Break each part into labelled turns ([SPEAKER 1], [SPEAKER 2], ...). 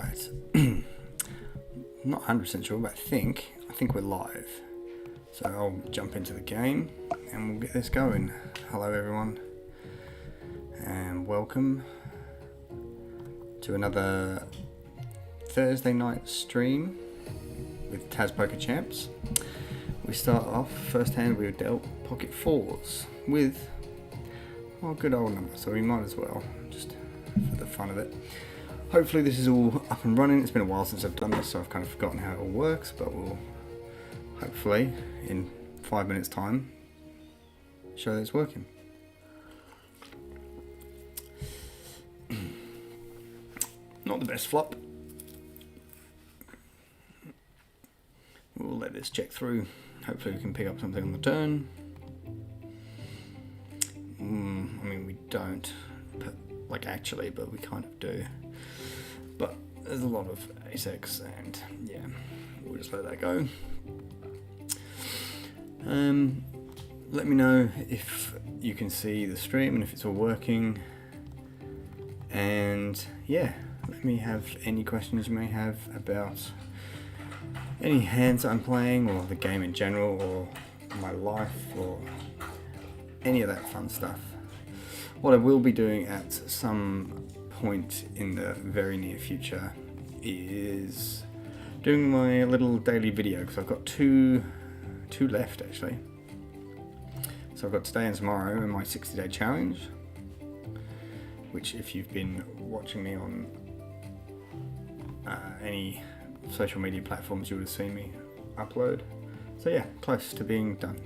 [SPEAKER 1] Right. Not 100% sure, but I think we're live. So I'll jump into the game and we'll get this going. Hello everyone, and welcome to another Thursday night stream with TAS Poker Champs. We start off, first hand we were dealt pocket fours with good old number, so we might as well, just for the fun of it. Hopefully this is all up and running. It's been a while since I've done this, so I've kind of forgotten how it all works, but we'll hopefully in 5 minutes time show that it's working. Not the best flop. We'll let this check through. Hopefully we can pick up something on the turn. I mean, we don't, but we kind of do. But there's a lot of ace-x, and yeah, we'll just let that go. Let me know if you can see the stream and if it's all working. And yeah, let me have any questions you may have about any hands I'm playing, or the game in general, or my life, or any of that fun stuff. What I will be doing at some point in the very near future is doing my little daily video, because I've got two left actually. So I've got today and tomorrow and my 60-day challenge, which if you've been watching me on any social media platforms, you would have seen me upload. So yeah, close to being done.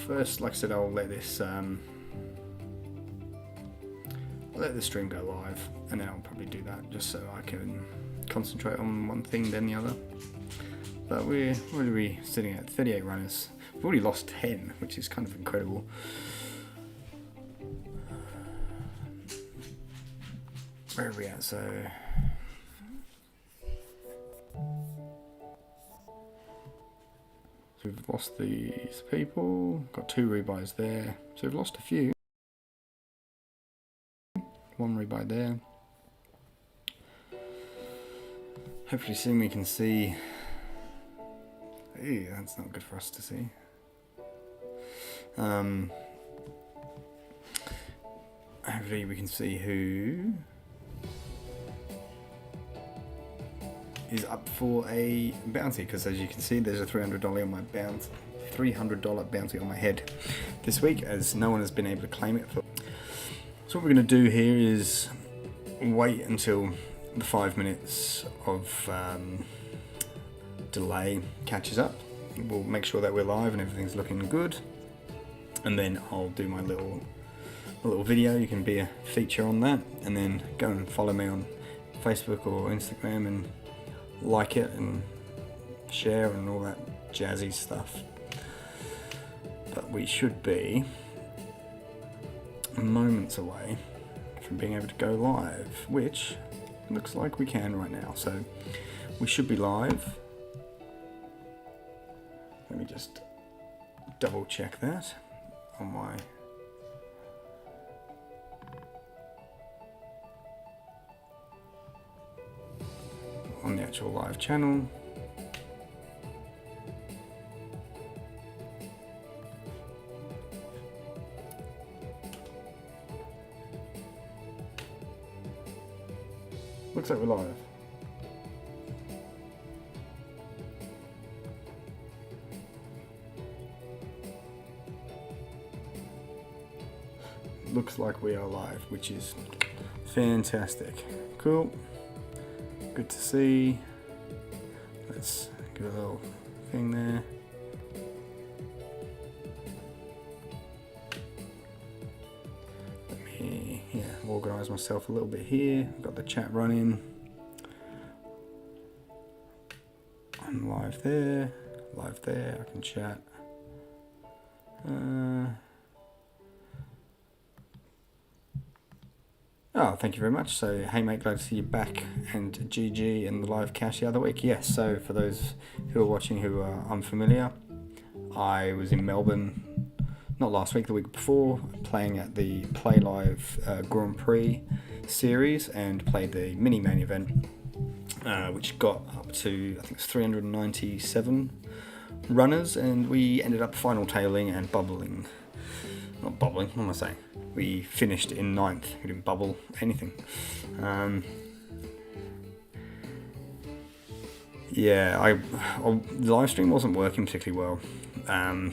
[SPEAKER 1] First, like I said, I'll let this let the stream go live, and then I'll probably do that just so I can concentrate on one thing then the other. But what are we sitting at? 38 runners. We've already lost 10, which is kind of incredible. Where are we at? So we've lost these people, got 2 rebuys there, so we've lost a few. 1 rebuy there. Hopefully soon we can see. Ew, that's not good for us to see. Hopefully we can see who is up for a bounty, because as you can see there's a $300 on my bounty, $300 bounty on my head this week, as no one has been able to claim it. So what we're going to do here is wait until the 5 minutes of delay catches up. We'll make sure that we're live and everything's looking good, and then I'll do my little video. You can be a feature on that, and then go and follow me on Facebook or Instagram and like it and share and all that jazzy stuff. But we should be moments away from being able to go live, which looks like we can right now. So we should be live. Let me just double check that on the actual live channel. Looks like we're live. looks like we are live, which is fantastic. Cool. Good to see. Let's give a little thing there. Let me organise myself a little bit here. I've got the chat running. I'm live there. I can chat. Oh, thank you very much. So, hey mate, glad to see you back, and GG in the live cash the other week. Yes, so for those who are watching who are unfamiliar, I was in Melbourne, not last week, the week before, playing at the Play Live Grand Prix series and played the mini main event, which got up to, I think it's 397 runners, and we ended up final tailing and bubbling. Not bubbling, what am I saying? We finished in 9th. We didn't bubble anything. The live stream wasn't working particularly well,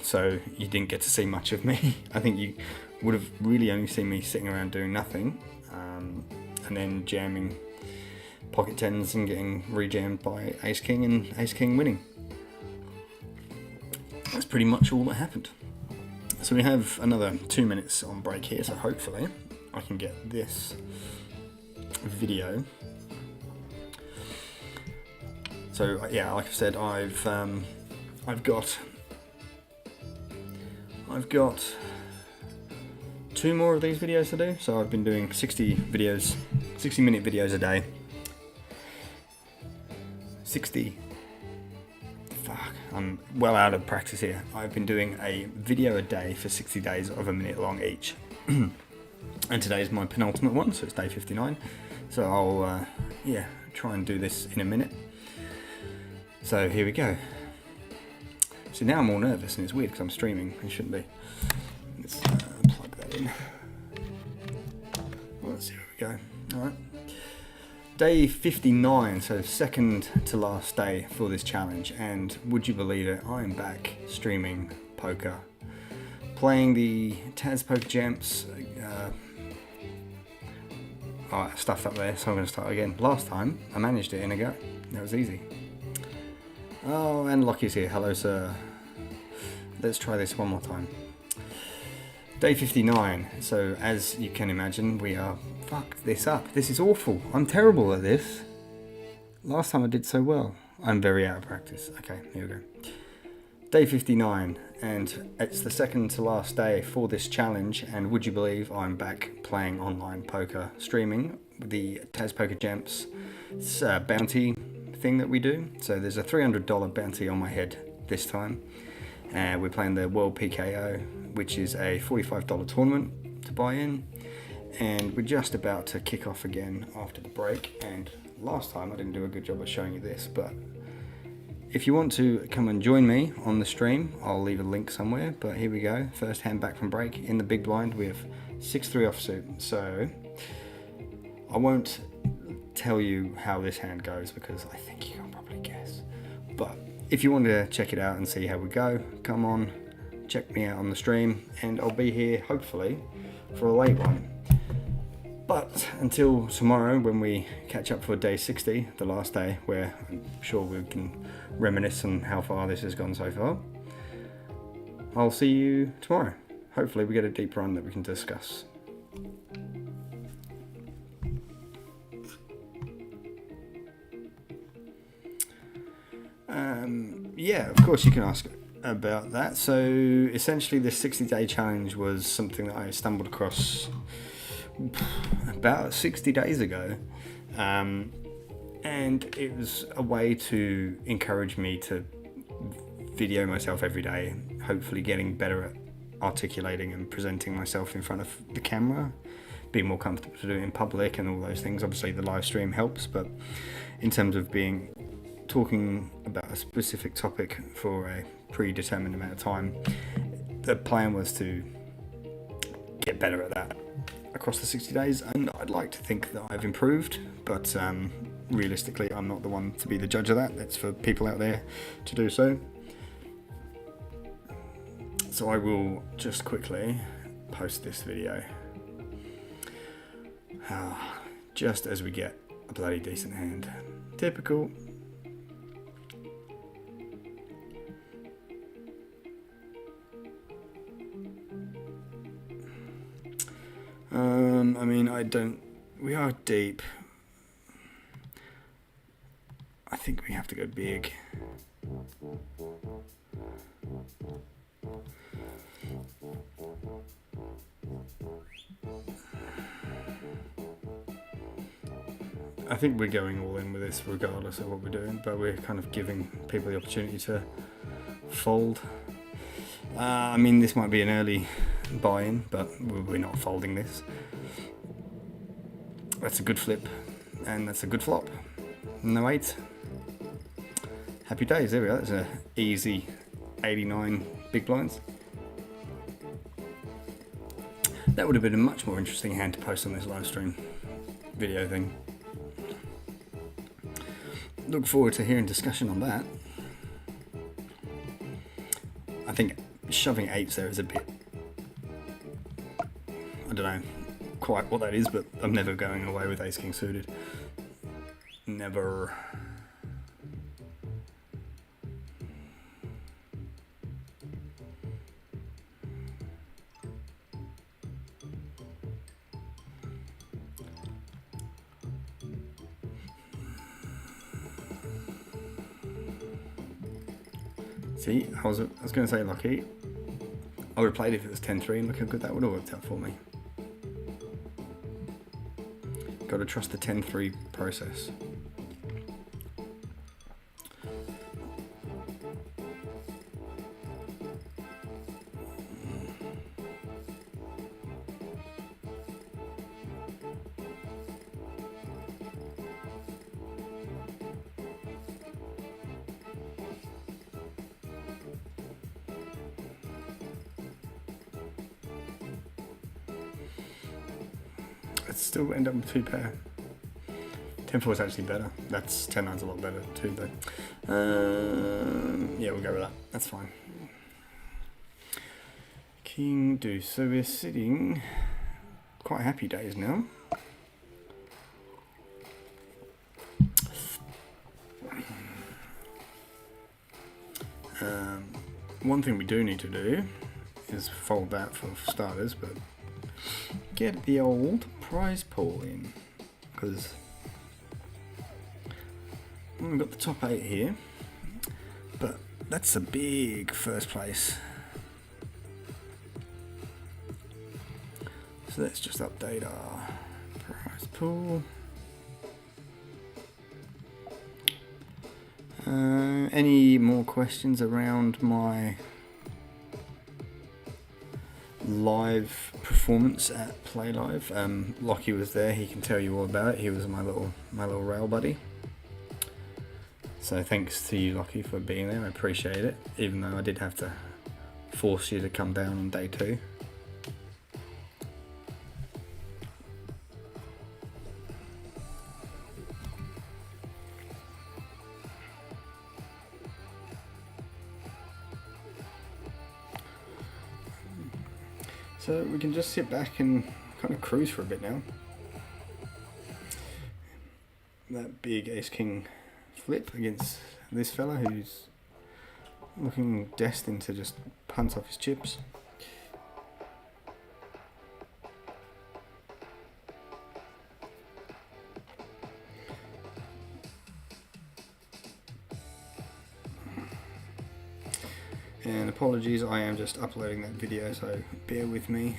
[SPEAKER 1] so you didn't get to see much of me. I think you would have really only seen me sitting around doing nothing, and then jamming pocket tens and getting rejammed by Ace King and Ace King winning. That's pretty much all that happened. So we have another 2 minutes on break here, so hopefully I can get this video. So yeah, like I said, I've got 2 more of these videos to do. So I've been doing 60-minute videos a day. 60. Fuck, I'm well out of practice here. I've been doing a video a day for 60 days of a minute long each. And today is my penultimate one, so it's day 59. So I'll try and do this in a minute. So here we go. See, now I'm all nervous and it's weird because I'm streaming. It shouldn't be. Let's plug that in. Well, let's see where we go. Alright. Day 59, so second to last day for this challenge, and would you believe it, I am back streaming poker, playing the TAS Poker Champs. I stuffed up there, so I'm going to start again. Last time I managed it in a go. That was easy. Oh, and Lockie's here. Hello, sir. Let's try this one more time. Day 59. So as you can imagine, we are fucked this up. This is awful. I'm terrible at this. Last time I did so well. I'm very out of practice. Okay, here we go. Day 59, and it's the second to last day for this challenge, and would you believe I'm back playing online poker, streaming the TAS Poker Champs bounty thing that we do. So there's a $300 bounty on my head this time. We're playing the World PKO, which is a $45 tournament to buy in, and we're just about to kick off again after the break. And last time I didn't do a good job of showing you this, but if you want to come and join me on the stream, I'll leave a link somewhere. But here we go, first hand back from break in the big blind with 6-3 offsuit. So I won't tell you how this hand goes because I think you can probably guess, but if you want to check it out and see how we go, come on, check me out on the stream, and I'll be here hopefully for a late one. But until tomorrow, when we catch up for day 60, the last day, where I'm sure we can reminisce on how far this has gone so far, I'll see you tomorrow. Hopefully we get a deep run that we can discuss. Yeah, of course you can ask about that. So essentially this 60-day challenge was something that I stumbled across about 60 days ago, and it was a way to encourage me to video myself every day, hopefully getting better at articulating and presenting myself in front of the camera, being more comfortable to do it in public and all those things. Obviously the live stream helps, but in terms of talking about a specific topic for a predetermined amount of time, the plan was to get better at that across the 60 days, and I'd like to think that I've improved, but realistically I'm not the one to be the judge of that. That's for people out there to do so. So I will just quickly post this video Just as we get a bloody decent hand. Typical. I mean, we are deep. I think we have to go big. I think we're going all in with this regardless of what we're doing, but we're kind of giving people the opportunity to fold. I mean, this might be an early buy-in, but we're not folding this. That's a good flip, and that's a good flop. No 8. Happy days, there we go. That's an easy 89 big blinds. That would have been a much more interesting hand to post on this live stream video thing. Look forward to hearing discussion on that. I think shoving 8s there is a bit, I don't know quite what that is, but I'm never going away with ace king suited. Never. See, I was going to say lucky. I would have played if it was 10-3, and look how good that would have worked out for me. Got to trust the 10-3 process. Still end up with 2 pair. 10-4 is actually better. That's 10-9's a lot better too, but yeah, we'll go with that. That's fine. King deuce. So we're sitting quite happy days now. One thing we do need to do is fold that for starters, but get the old prize pool in, because we've got the top 8 here, but that's a big first place. So let's just update our prize pool. Any more questions around my live performance at Play Live? Lockie was there, he can tell you all about it. He was my little rail buddy. So thanks to you, Lockie, for being there. I appreciate it, even though I did have to force you to come down on day 2. So we can just sit back and kind of cruise for a bit now. That big ace-king flip against this fella who's looking destined to just punt off his chips. And apologies, I am just uploading that video, so bear with me.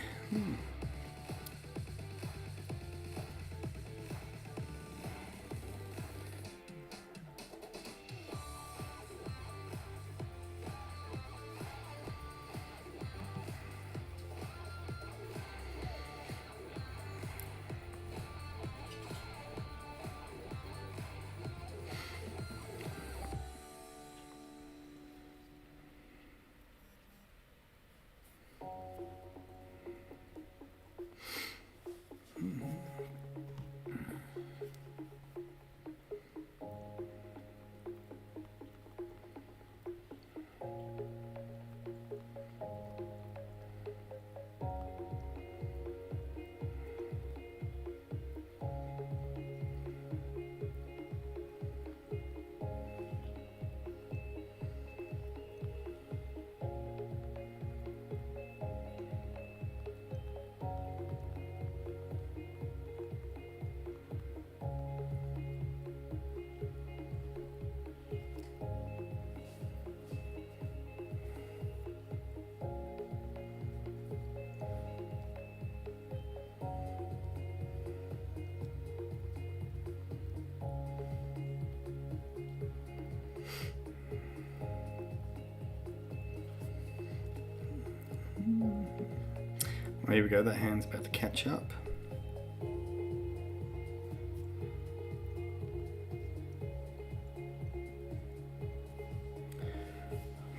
[SPEAKER 1] Oh, here we go, that hand's about to catch up.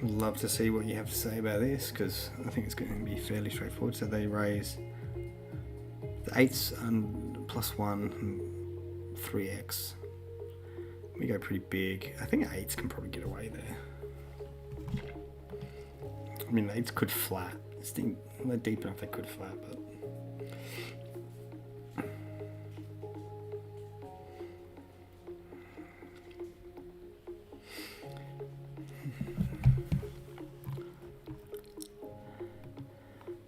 [SPEAKER 1] I'd love to see what you have to say about this, because I think it's going to be fairly straightforward. So they raise the 8s and +1 and 3x. We go pretty big. I think 8s can probably get away there. I mean, 8s could flat. They're deep enough they could flat, but...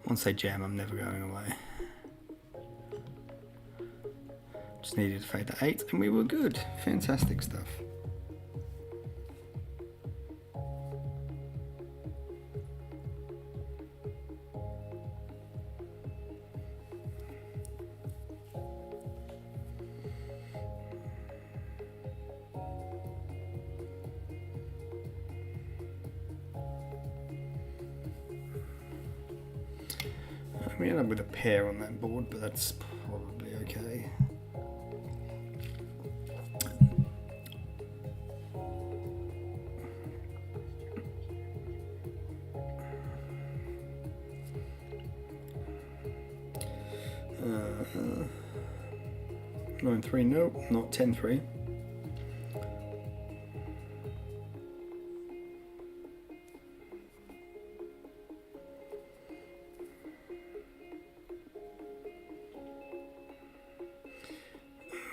[SPEAKER 1] Once they jam, I'm never going away. Just needed to fade the 8, and we were good. Fantastic stuff. We end up with a pair on that board, but that's probably okay. Uh, 9-3, nope, not 10-3.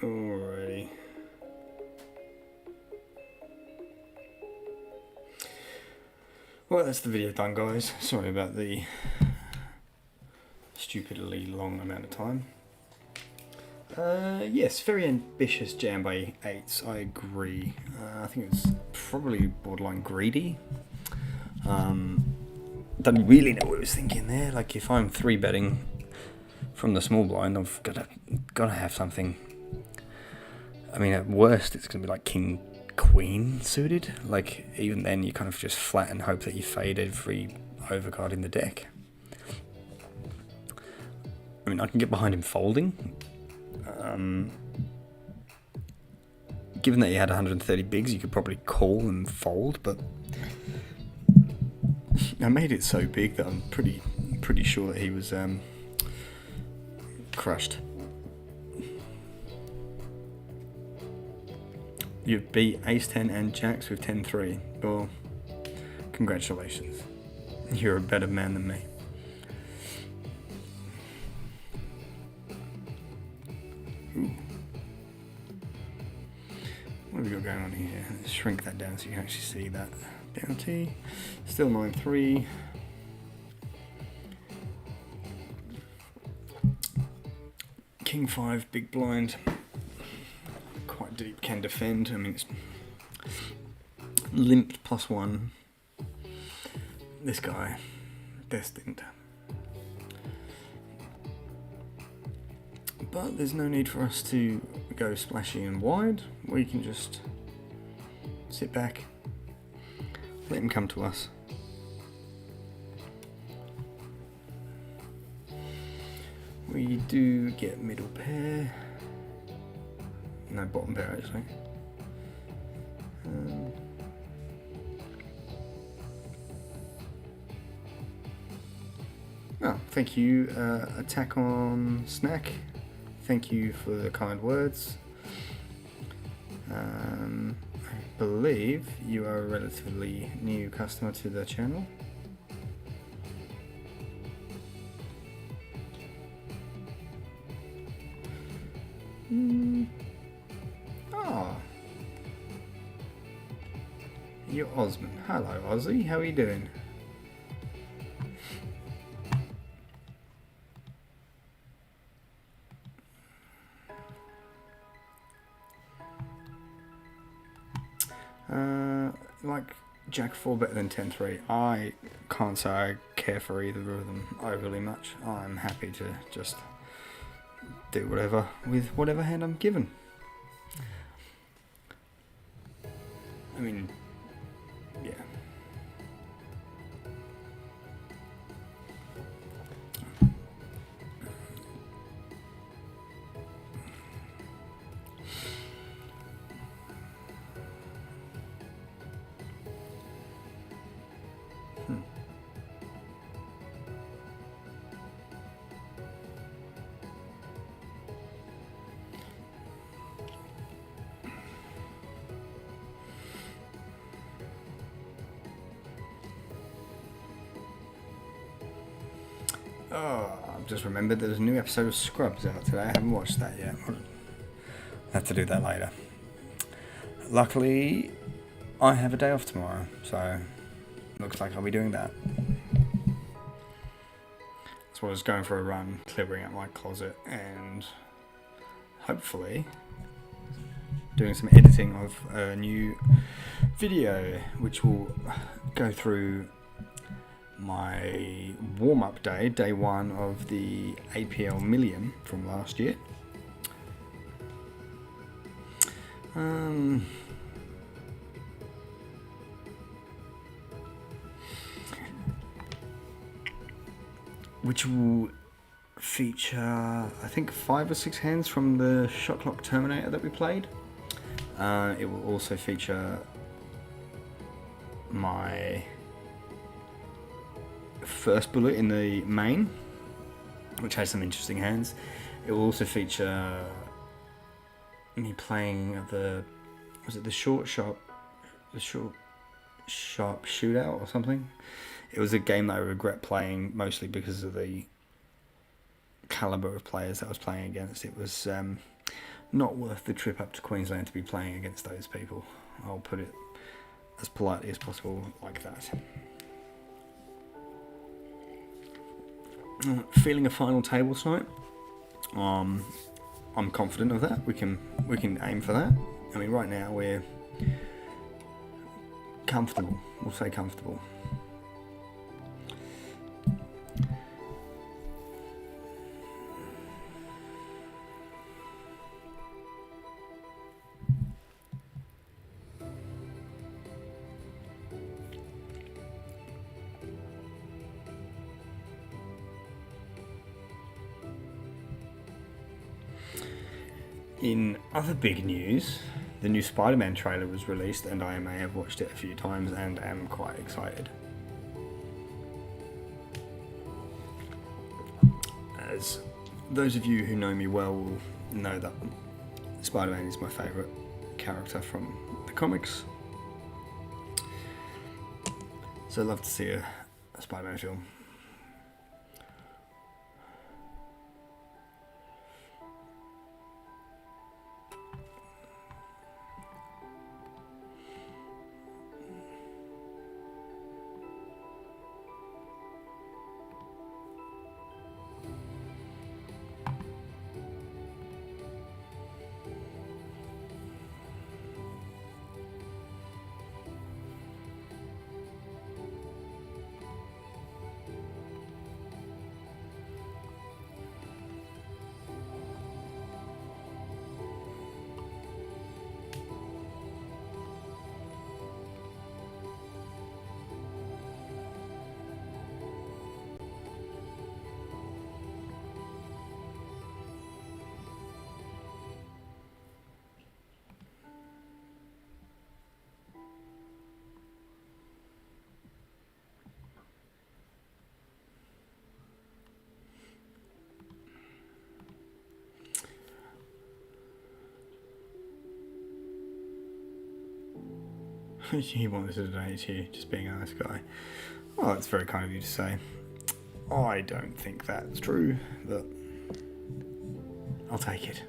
[SPEAKER 1] Alrighty. Well, that's the video done, guys. Sorry about the stupidly long amount of time. Yes, very ambitious jam by 8s, I agree. I think it's probably borderline greedy. Don't really know what I was thinking there. Like, if I'm 3-betting from the small blind, I've gotta have something. I mean, at worst, it's going to be like King, Queen suited. Like, even then, you kind of just flat and hope that you fade every overcard in the deck. I mean, I can get behind him folding. Given that he had 130 bigs, you could probably call and fold, but I made it so big that I'm pretty sure that he was crushed. You've beat Ace-10 and Jacks with 10-3. Well, congratulations. You're a better man than me. Ooh. What have we got going on here? Let's shrink that down so you can actually see that bounty. Still 9-3. King 5, big blind. Quite deep, can defend. I mean, it's limped +1. This guy, destined. But there's no need for us to go splashy and wide. We can just sit back, let him come to us. We do get middle pair. No, bottom pair actually. Oh, thank you, Attack on Snack. Thank you for the kind words. I believe you are a relatively new customer to the channel. Oh, you're Osman. Hello, Ozzy. How are you doing? Like Jack 4 better than 10-3. I can't say I care for either of them overly much. I'm happy to just do whatever with whatever hand I'm given. I mean, yeah. Oh, I've just remembered there's a new episode of Scrubs out today. I haven't watched that yet. I'll have to do that later. Luckily, I have a day off tomorrow, so looks like I'll be doing that. So I was going for a run, clearing out my closet, and hopefully doing some editing of a new video, which will go through my warm-up day, day one of the APL Million from last year. Which will feature, I think, 5 or 6 hands from the Shot Clock Terminator that we played. It will also feature my first bullet in the main, which has some interesting hands. It will also feature me playing the short sharp shootout or something. It was a game that I regret playing, mostly because of the caliber of players that I was playing against. It was not worth the trip up to Queensland to be playing against those people. I'll put it as politely as possible like that. Feeling a final table tonight. I'm confident of that. We can aim for that. I mean, right now we're comfortable. We'll say comfortable. In other big news, the new Spider-Man trailer was released, and I may have watched it a few times and am quite excited. As those of you who know me well will know that Spider-Man is my favourite character from the comics. So I'd love to see a Spider-Man film. He wanted to donate you, just being a nice guy. Well, that's very kind of you to say. I don't think that's true, but I'll take it.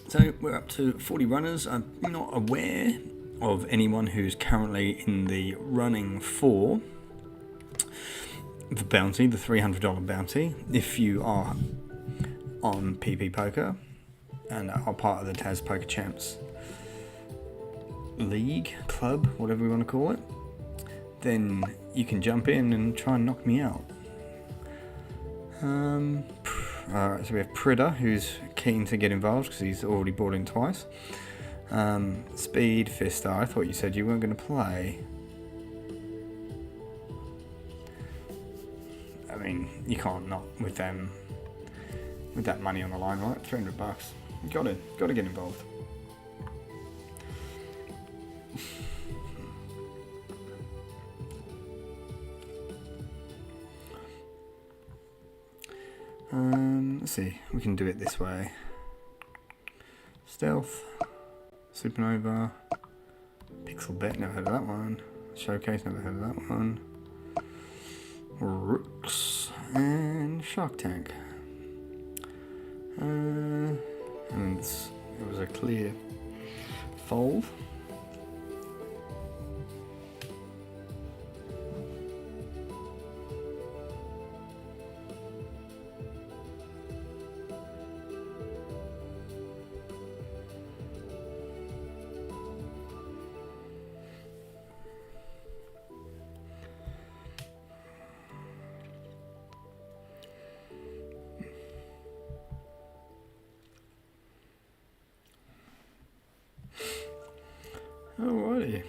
[SPEAKER 1] So we're up to 40 runners. I'm not aware of anyone who's currently in the running for the bounty, the $300 bounty. If you are on PP Poker and are part of the TAS Poker Champs League, Club, whatever we want to call it, then you can jump in and try and knock me out. So we have Prida, who's keen to get involved because he's already bought in twice. Speed, Fister, I thought you said you weren't going to play. I mean, you can't not with them, with that money on the line, right? $300. Got to get involved. Let's see, we can do it this way. Stealth, Supernova, Pixel Bet, never heard of that one. Showcase, never heard of that one. Rooks and Shark Tank. And it was a clear fold. Alrighty.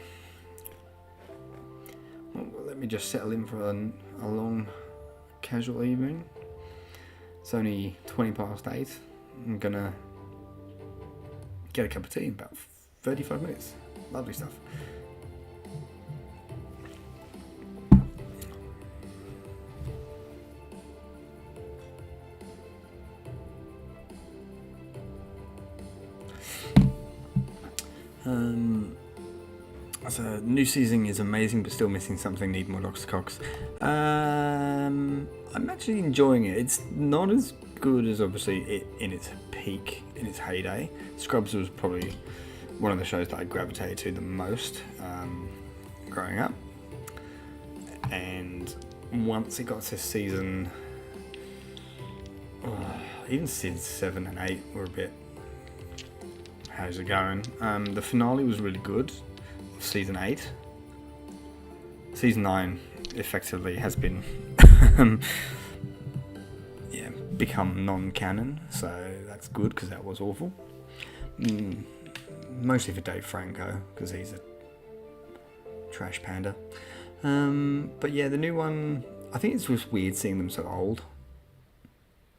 [SPEAKER 1] Well, let me just settle in for a long, casual evening. It's only 20 past 8. I'm gonna get a cup of tea in about 35 minutes. Lovely stuff. So new season is amazing, but still missing something. Need more Locks Cocks. I'm actually enjoying it. It's not as good as obviously it in its peak, in its heyday. Scrubs was probably one of the shows that I gravitated to the most growing up. And once it got to season, even season 7 and 8 were a bit. How's it going? The finale was really good. Season 8. Season 9 effectively has been become non-canon, so that's good because that was awful. Mostly for Dave Franco because he's a trash panda. But yeah, the new one, I think it's just weird seeing them so old.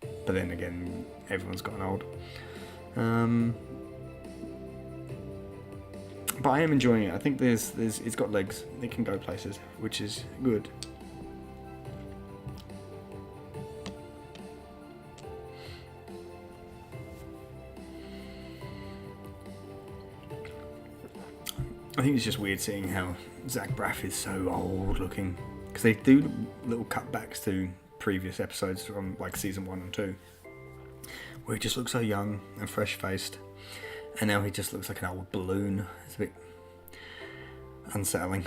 [SPEAKER 1] But then again, everyone's gotten old. But I am enjoying it. I think it's got legs. It can go places, which is good. I think it's just weird seeing how Zach Braff is so old looking, because they do little cutbacks to previous episodes from like season 1 and 2, where he just looks so young and fresh faced. And now he just looks like an old balloon. It's a bit unsettling.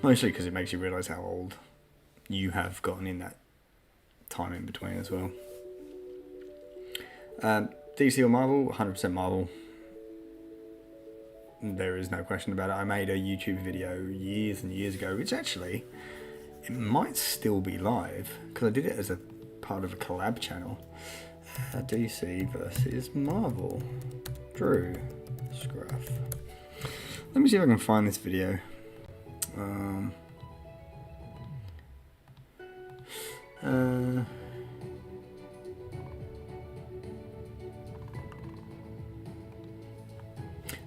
[SPEAKER 1] Mostly because it makes you realise how old you have gotten in that time in between as well. DC or Marvel? 100% Marvel. There is no question about it. I made a YouTube video years and years ago, which actually, it might still be live, because I did it as a part of a collab channel. DC versus Marvel. Drew Scruff. Let me see if I can find this video. I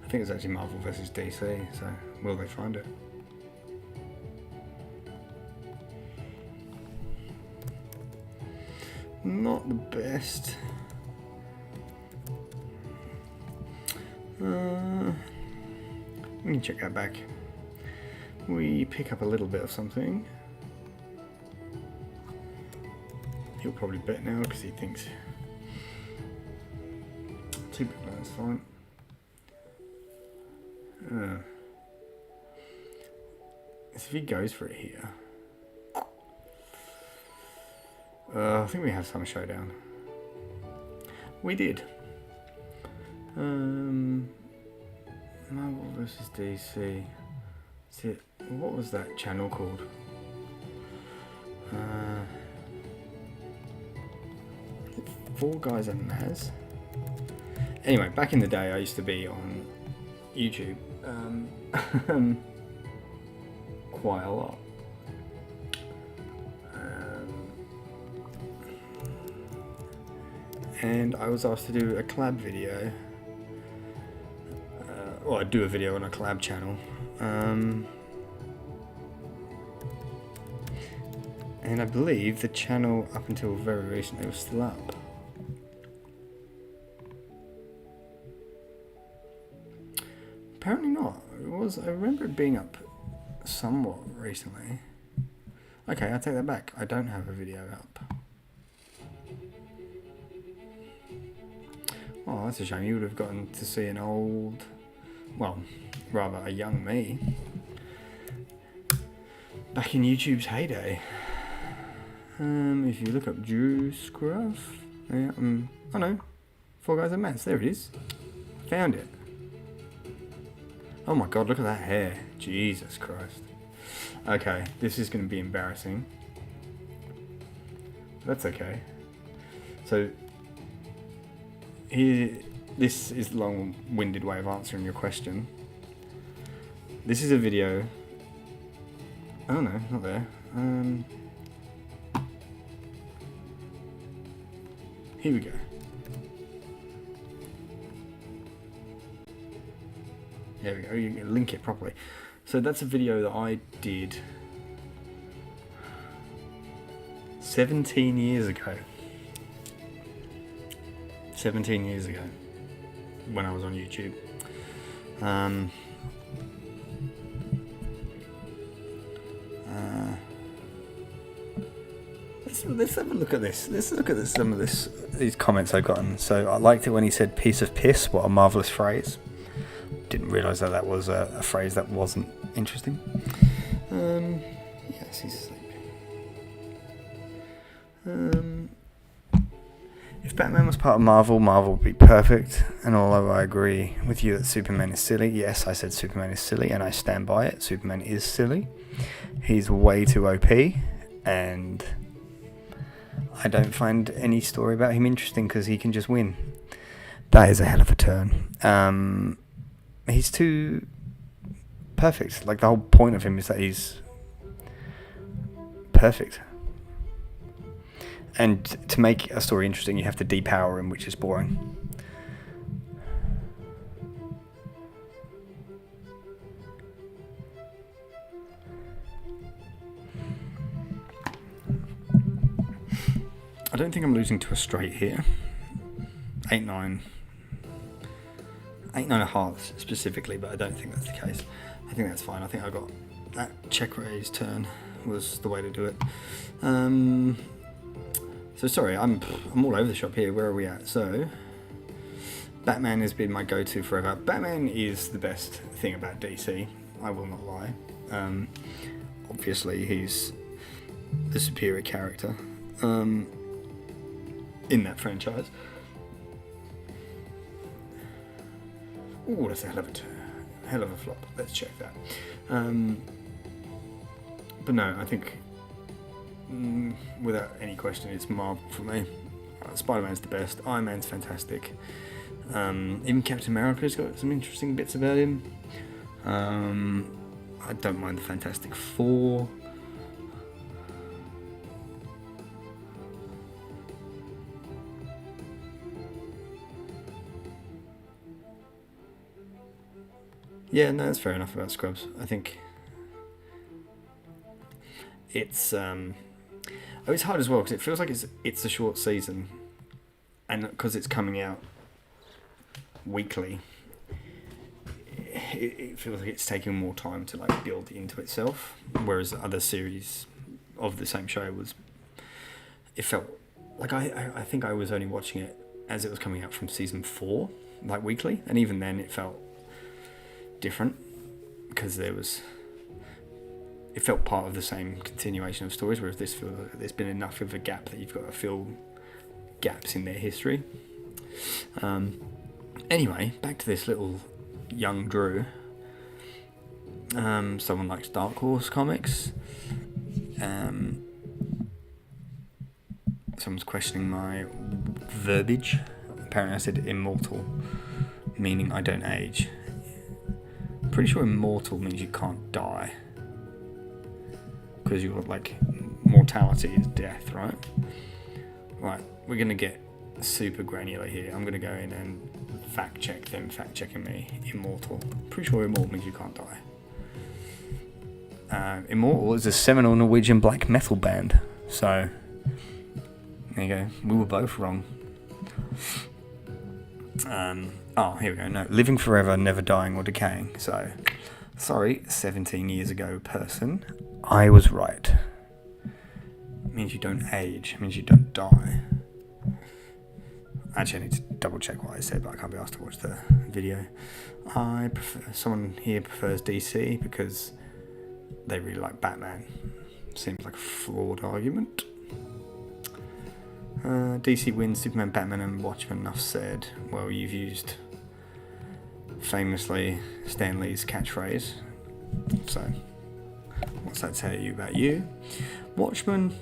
[SPEAKER 1] think it's actually Marvel versus DC, so will they find it? Not the best. We can check that back. We pick up a little bit of something. He'll probably bet now because he thinks 2 big blinds fine. If he goes for it here. I think we have some showdown. We did. Marvel versus DC. What was that channel called? Four Guys and Maz. Anyway, back in the day, I used to be on YouTube quite a lot. And I was asked to do a collab video. Well, I'd do a video on a collab channel. And I believe the channel up until very recently was still up. Apparently not. It was. I remember it being up somewhat recently. Okay, I take that back. I don't have a video up. Oh, that's a shame. You would have gotten to see an old, well, rather a young me, back in YouTube's heyday. If you look up Drew Scruff, yeah, oh no, Four Guys and Mats, there it is. Found it. Oh my god, look at that hair. Jesus Christ. Okay, this is going to be embarrassing. That's okay. So, here, this is the long-winded way of answering your question. This is a video. Oh no, not there. Here we go. There we go, you can link it properly. So that's a video that I did 17 years ago. 17 years ago, when I was on YouTube. Let's have a look at this. Let's look at some of these comments I've gotten. So I liked it when he said "piece of piss." What a marvelous phrase. Didn't realise that was a phrase that wasn't interesting. Yes, he's asleep. If Batman was part of Marvel, Marvel would be perfect. And although I agree with you that Superman is silly, yes, I said Superman is silly, and I stand by it. Superman is silly. He's way too OP, and I don't find any story about him interesting because he can just win. That is a hell of a turn. He's too perfect. Like, the whole point of him is that he's perfect. And to make a story interesting, you have to depower him, which is boring. I don't think I'm losing to a straight here. 8-9. 8-9 of hearts specifically, but I don't think that's the case. I think that's fine. I think I got that check raise turn was the way to do it. So sorry, I'm all over the shop here. Where are we at? So Batman has been my go-to forever. Batman is the best thing about DC. I will not lie. Obviously, he's the superior character in that franchise. Oh, that's a hell of a flop. Let's check that. But no, I think without any question, it's Marvel for me. Spider-Man's the best. Iron Man's fantastic. Even Captain America's got some interesting bits about him. I don't mind the Fantastic Four. Yeah, no, that's fair enough about Scrubs. I think it's it's hard as well because it feels like it's a short season, and because it's coming out weekly, it feels like it's taking more time to like build into itself. Whereas other series of the same show it felt like I think I was only watching it as it was coming out from season 4, like weekly, and even then it felt different because it felt part of the same continuation of stories, whereas this feels like there's been enough of a gap that you've got to fill gaps in their history. Anyway, back to this little young Drew. Someone likes Dark Horse comics. Someone's questioning my verbiage. Apparently I said immortal, meaning I don't age. Pretty sure immortal means you can't die, because you're like, mortality is death, right? Right, we're gonna get super granular here. I'm gonna go in and fact check them fact checking me. Immortal. Pretty sure immortal means you can't die. Immortal is a seminal Norwegian black metal band. So there you go. We were both wrong. Oh, here we go. No, living forever, never dying or decaying. So Sorry, 17 years ago person. I was right. It means you don't age. It means you don't die. Actually, I need to double check what I said, but I can't be asked to watch the video. Someone here prefers DC because they really like Batman. Seems like a flawed argument. DC wins, Superman, Batman, and Watchmen. Enough said. Well, you've used famously Stan Lee's catchphrase. So, what's that tell you about you? Watchmen,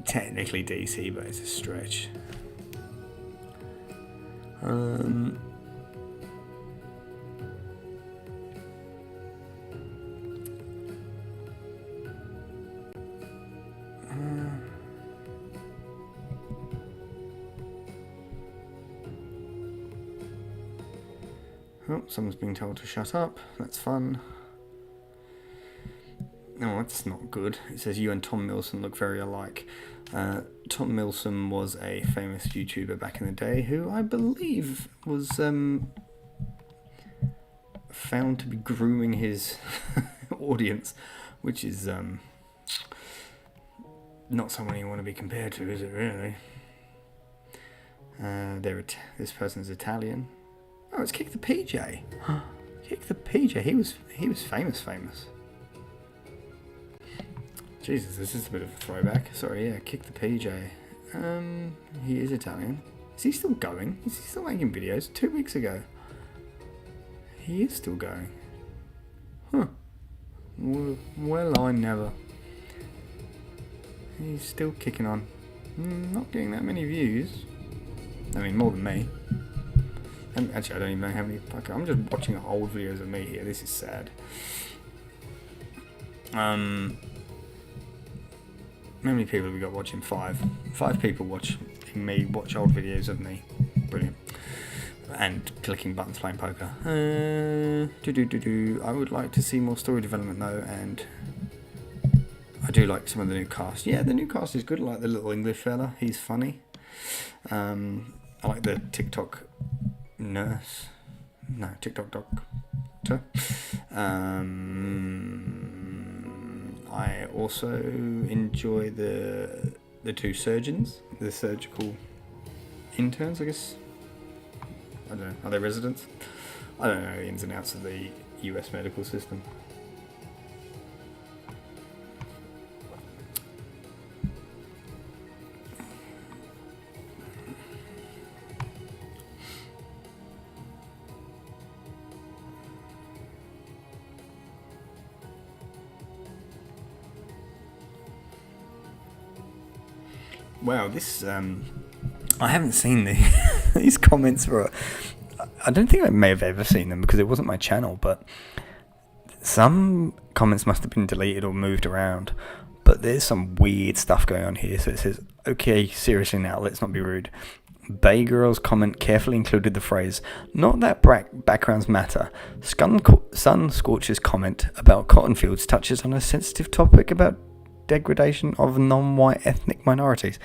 [SPEAKER 1] technically DC, but it's a stretch. Oh, someone's being told to shut up. That's fun. No, that's not good. It says you and Tom Milson look very alike. Tom Milson was a famous YouTuber back in the day who I believe was found to be grooming his audience, which is not someone you want to be compared to, is it really? This person's Italian. Oh, it's Kick the PJ. Kick the PJ. He was famous. Jesus, this is a bit of a throwback. Sorry, yeah, Kick the PJ. He is Italian. Is he still going? Is he still making videos? 2 weeks ago. He is still going. Huh. Well, I never. He's still kicking on. Not getting that many views. I mean, more than me. And actually, I don't even know how many. I'm just watching old videos of me here. This is sad. How many people have we got watching? 5. 5 people watching me watch old videos of me. Brilliant. And clicking buttons playing poker. I would like to see more story development though, and I do like some of the new cast. Yeah, the new cast is good. I like the little English fella. He's funny. I like the TikTok nurse. No, TikTok doctor. I also enjoy the 2 surgeons, the surgical interns, I guess. I don't know. Are they residents? I don't know the ins and outs of the US medical system. Wow, this I haven't seen these comments for. I don't think I may have ever seen them because it wasn't my channel, but some comments must have been deleted or moved around. But there's some weird stuff going on here. So it says, "Okay, seriously now, let's not be rude." Bay Girl's comment carefully included the phrase, "Not that backgrounds matter." Sun Scorcher's comment about cotton fields touches on a sensitive topic about degradation of non-white ethnic minorities.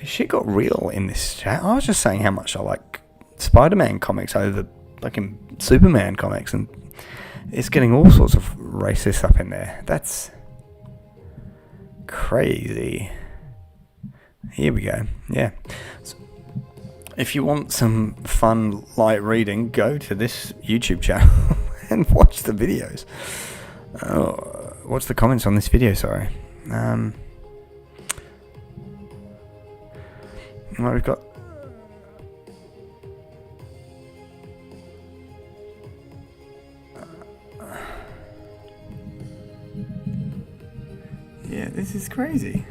[SPEAKER 1] Shit got real in this chat. I was just saying how much I like Spider-Man comics over fucking Superman comics, and it's getting all sorts of racist up in there. That's crazy. Here we go. Yeah. So if you want some fun, light reading, go to this YouTube channel and watch the videos. What's the comments on this video? Sorry. Well, we've got. Yeah, this is crazy.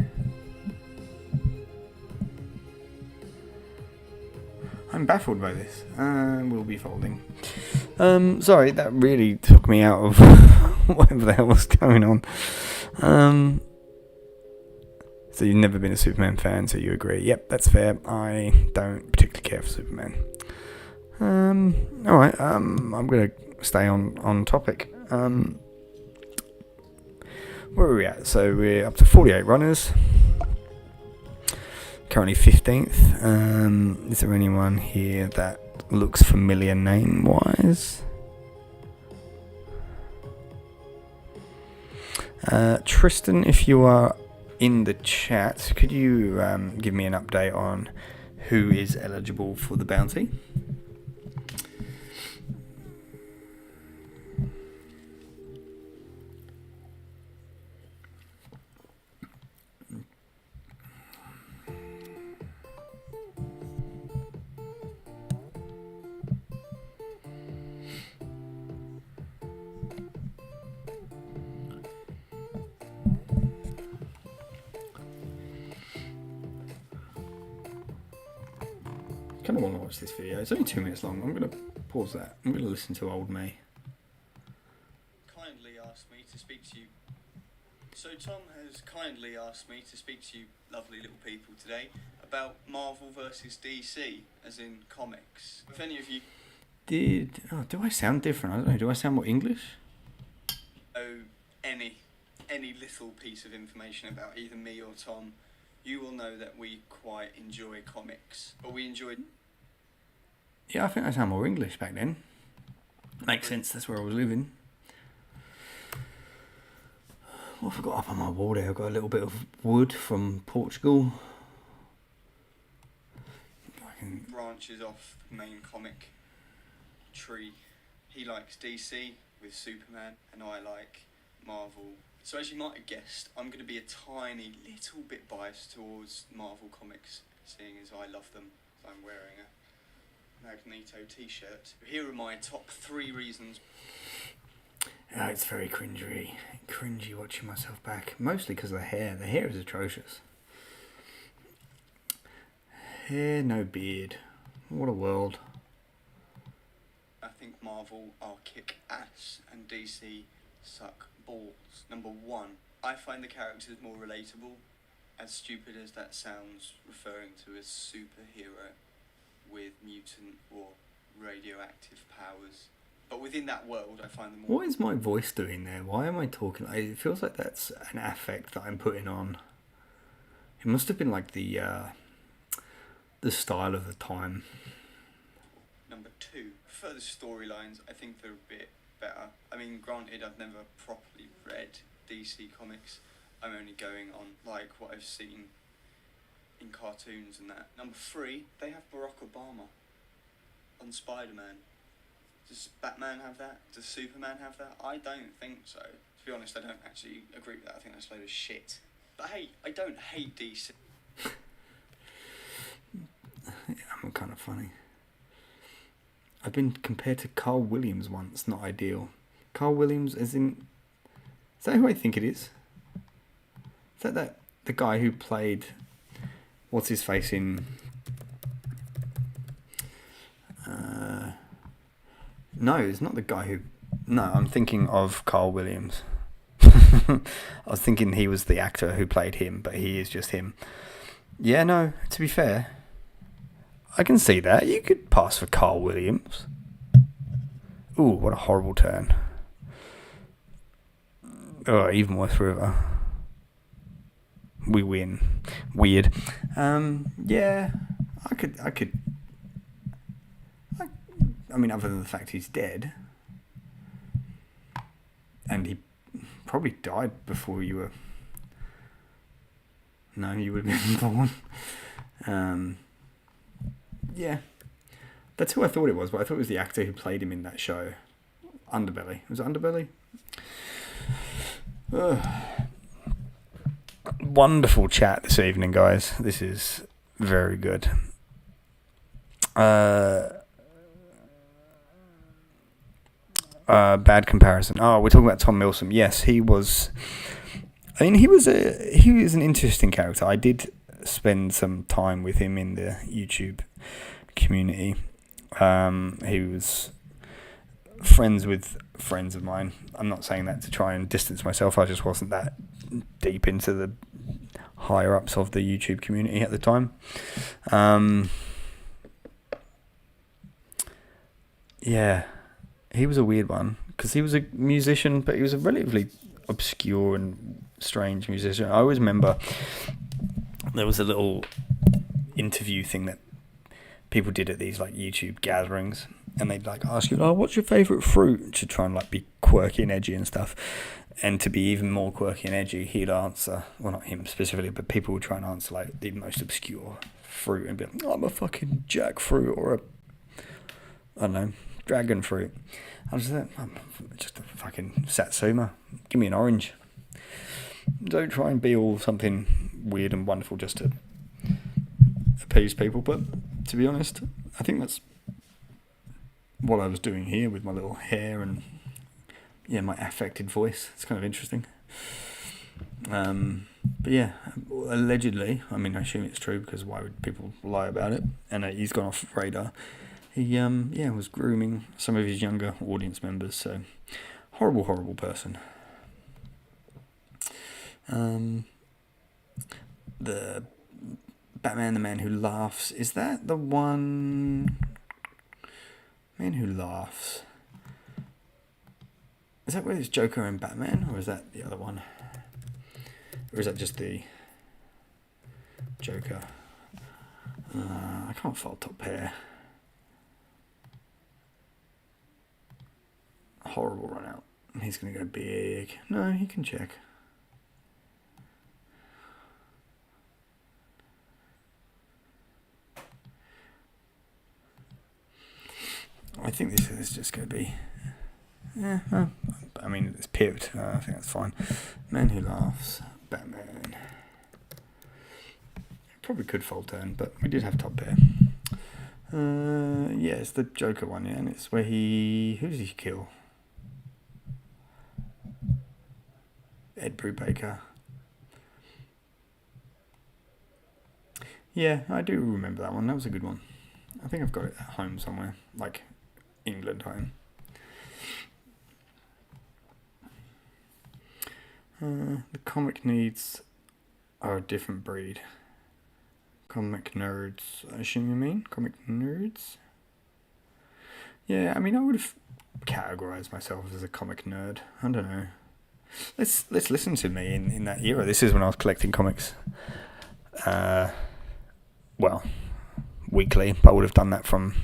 [SPEAKER 1] I'm baffled by this. We'll be folding. Sorry, that really took me out of whatever the hell was going on. So you've never been a Superman fan, so you agree. Yep, that's fair. I don't particularly care for Superman. Alright, I'm going to stay on topic. Where are we at? So we're up to 48 runners. Currently 15th. Is there anyone here that looks familiar name-wise? Tristan, if you are in the chat, could you give me an update on who is eligible for the bounty? I kind of want to watch this video. It's only 2 minutes long. I'm going to pause that. I'm going to listen to old me.
[SPEAKER 2] Kindly asked me to speak to you. So Tom has kindly asked me to speak to you lovely little people today about Marvel versus DC, as in comics. If any of you
[SPEAKER 1] do I sound different? I don't know. Do I sound more English?
[SPEAKER 2] know any little piece of information about either me or Tom, you will know that we quite enjoy comics. But we enjoyed...
[SPEAKER 1] Yeah, I think I sound more English back then. Makes sense, that's where I was living. What have I got up on my wall there? I've got a little bit of wood from Portugal.
[SPEAKER 2] branches off the main comic tree. He likes DC with Superman, and I like Marvel. So as you might have guessed, I'm going to be a tiny little bit biased towards Marvel comics, seeing as I love them. I'm wearing a Magneto t-shirt. Here are my top 3 reasons.
[SPEAKER 1] Oh, it's very cringy watching myself back. Mostly because of the hair. The hair is atrocious. Hair, no beard. What a world.
[SPEAKER 2] I think Marvel are kick ass and DC suck balls. Number 1, I find the characters more relatable, as stupid as that sounds, referring to a superhero with mutant or radioactive powers. But within that world, I find them more...
[SPEAKER 1] What is my voice doing there? Why am I talking? It feels like that's an affect that I'm putting on. It must have been like the style of the time.
[SPEAKER 2] Number 2, further storylines, I think they're a bit better. I mean, granted, I've never properly read DC comics. I'm only going on like what I've seen in cartoons and that. Number 3, they have Barack Obama on Spider-Man. Does Batman have that? Does Superman have that? I don't think so. To be honest, I don't actually agree with that. I think that's a load of shit. But hey, I don't hate DC.
[SPEAKER 1] Yeah, I'm kind of funny. I've been compared to Carl Williams once. Not ideal. Carl Williams as in... Is that who I think it is? Is that the guy who played... What's his face in... No, it's not the guy who... No, I'm thinking of Carl Williams. I was thinking he was the actor who played him, but he is just him. Yeah, no, to be fair, I can see that. You could pass for Carl Williams. Ooh, what a horrible turn. Oh, even worse River. We win. Weird. Yeah, I could. I mean, other than the fact he's dead, and he probably died before you were. No, you would have been born. Yeah, that's who I thought it was, but I thought it was the actor who played him in that show, Underbelly. Was it Underbelly? Wonderful chat this evening, guys. This is very good. Bad comparison. Oh, we're talking about Tom Milsom. Yes, he was. I mean, he was an interesting character. I did spend some time with him in the YouTube community. He was friends with friends of mine. I'm not saying that to try and distance myself. I just wasn't that deep into the higher ups of the YouTube community at the time. Yeah, he was a weird one because he was a musician, but he was a relatively obscure and strange musician. I always remember there was a little interview thing that people did at these like YouTube gatherings, and they'd like ask you, oh, what's your favourite fruit, to try and like be quirky and edgy and stuff. And to be even more quirky and edgy, he'd answer, well, not him specifically, but people would try and answer like the most obscure fruit and be like, oh, I'm a fucking jackfruit or a, I don't know, dragon fruit. I was like, I'm just a fucking satsuma. Give me an orange. Don't try and be all something weird and wonderful just to appease people. But to be honest, I think that's what I was doing here with my little hair and my affected voice. It's kind of interesting. But yeah, allegedly, I mean, I assume it's true because why would people lie about it? And he's gone off radar. He was grooming some of his younger audience members. So horrible person. The Batman, the Man Who Laughs, is that the one? Man Who Laughs. Is that where it's Joker and Batman, or is that the other one? Or is that just the Joker? I can't fold top pair. Horrible run out. He's going to go big. No, he can check. I think this is just going to be... I mean, it's pipped. I think that's fine. Man Who Laughs. Batman. Probably could fold turn, but we did have top pair. It's the Joker one, and it's where who does he kill? Ed Brubaker. Yeah, I do remember that one. That was a good one. I think I've got it at home somewhere, like England home. The comic needs are a different breed. Comic nerds, I assume you mean? Comic nerds? Yeah, I mean, I would have categorised myself as a comic nerd. I don't know. Let's listen to me in that era. This is when I was collecting comics. Weekly, but I would have done that from...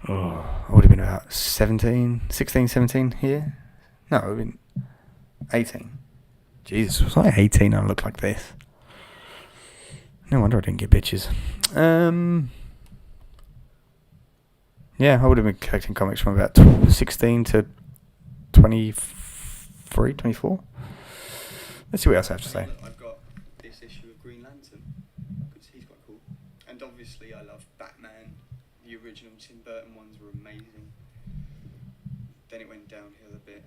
[SPEAKER 1] I would have been about 16, 17 here. No, I would have been 18. Jesus, was I 18 and I looked like this? No wonder I didn't get bitches. I would have been collecting comics from about 16 to 23, 24. Let's see what else I have to say.
[SPEAKER 2] I've got this issue of Green Lantern because he's quite cool. And obviously I love Batman. The original Tim Burton ones were amazing. Then it went downhill a bit.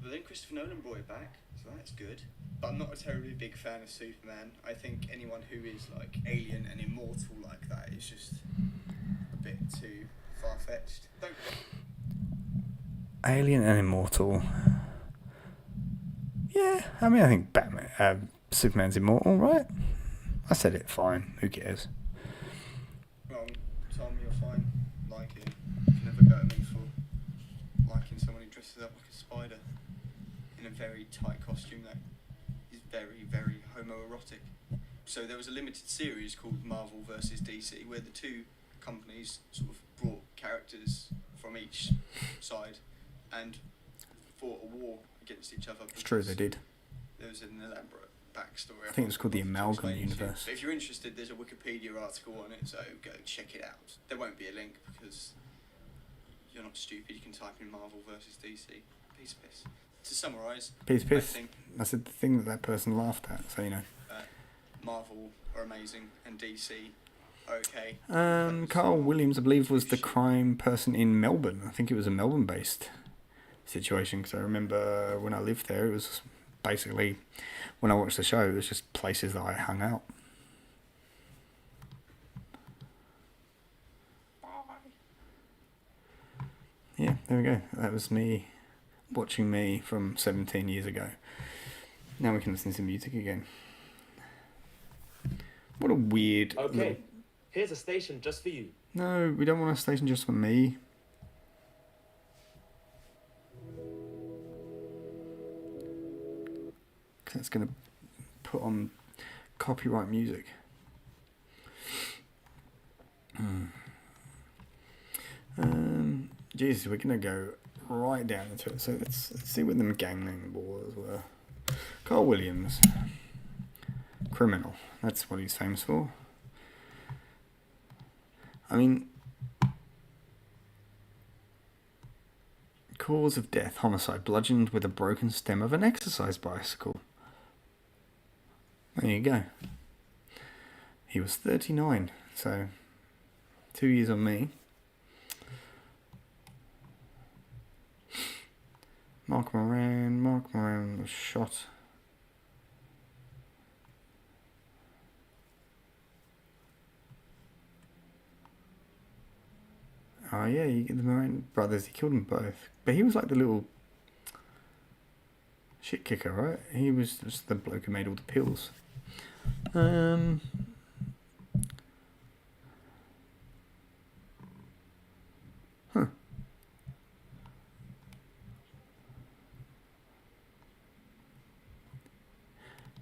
[SPEAKER 2] But then Christopher Nolan brought it back, so that's good. But I'm not a terribly big fan of Superman. I think anyone who is like alien and immortal like that is just a bit too far-fetched.
[SPEAKER 1] Alien and immortal. Yeah, I mean, I think Superman's immortal, right? I said it, fine. Who cares?
[SPEAKER 2] Well, Tom, you're fine liking. You can never go at me for liking someone who dresses up like a spider in a very tight costume that is very, very homoerotic. So there was a limited series called Marvel vs. DC where the two companies sort of brought characters from each side and fought a war against each other.
[SPEAKER 1] It's true, they did.
[SPEAKER 2] There was an elaborate backstory.
[SPEAKER 1] I think it was called the Amalgam Universe.
[SPEAKER 2] But if you're interested, there's a Wikipedia article on it, so go check it out. There won't be a link because you're not stupid. You can type in Marvel versus DC. Piece of piss. To summarise,
[SPEAKER 1] piece. I said the thing that person laughed at, so you know.
[SPEAKER 2] Marvel are amazing and DC are okay.
[SPEAKER 1] Carl Williams, I believe, was the crime person in Melbourne. I think it was a Melbourne-based situation because I remember when I lived there, it was basically, when I watched the show, it was just places that I hung out. Yeah, there we go. That was me watching me from 17 years ago. Now we can listen to music again. What a weird...
[SPEAKER 3] Okay, here's a station just for you.
[SPEAKER 1] No, we don't want a station just for me. Because that's going to put on copyright music. Jesus, we're gonna go right down into it. So let's see what them gang name ballers were. Carl Williams, criminal. That's what he's famous for. I mean, cause of death, homicide, bludgeoned with a broken stem of an exercise bicycle. There you go. He was 39, so 2 years on me. Mark Moran was shot. Oh yeah, you get the Moran brothers, he killed them both. But he was like the little shit kicker, right? He was just the bloke who made all the pills.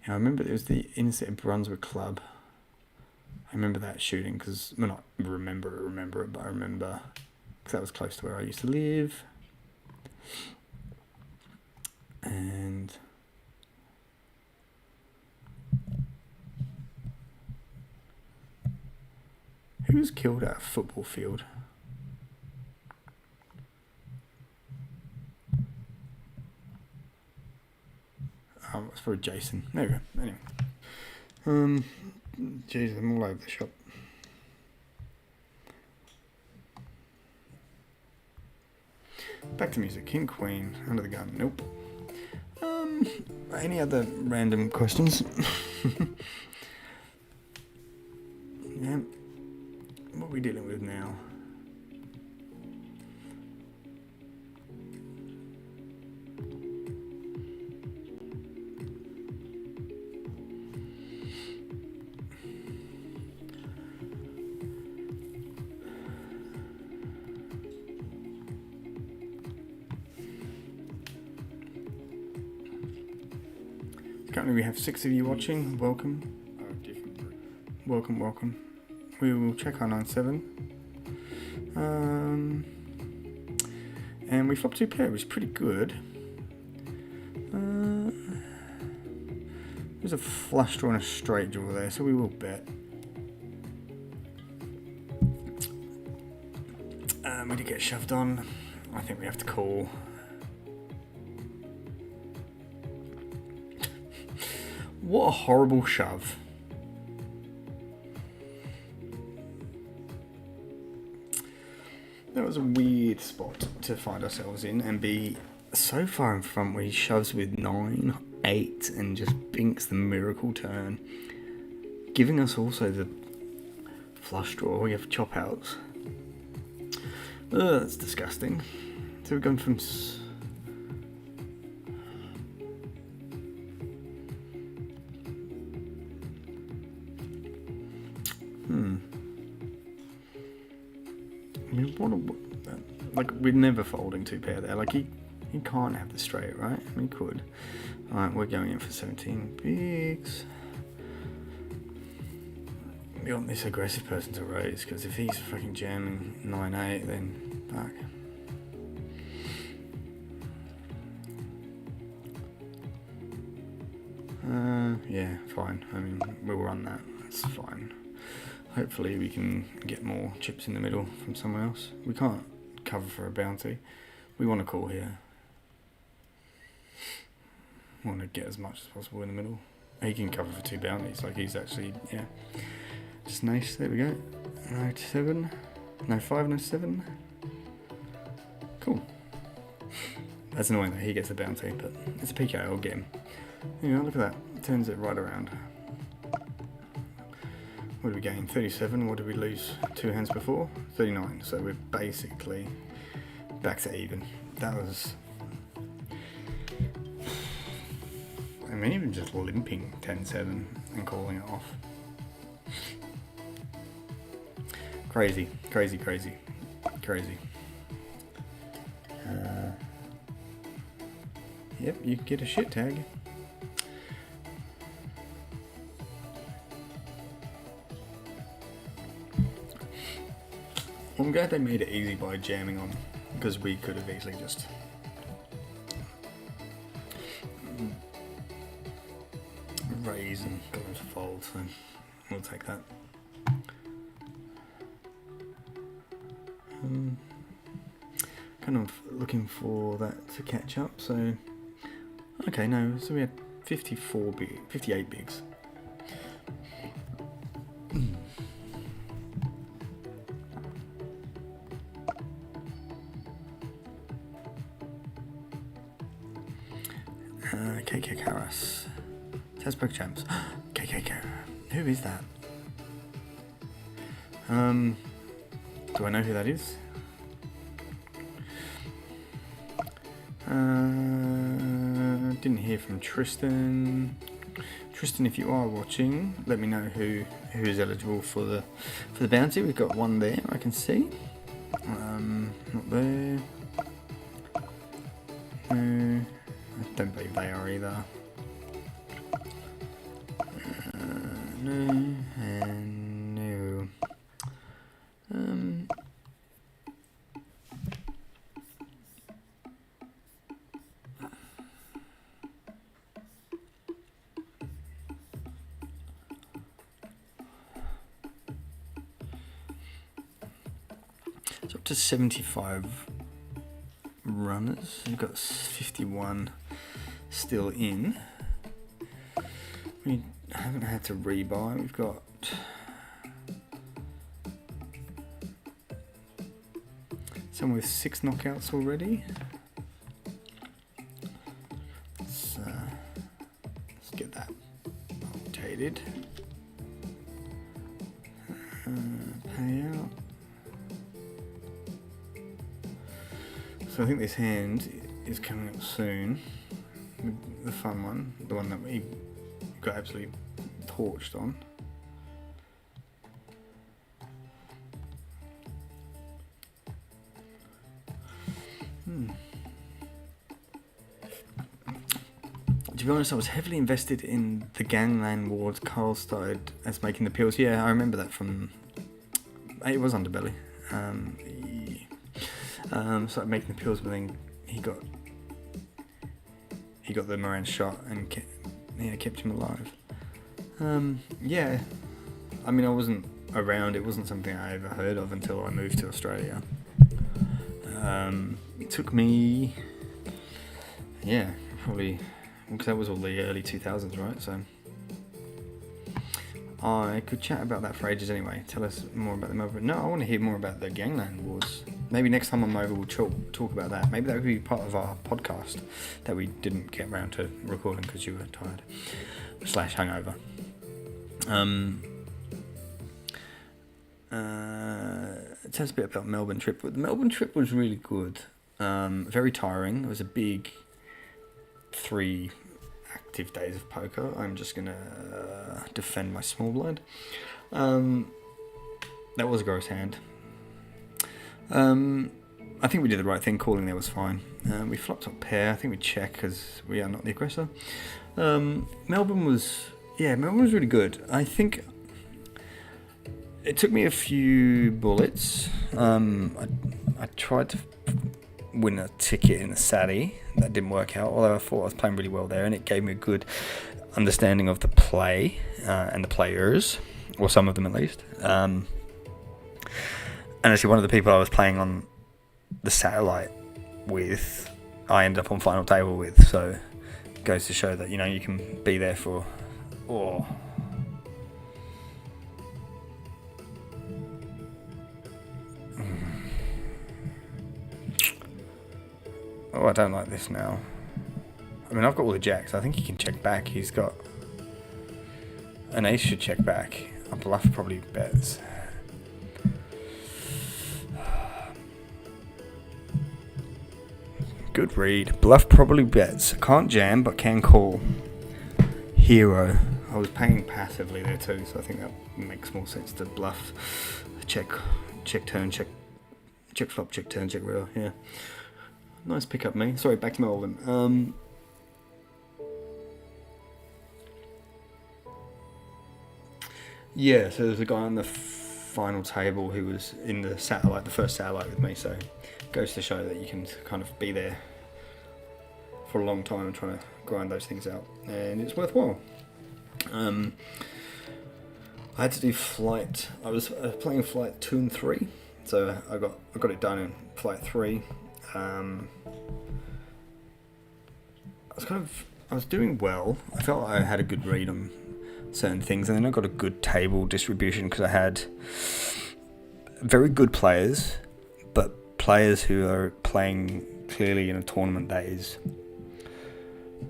[SPEAKER 1] Yeah, I remember it was the Inset Brunswick Club. I remember that shooting because, well, not remember it, but I remember because that was close to where I used to live. And who was killed at a football field? Oh, it's for Jason. There we go. Anyway. Jesus, I'm all over the shop. Back to music. King, Queen, Under the Gun. Nope. Any other random questions? Yeah. What are we dealing with now? Currently we have 6 of you watching. Welcome. Welcome. We will check our 9-7. And we flopped 2 pair, which is pretty good. There's a flush draw and a straight draw there, so we will bet. We did get shoved on. I think we have to call. What a horrible shove. That was a weird spot to find ourselves in and be so far in front where he shoves with 9, 8 and just binks the miracle turn. Giving us also the flush draw. We have chop outs. That's disgusting. So we've gone from... I mean, like, we're never folding 2 pair there. Like, he can't have the straight, right? I mean, he could. Alright, we're going in for 17 bigs. We want this aggressive person to raise, because if he's fucking jamming 9-8, then fuck. Yeah, fine. I mean, we'll run that. That's fine. Hopefully we can get more chips in the middle from somewhere else. We can't cover for a bounty. We want to call here. We want to get as much as possible in the middle. He can cover for 2 bounties. Like, he's actually, yeah. Just nice. There we go. 97. No 5, no 7. Cool. That's annoying that he gets a bounty, but it's a PKO. I'll get him. You know, look at that. Turns it right around. What did we gain? 37. What did we lose 2 hands before? 39. So we're basically back to even. That was... I mean, even just limping 10-7 and calling it off. Crazy. Yep, you get a shit tag. I'm glad they made it easy by jamming on because we could have easily just raise and go into fold, so we'll take that. Kind of looking for that to catch up, so okay, no, so we had 58 bigs. KK Karras. TAS Poker Champs. KK. Who is that? Do I know who that is? Didn't hear from Tristan. Tristan, if you are watching, let me know who is eligible for the bounty. We've got one there, I can see. Not there. No, I don't believe they are either. No, and no. It's up to 75 runners. We've got 51 still in. We haven't had to rebuy. We've got someone with 6 knockouts already. Let's get that updated. Payout. So I think this hand is coming up soon. The fun one, the one that we got absolutely torched on. To be honest, I was heavily invested in the Gangland Wars. Carl started as making the pills. Yeah, I remember that from. It was Underbelly. Started making the pills, but then he got the Moran shot and kept him alive. Yeah, I mean, I wasn't around. It wasn't something I ever heard of until I moved to Australia. It took me, probably, because that was all the early 2000s, right? So I could chat about that for ages anyway. Tell us more about them over. No, I want to hear more about the Gangland Wars. Maybe next time I'm over we'll talk about that. Maybe that would be part of our podcast that we didn't get around to recording because you were tired / hungover. Tell us a bit about Melbourne trip. The Melbourne trip was really good. Very tiring. It was a big 3 active days of poker. I'm just going to defend my small blind. That was a gross hand. I think we did the right thing. Calling there was fine. We flopped up pair. I think we check because we are not the aggressor. Melbourne was really good. I think it took me a few bullets. I tried to win a ticket in the Saturday. That didn't work out, although I thought I was playing really well there, and it gave me a good understanding of the play and the players, or some of them at least. And actually, one of the people I was playing on the satellite with, I ended up on final table with. So it goes to show that, you can be there for. Oh, I don't like this now. I mean, I've got all the jacks. I think he can check back. He's got an ace should check back. A bluff probably bets. Good read. Bluff probably bets. Can't jam, but can call. Hero. I was paying passively there too, so I think that makes more sense to bluff. Check turn, check flop, check turn, check river. Yeah. Nice pick up, me. Sorry, back to Melbourne. So there's a guy on the final table who was in the first satellite with me, so it goes to show that you can kind of be there for a long time and trying to grind those things out, and it's worthwhile. I had to do flight. I was playing flight 2 and 3, so I got it done in flight 3. I was doing well. I felt like I had a good read on certain things, and then I got a good table distribution because I had very good players, but players who are playing clearly in a tournament that is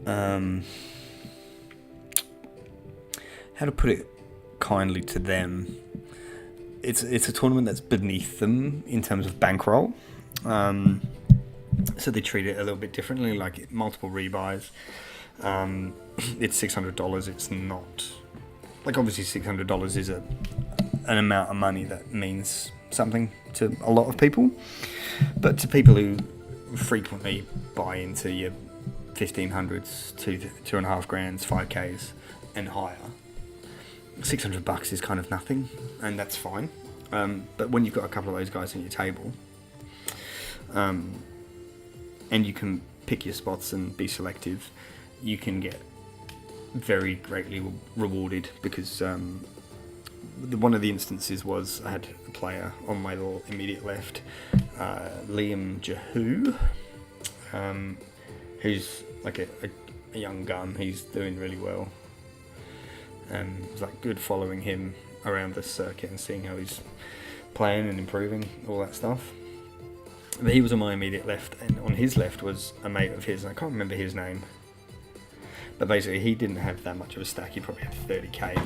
[SPEAKER 1] how to put it kindly to them, it's a tournament that's beneath them in terms of bankroll, so they treat it a little bit differently, like multiple rebuys. It's $600. It's not like, obviously $600 is an amount of money that means something to a lot of people, but to people who frequently buy into your 1500s, $2.5 grand, 5Ks and higher, $600 is kind of nothing, and that's fine. But when you've got a couple of those guys on your table, and you can pick your spots and be selective, you can get very greatly rewarded, because one of the instances was I had a player on my little immediate left, Liam Jahu, who's like a young gun. He's doing really well. It was like good following him around the circuit and seeing how he's playing and improving, all that stuff. But he was on my immediate left, and on his left was a mate of his, and I can't remember his name. But basically, he didn't have that much of a stack. He probably had 30k.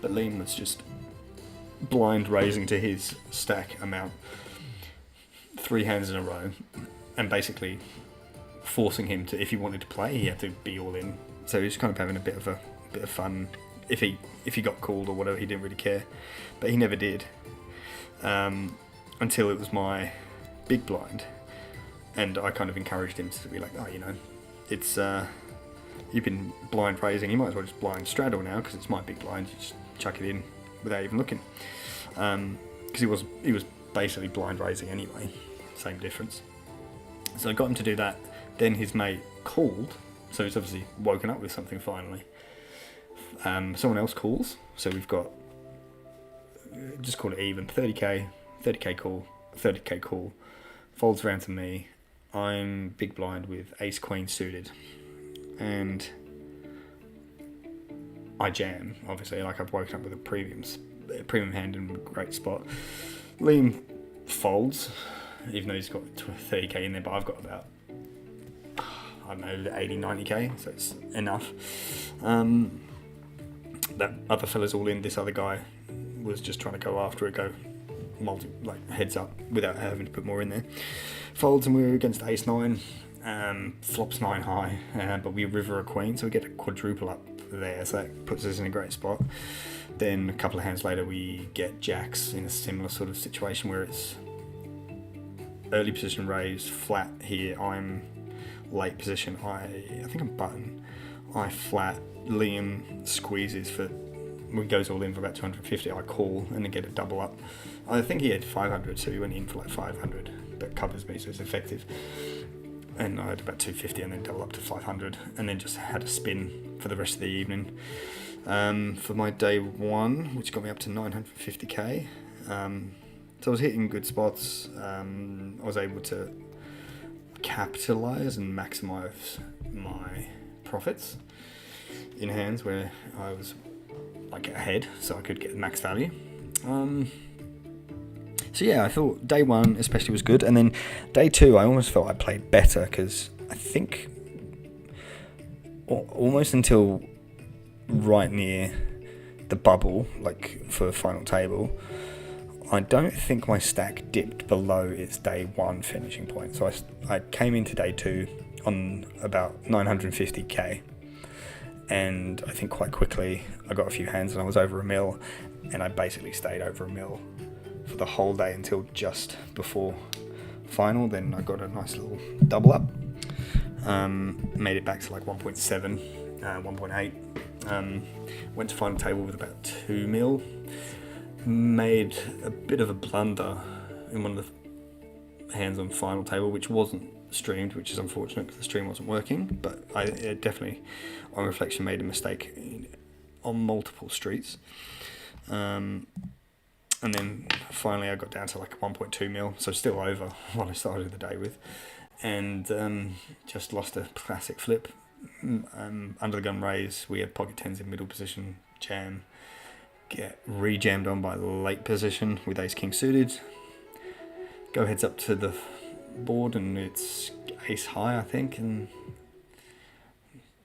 [SPEAKER 1] But Liam was just blind raising to his stack amount 3 hands in a row, and basically forcing him to, if he wanted to play, he had to be all in. So he was kind of having a bit of fun. If he got called or whatever, he didn't really care, but he never did, until it was my big blind, and I kind of encouraged him to be like, oh, it's you've been blind raising, you might as well just blind straddle now, because it's my big blind. You just chuck it in without even looking, because he was basically blind raising anyway, same difference. So I got him to do that. Then his mate called, so he's obviously woken up with something finally. Someone else calls, so we've got, just call it even, 30k call, 30k call, folds around to me. I'm big blind with ace queen suited, and I jam, obviously, like I've woken up with a premium hand in a great spot. Liam folds, even though he's got 30k in there, but I've got about, I don't know, 80, 90k, so it's enough. That other fella's all in. This other guy was just trying to go after it, go heads up without having to put more in there. Folds, and we were against ace 9, flops 9 high, but we river a queen, so we get a quadruple up there, so that puts us in a great spot. Then a couple of hands later we get jacks in a similar sort of situation where it's early position raise, flat here, I'm late position, I think I'm button, I flat, Liam squeezes for, he goes all in for about 250, I call and then get a double up. I think he had 500, so he went in for like 500, that covers me, so it's effective. And I had about 250 and then double up to 500, and then just had a spin for the rest of the evening. For my day 1, which got me up to 950k. So I was hitting good spots. I was able to capitalize and maximize my profits in hands where I was like ahead, so I could get max value. So yeah, I thought day 1 especially was good, and then day 2 I almost felt I played better, because I think almost until right near the bubble, like for final table, I don't think my stack dipped below its day 1 finishing point. So I came into day 2 on about 950k, and I think quite quickly I got a few hands and I was over a mil, and I basically stayed over a mil for the whole day until just before final. Then I got a nice little double up, made it back to like 1.7, 1.8, went to final table with about 2 mil, made a bit of a blunder in one of the hands on final table, which wasn't streamed, which is unfortunate because the stream wasn't working, but I definitely, on reflection, made a mistake on multiple streets. And then finally I got down to like 1.2 mil, so still over what I started the day with, and just lost a classic flip. Under the gun raise, we had pocket tens in middle position, jam, get re-jammed on by the late position with ace king suited, go heads up to the board and it's ace high, I think, and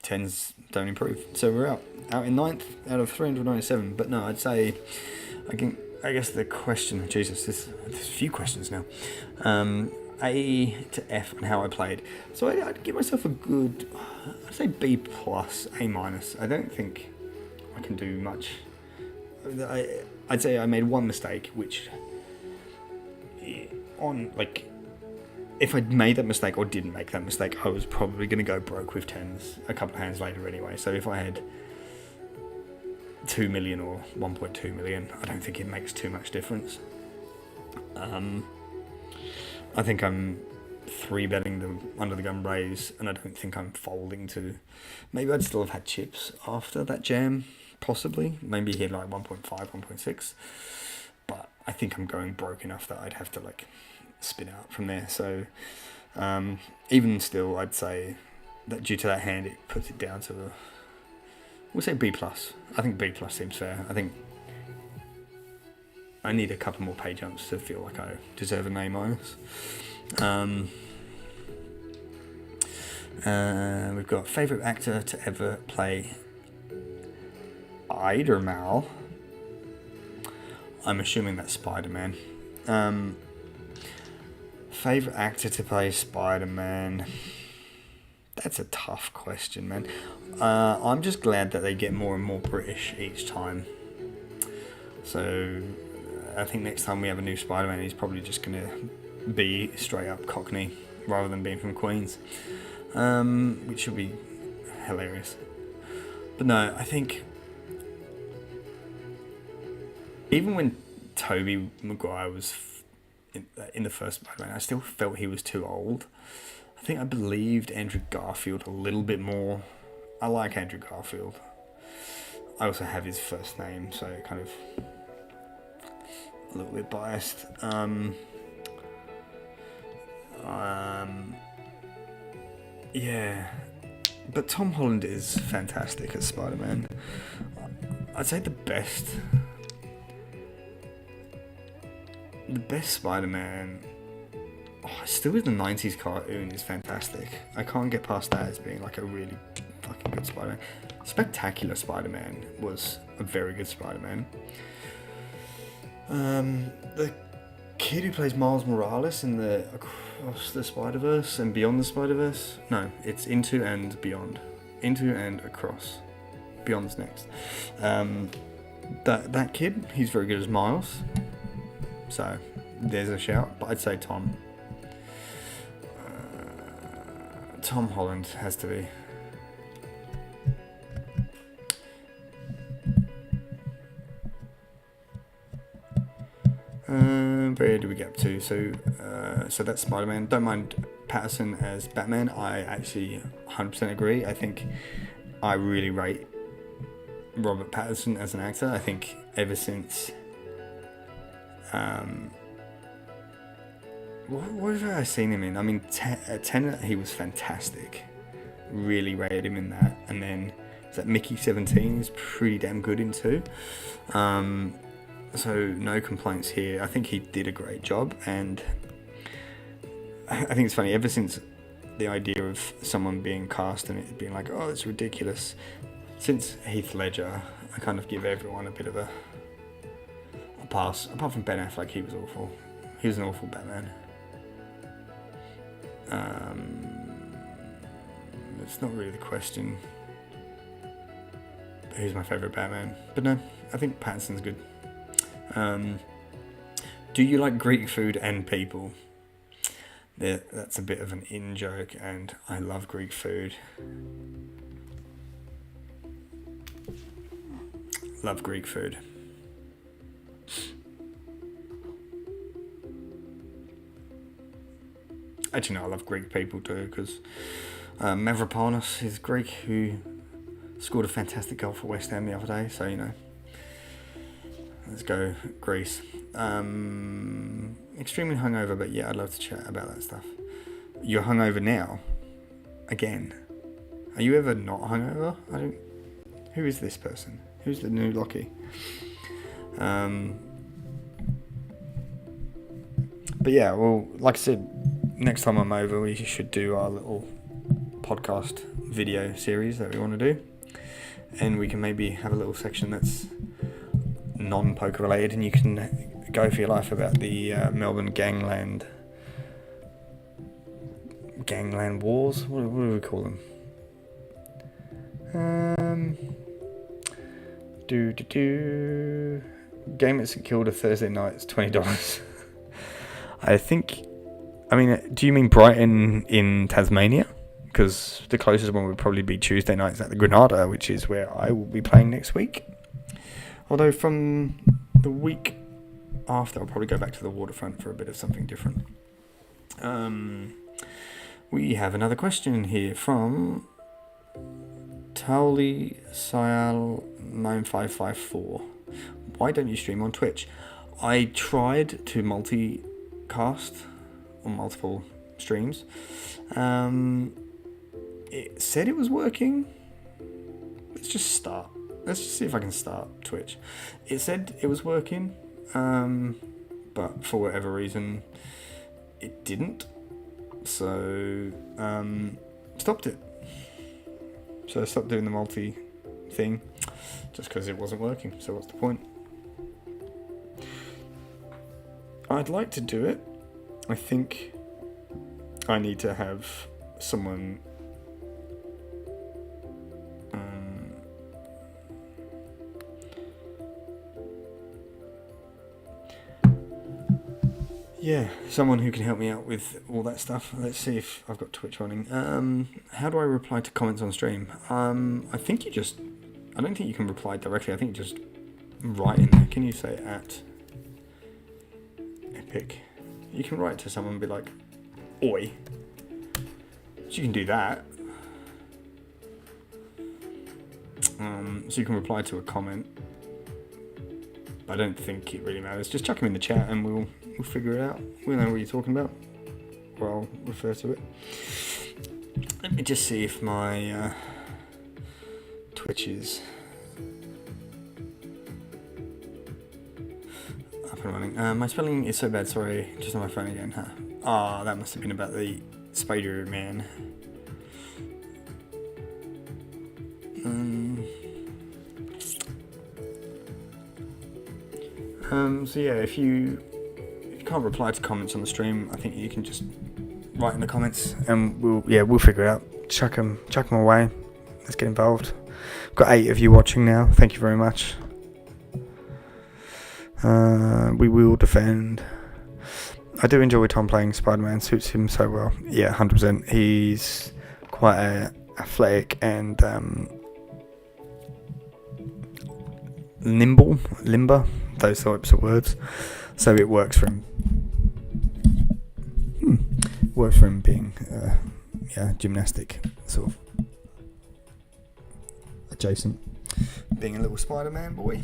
[SPEAKER 1] tens don't improve, so we're out in ninth out of 397. But no, I'd say I guess the question, Jesus, there's a few questions now. A to F on how I played. So I'd give myself a good, I'd say B plus, A minus. I don't think I can do much. I'd say I made one mistake, which on like, if I'd made that mistake or didn't make that mistake, I was probably going to go broke with tens a couple of hands later anyway. So if I had 2 million or 1.2 million, I don't think it makes too much difference. I think I'm 3-betting the under the gun raise, and I don't think I'm folding to. Maybe I'd still have had chips after that jam, possibly. Maybe hit like 1.5, 1.6. But I think I'm going broke enough that I'd have to like spin out from there. So even still, I'd say that due to that hand, it puts it down to we'll say B plus. I think B plus seems fair. I think I need a couple more pay jumps to feel like I deserve an A minus. We've got favourite actor to ever play Eidermal. I'm assuming that's Spider-Man. Favourite actor to play Spider-Man. That's a tough question, man. I'm just glad that they get more and more British each time. So I think next time we have a new Spider-Man, he's probably just going to be straight up Cockney rather than being from Queens, which should be hilarious. But no, I think even when Tobey Maguire was in the first Spider-Man, I still felt he was too old. I think I believed Andrew Garfield a little bit more. I like Andrew Garfield. I also have his first name, so kind of a little bit biased. Yeah, but Tom Holland is fantastic as Spider-Man. I'd say the best Spider-Man still with the 90s cartoon is fantastic. I can't get past that as being like a really fucking good Spider-Man. Spectacular Spider-Man was a very good Spider-Man. The kid who plays Miles Morales in the Across the Spider-Verse and Beyond the Spider-Verse. No, it's Into and Beyond. Into and Across. Beyond's next. That kid, he's very good as Miles. So there's a shout, but I'd say Tom Holland has to be. Where do we get up to? So that's Spider-Man. Don't mind Patterson as Batman. I actually 100% agree. I think I really rate Robert Pattinson as an actor. I think ever since what have I seen him in? I mean, Tenet, he was fantastic. Really rated him in that. And then is that Mickey 17 is pretty damn good in too. So no complaints here. I think he did a great job, and I think it's funny, ever since the idea of someone being cast and it being like, oh, it's ridiculous, since Heath Ledger, I kind of give everyone a bit of a pass. Apart from Ben Affleck, he was awful. He was an awful Batman. It's not really the question. Who's my favourite Batman? But no, I think Pattinson's good. Do you like Greek food and people? That's a bit of an in-joke, and I love Greek food. Love Greek food. Actually, no, I love Greek people too, because Mavropanos is Greek, who scored a fantastic goal for West Ham the other day. So, you know, let's go Greece. Extremely hungover, but yeah, I'd love to chat about that stuff. You're hungover now? Again? Are you ever not hungover? Who is this person? Who's the new Lockie? But yeah, well, like I said, next time I'm over, we should do our little podcast video series that we want to do. And we can maybe have a little section that's non-poker related, and you can go for your life about the Melbourne gangland wars. What do we call them? Game at St Kilda Thursday night is $20. Do you mean Brighton in Tasmania? Because the closest one would probably be Tuesday nights at the Granada, which is where I will be playing next week. Although from the week after, I'll probably go back to the waterfront for a bit of something different. We have another question here from Tauli Sayal 9554. Why don't you stream on Twitch? I tried to multicast on multiple streams. It said it was working. Let's just start. Let's just see if I can start Twitch. It said it was working, but for whatever reason, it didn't. So, stopped it. So I stopped doing the multi thing, just because it wasn't working. So what's the point? I'd like to do it. I think I need to have someone someone who can help me out with all that stuff. Let's see if I've got Twitch running. How do I reply to comments on stream? I don't think you can reply directly. I think you just write in there. Can you say at Epic? You can write to someone and be like, oi. So you can do that. So you can reply to a comment. I don't think it really matters. Just chuck them in the chat and we'll figure it out. We'll know what you're talking about. Or I'll refer to it. Let me just see if my Twitch is up and running. My spelling is so bad, sorry. Just on my phone again, huh? That must have been about the Spider-Man. So yeah, if you can't reply to comments on the stream, I think you can just write in the comments and we'll figure it out. Chuck them away. Let's get involved. Got 8 of you watching now. Thank you very much. We will defend. I do enjoy Tom playing Spider-Man. Suits him so well. Yeah, 100%. He's quite athletic and limber, those types of words. So it works for him. Works for him being, gymnastic sort of adjacent. Being a little Spider-Man boy.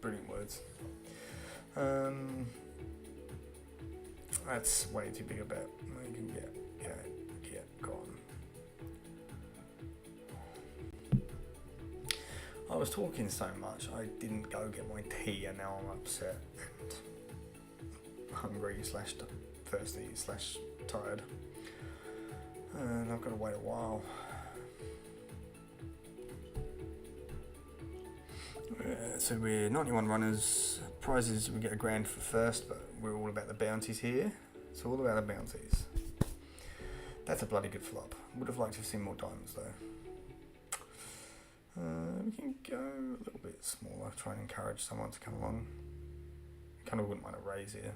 [SPEAKER 1] Brilliant words. That's way too big a bet. You can get gone. I was talking so much, I didn't go get my tea, and now I'm upset and hungry / thirsty / tired. And I've got to wait a while. So we're 91 runners. Prizes, we get $1,000 for first, but we're all about the bounties here. It's all about the bounties. That's a bloody good flop. Would have liked to have seen more diamonds though. We can go a little bit smaller, try and encourage someone to come along. Kind of wouldn't mind a raise here.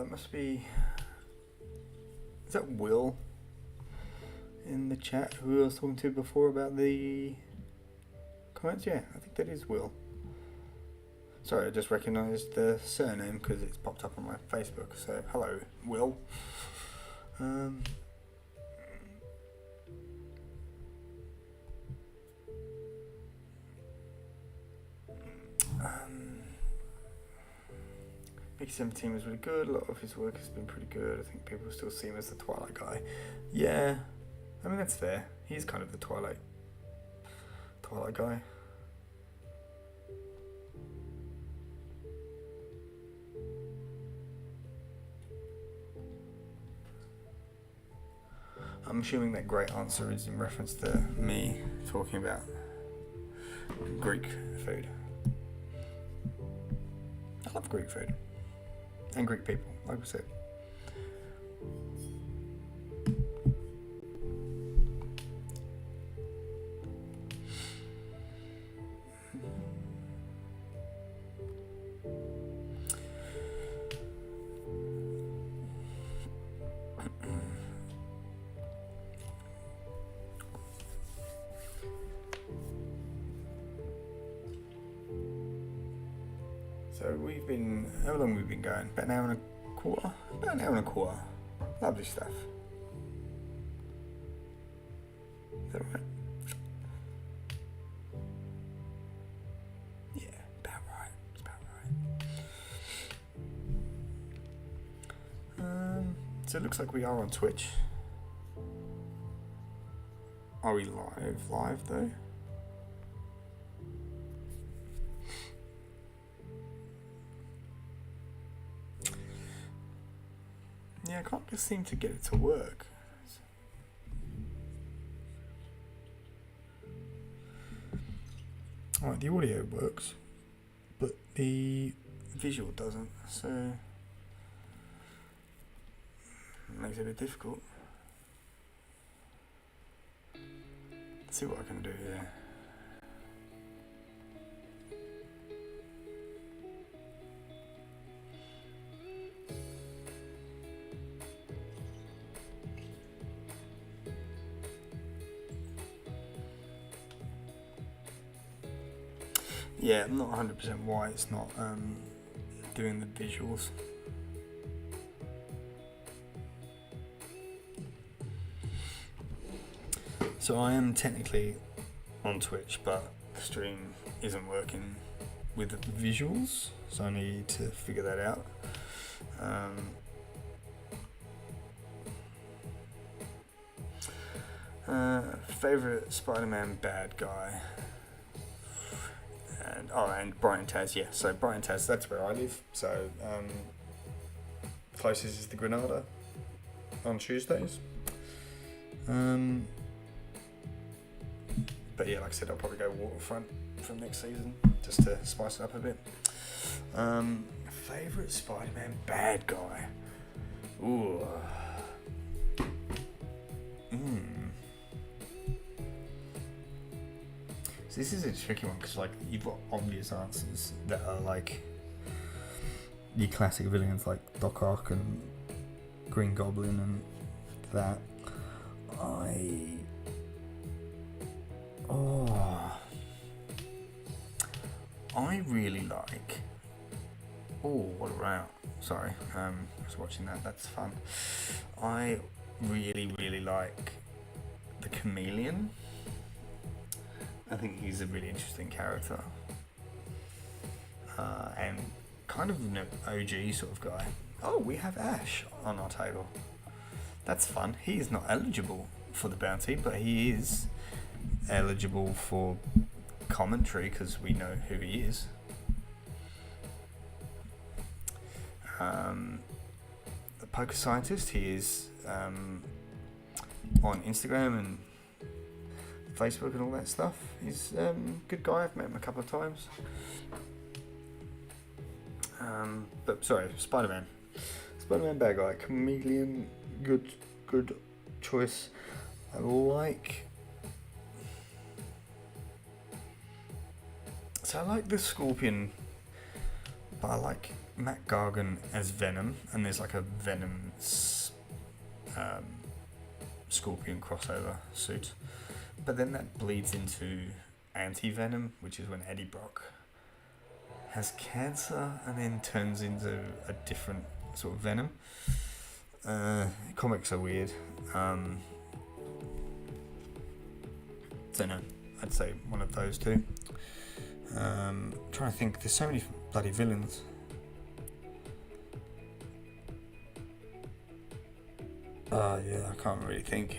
[SPEAKER 1] that must be... Is that Will in the chat who I was talking to before about the comments? Yeah, I think that is Will. Sorry, I just recognised the surname because it's popped up on my Facebook. So, hello, Will. Big 17 was really good. A lot of his work has been pretty good. I think people still see him as the Twilight guy. Yeah, I mean that's fair. He's kind of the Twilight guy. I'm assuming that great answer is in reference to me talking about Greek food. I love Greek food. And Greek people, like we said. So we've been, how long have we been going? About an hour and a quarter? About an hour and a quarter. Lovely stuff. Is that right? Yeah, about right. It's about right. So it looks like we are on Twitch. Are we live though? Yeah, I can't just seem to get it to work. Alright, the audio works, but the visual doesn't, so it makes it a bit difficult. Let's see what I can do here. Yeah, I'm not 100% why it's not doing the visuals. So I am technically on Twitch, but the stream isn't working with the visuals, so I need to figure that out. Favorite Spider-Man bad guy? And Brian TAS, yeah. So Brian TAS, that's where I live. So closest is the Granada on Tuesdays. But yeah, like I said, I'll probably go Waterfront from next season just to spice it up a bit. Favorite Spider-Man bad guy? Ooh. So this is a tricky one because like you've got obvious answers that are like the classic villains like Doc Ock and Green Goblin and that. I really like. Oh, what a route! Sorry, I was watching that. That's fun. I really like the Chameleon. I think he's a really interesting character, and kind of an OG sort of guy. Oh, we have Ash on our table. That's fun. He is not eligible for the bounty, but he is eligible for commentary because we know who he is. The Poker Scientist, he is on Instagram and Facebook and all that stuff. He's a good guy. I've met him a couple of times. But sorry, Spider-Man bad guy. Chameleon, good choice. I like the Scorpion, but I like Matt Gargan as Venom, and there's like a Venom Scorpion crossover suit. But then that bleeds into Anti-Venom, which is when Eddie Brock has cancer and then turns into a different sort of Venom. Comics are weird. So no, I'd say one of those two. Trying to think, there's so many bloody villains. Yeah, I can't really think.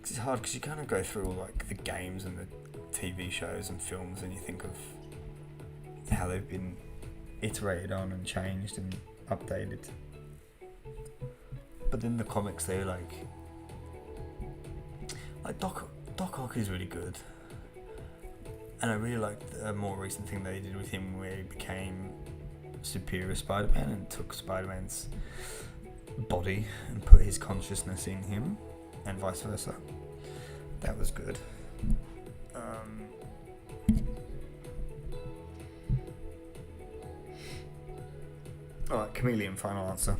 [SPEAKER 1] It's hard because you kind of go through all like the games and the TV shows and films, and you think of how they've been iterated on and changed and updated. But then the comics, they're like Doc Ock is really good, and I really like a more recent thing they did with him where he became Superior Spider-Man and took Spider-Man's body and put his consciousness in him, and vice versa. That was good. Alright, Chameleon, final answer.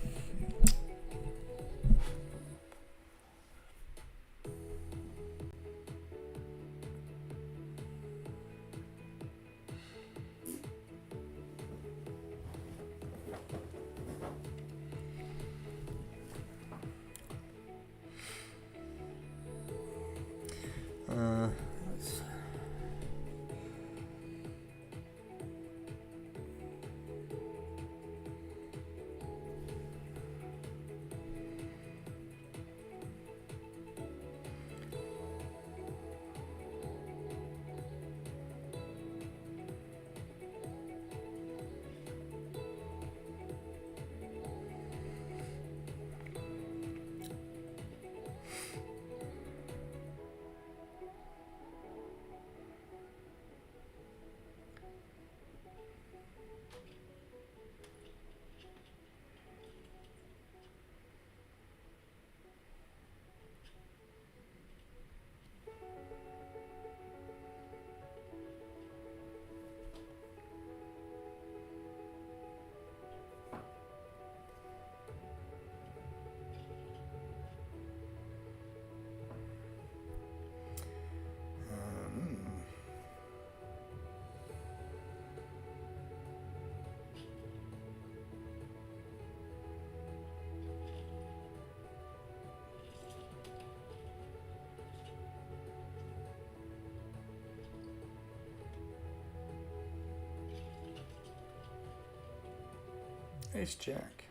[SPEAKER 1] It's Jack.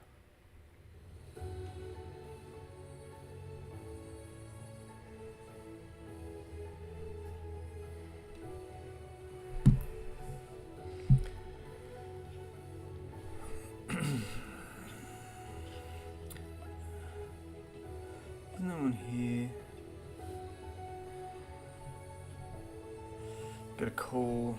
[SPEAKER 1] No one here. Get a call.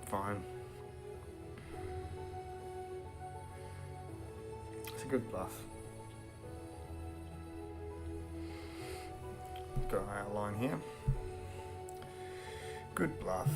[SPEAKER 1] Fine. It's a good bluff. Got an outline here. Good bluff.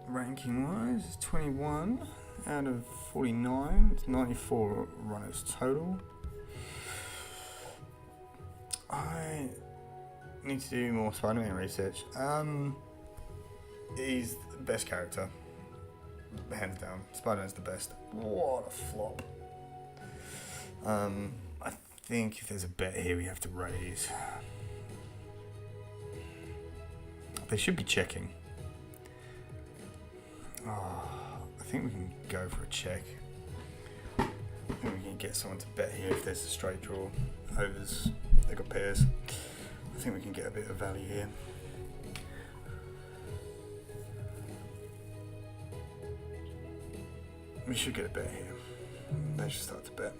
[SPEAKER 1] ranking wise, it's 21 out of 49. It's 94 runners total. I need to do more Spider-Man research. He's the best character, hands down. Spider-Man's the best. What a flop. I think if there's a bet here, we have to raise. They should be checking. I think we can go for a check. I think we can get someone to bet here if there's a straight draw. Overs, they've got pairs. I think we can get a bit of value here. We should get a bet here. They should start to bet.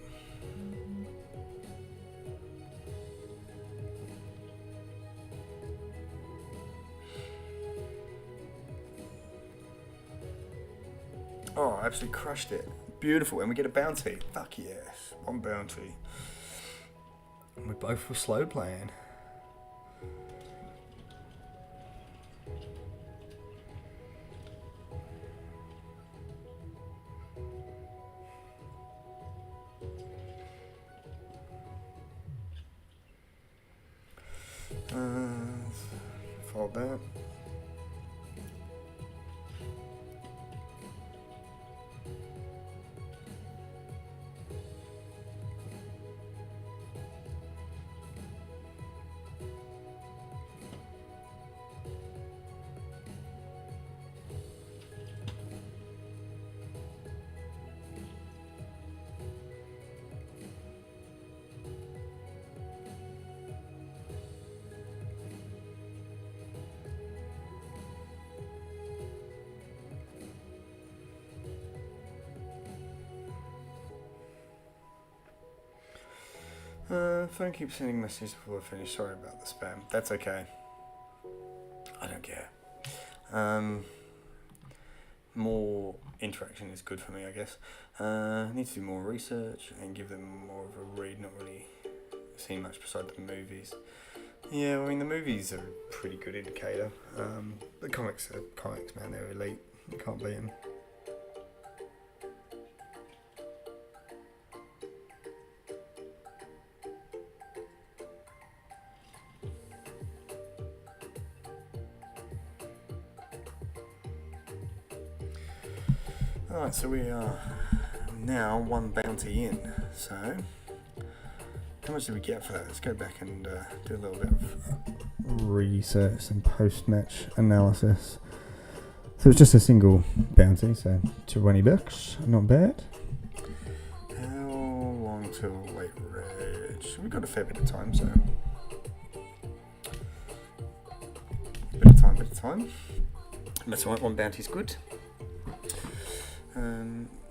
[SPEAKER 1] Oh, absolutely crushed it. Beautiful. And we get a bounty. Fuck yes. One bounty. And we both were slow playing. Fold that. Phone keeps sending messages before I finish. Sorry about the spam. That's okay. I don't care. More interaction is good for me, I guess. Need to do more research and give them more of a read. Not really seen much besides the movies. Yeah, I mean the movies are a pretty good indicator. The comics are comics, man. They're elite. You can't beat them. Alright, so we are now one bounty in. So, how much did we get for that? Let's go back and do a little bit of research and post-match analysis. So it's just a single bounty, so $20, not bad. How long till late reg? We've got a fair bit of time, so bit of time. That's all right, one bounty's good.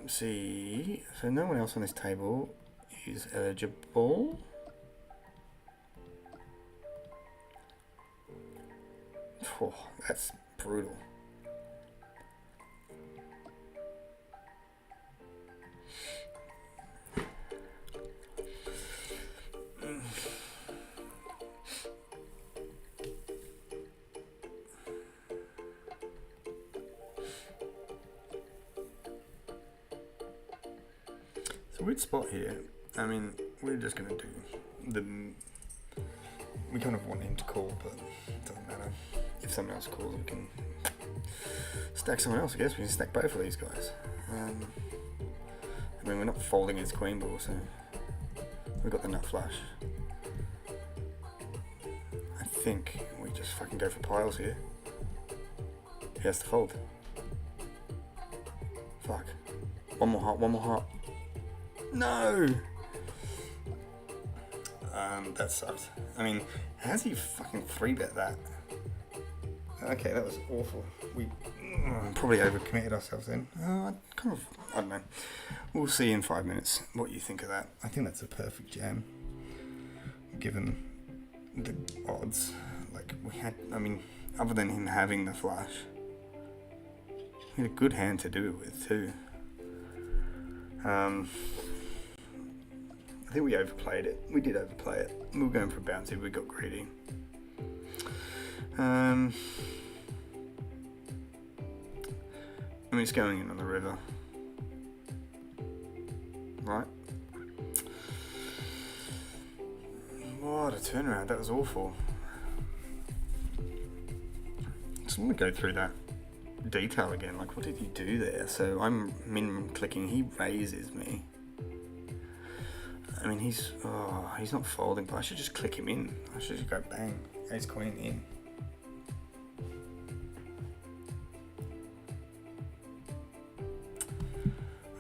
[SPEAKER 1] See, so no one else on this table is eligible. Oh, that's brutal. It's a weird spot here. I mean, we're just going to do the... We kind of want him to call, but it doesn't matter. If someone else calls, we can stack someone else, I guess. We can stack both of these guys. I mean, we're not folding his queen ball, so we've got the nut flush. I think we just fucking go for piles here. He has to fold. Fuck. One more heart. No! That sucked. I mean, how's he fucking 3-bet that? Okay, that was awful. We probably overcommitted ourselves then. I don't know. We'll see in 5 minutes what you think of that. I think that's a perfect jam. Given the odds. Like, we had, I mean, other than him having the flush, we had a good hand to do it with too. I think we overplayed it. We did overplay it. We were going for a bounty. We got greedy. mean, it's going in on the river. Right. What a turnaround. That was awful. Just want to go through that detail again. Like, what did he do there? So I'm min clicking. He raises me. I mean, he's not folding, but I should just click him in. I should just go bang. Ace queen in.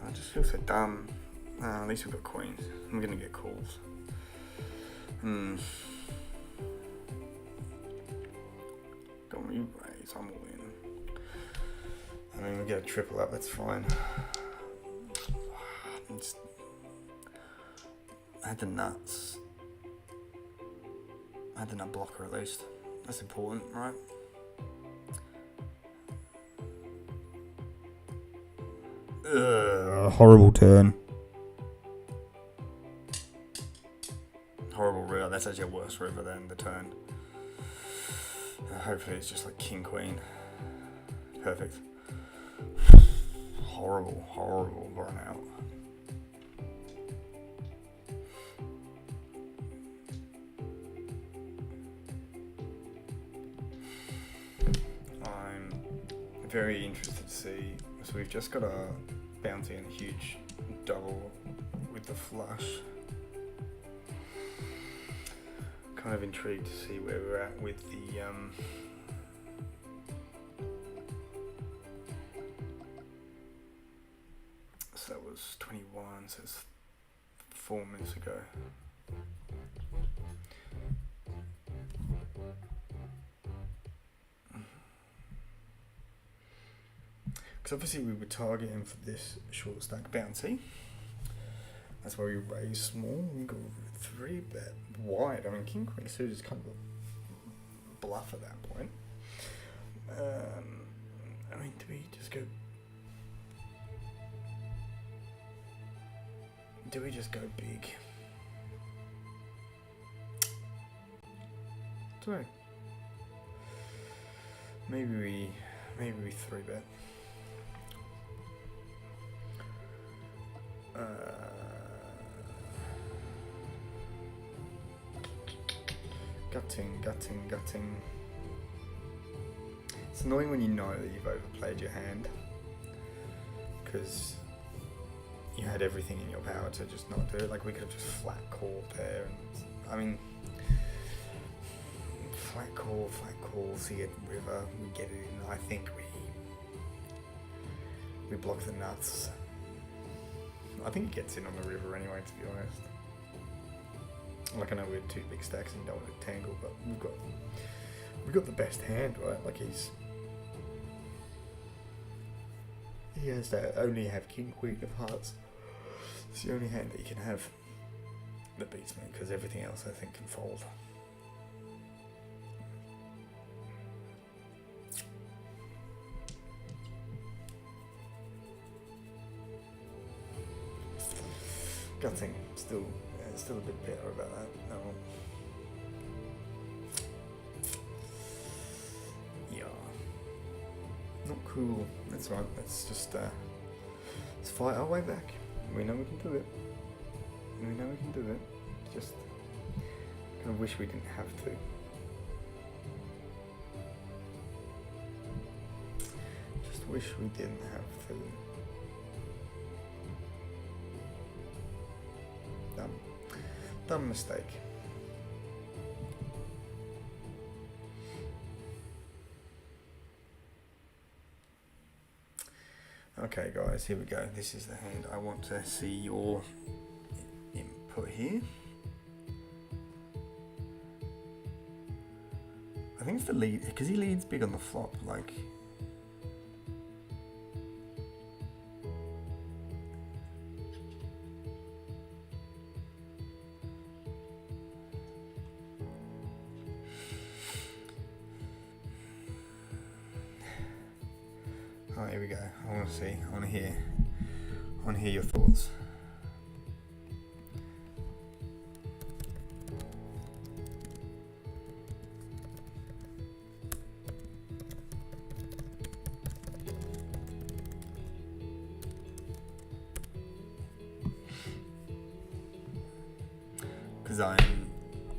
[SPEAKER 1] I just feel so dumb. At least we've got queens. I'm gonna get calls. Don't you raise? I'm all in. I mean, we get a triple up. That's fine. I had the nuts. I had the nut blocker at least. That's important, right? Horrible turn. Horrible river. That's actually a worse river than the turn. Hopefully it's just like king queen. Perfect. Horrible run out. I'm very interested to see. So we've just got a bounty and a huge double with the flush. Kind of intrigued to see where we're at with the so that was 21, so it's 4 minutes ago. Because obviously we were targeting for this short stack bounty. That's why we raise small. We go 3-bet wide. I mean, king queen suited is kind of a bluff at that point. I mean, do we just go? Do we just go big? Don't know. Maybe we 3-bet. Gutting. It's annoying when you know that you've overplayed your hand because you had everything in your power to just not do it. Like, we could have just flat called there, and I mean, flat call, see it river, we get it in. I think we block the nuts. I think it gets in on the river anyway, to be honest. Like, I know we're 2 big stacks and you don't want to tangle, but we've got the best hand, right? Like, he has to only have king queen of hearts. It's the only hand that he can have that beats me, because everything else I think can fold. Gutting, still a bit bitter about that. No. Yeah. Not cool. That's right. Let's just let's fight our way back. We know we can do it. Just kind of wish we didn't have to. Just wish we didn't have to. Dumb mistake. Okay guys, here we go. This is the hand. I want to see your input here. I think it's the lead, because he leads big on the flop, like. Oh, here we go. I want to see. I want to hear your thoughts. because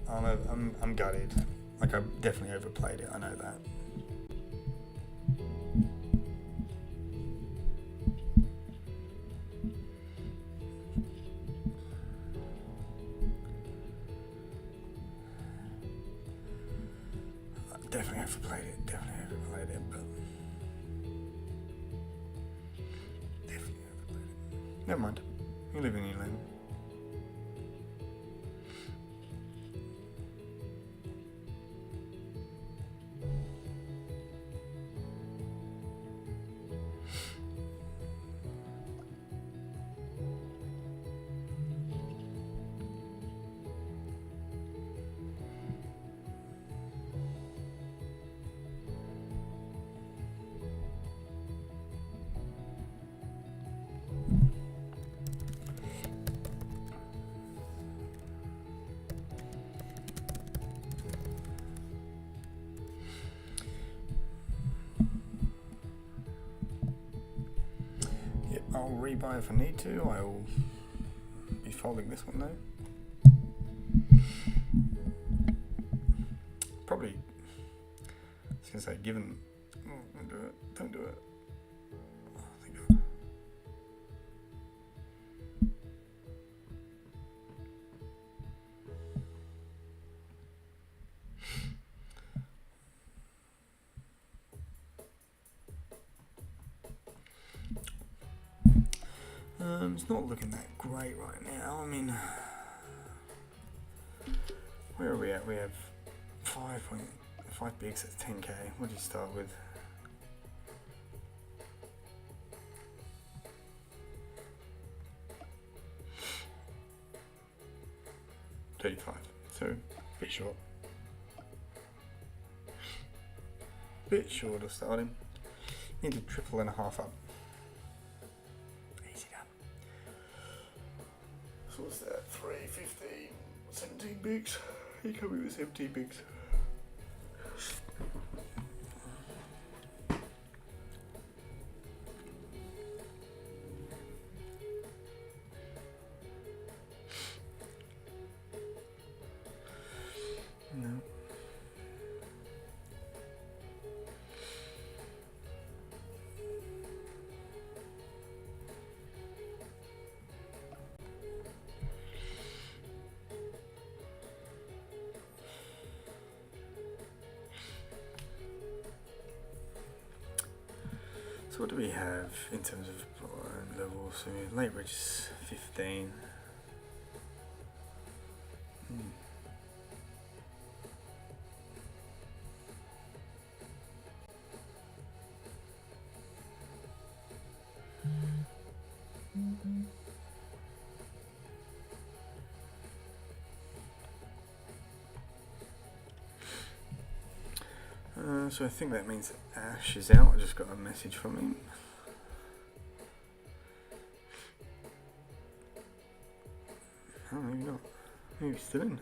[SPEAKER 1] I'm gutted. Like, I definitely overplayed it. I know that. Definitely overplayed it, but definitely overplayed it. Never mind. You live in your lane. I'll rebuy if I need to. I'll be folding this one though. Probably. I was gonna say, given. Oh, don't do it. Oh, thank God. It's not looking that great right now. I mean, where are we at? We have 5.5 bigs, that's 10k. What did you start with? $35, so a bit short. Bit short of starting. Need a triple and a half up. Easy done. So what's that? 3, 15, 17 bigs. He come in with 17 bigs. No. So what do we have in terms of levels? So late bridge is 15. So I think that means Ash is out. I just got a message from him. Oh, maybe not. Maybe he's still in.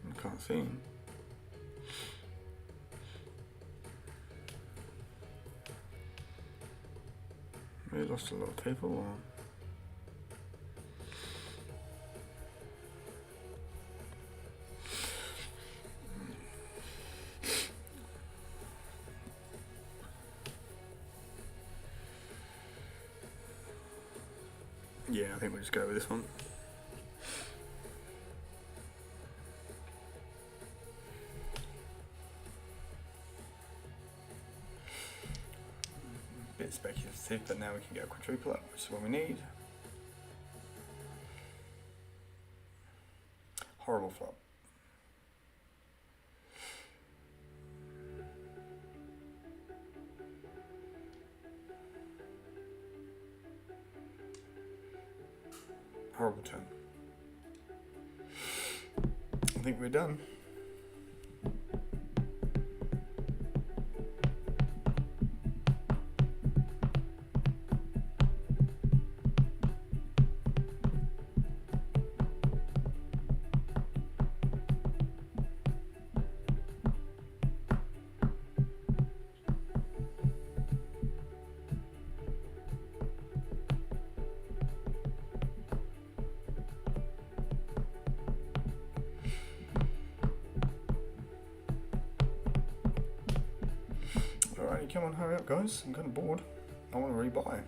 [SPEAKER 1] I can't see him. We lost a lot of people. Or? Yeah, I think we'll just go with this one. Bit speculative, but now we can get a quadruple up, which is what we need. Horrible flop. Horrible turn. I think we're done. come on, hurry up, guys. I'm kind of bored. I want to rebuy.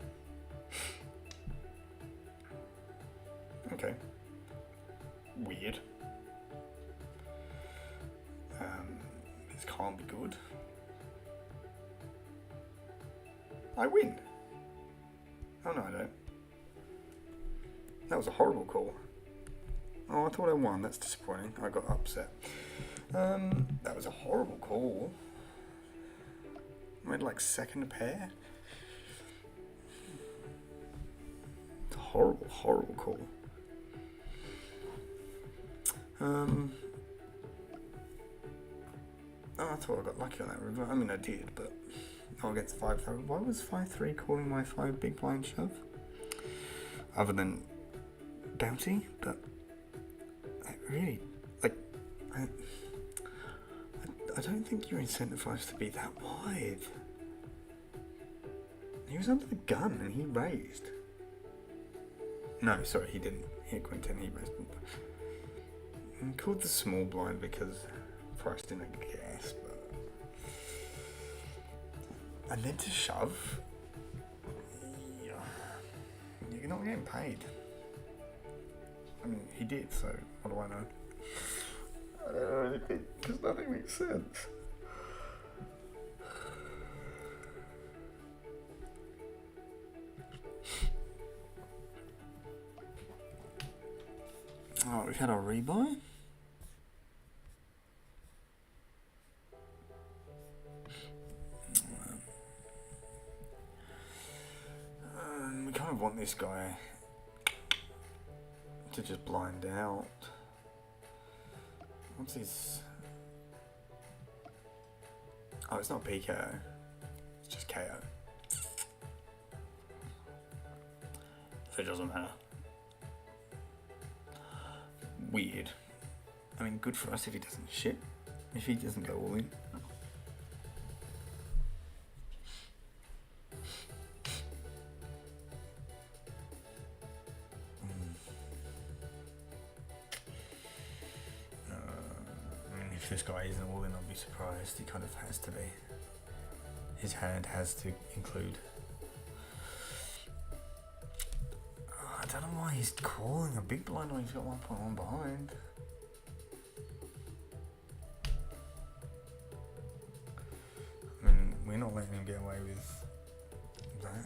[SPEAKER 1] Okay. Weird. This can't be good. I win. Oh no, I don't. That was a horrible call. Oh, I thought I won. That's disappointing. I got upset. That was a horrible call. I made like second pair. It's a horrible, horrible call. Oh, I thought I got lucky on that river. I mean, I did, but not against 5-3. Why was 5-3 calling my 5 big blind shove? Other than bounty, but I really, like, I don't think you're incentivized to be that wide. He was under the gun and he raised. No, sorry, he didn't. He had Queen 10, he raised. He called the small blind because price didn't, I guess, but... And then to shove, yeah, you're not getting paid. I mean, he did, so what do I know? I don't know anything, because nothing makes sense. Oh, we've had our rebuy. We kind of want this guy to just blind out. What's his... Oh, it's not PKO. It's just KO. So it doesn't matter. Weird. I mean, good for us if he doesn't shit. If he doesn't go all in. If this guy isn't all in, I'll be surprised. He kind of has to be. His hand has to include. I don't know why he's calling a big blind when he's got 1.1 behind. I mean, we're not letting him get away with that.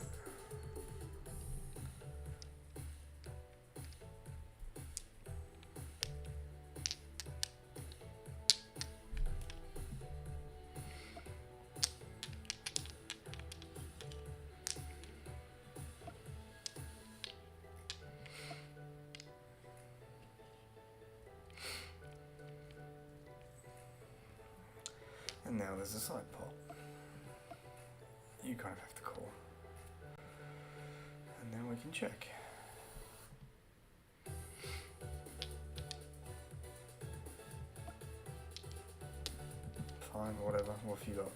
[SPEAKER 1] And now there's a side pot. You kind of have to call. And then we can check. Fine, whatever. What have you got?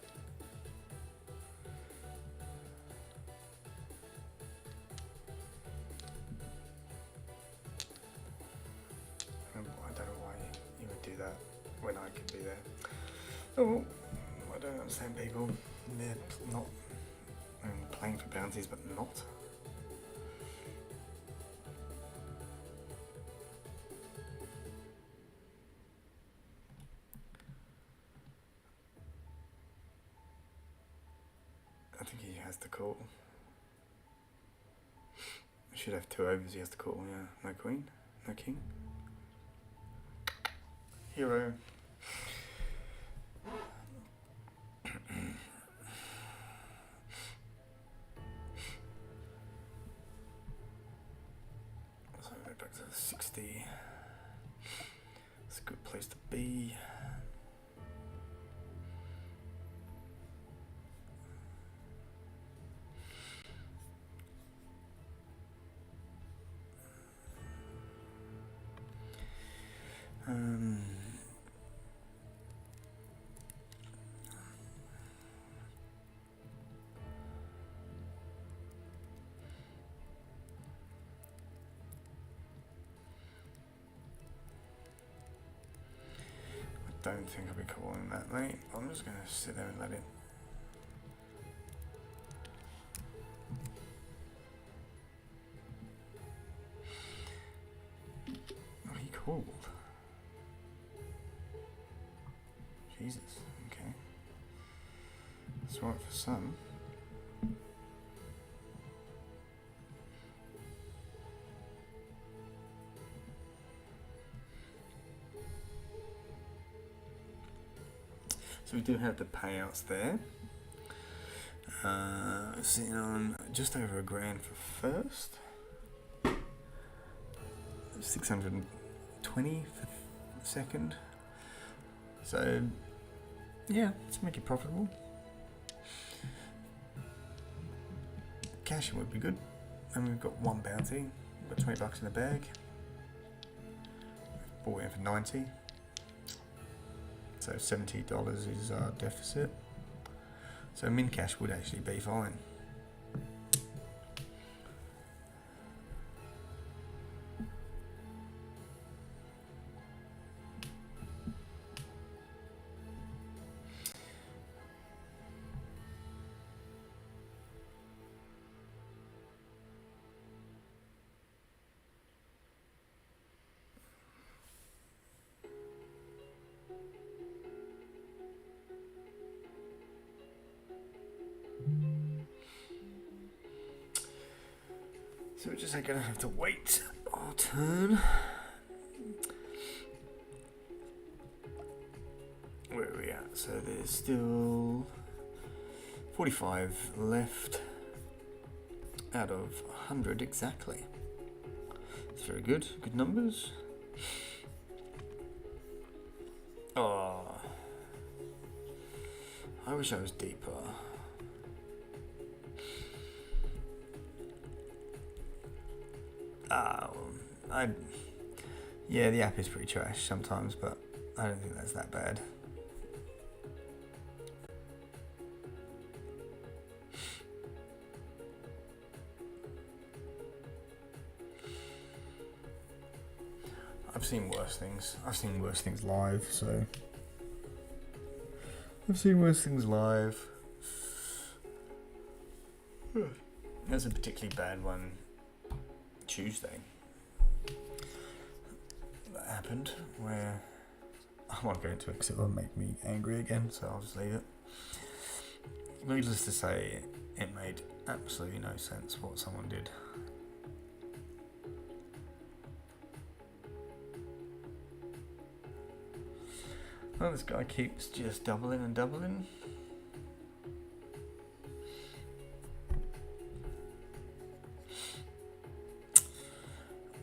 [SPEAKER 1] I don't know why you would do that when I could be there. Oh, I don't understand people. They're not playing for bounties, but not. I think he has to call. He should have 2 overs, he has to call, yeah. No queen, no king. Hero. So go back to 60. It's a good place to be. I don't think I'll be calling that, mate. I'm just going to sit there and let it called? Jesus, okay. That's right for some. So we do have the payouts there. Sitting on just over $1,000 for first. 620 for second. So yeah, let's make it profitable. Cashing would be good. And we've got one bounty. We've got $20 in the bag. Bought in for 90. So $70 is our deficit. So min cash would actually be fine. So we're just gonna have to wait our turn. Where are we at? So there's still 45 left out of 100 exactly. It's very good. Good numbers. Oh, I wish I was deeper. Yeah, the app is pretty trash sometimes, but I don't think that's that bad. I've seen worse things. I've seen worse things live, so... I've seen worse things live. There's a particularly bad one Tuesday that happened where I won't go into it because it will make me angry again, so I'll just leave it. Needless to say, it made absolutely no sense what someone did. Well, this guy keeps just doubling and doubling.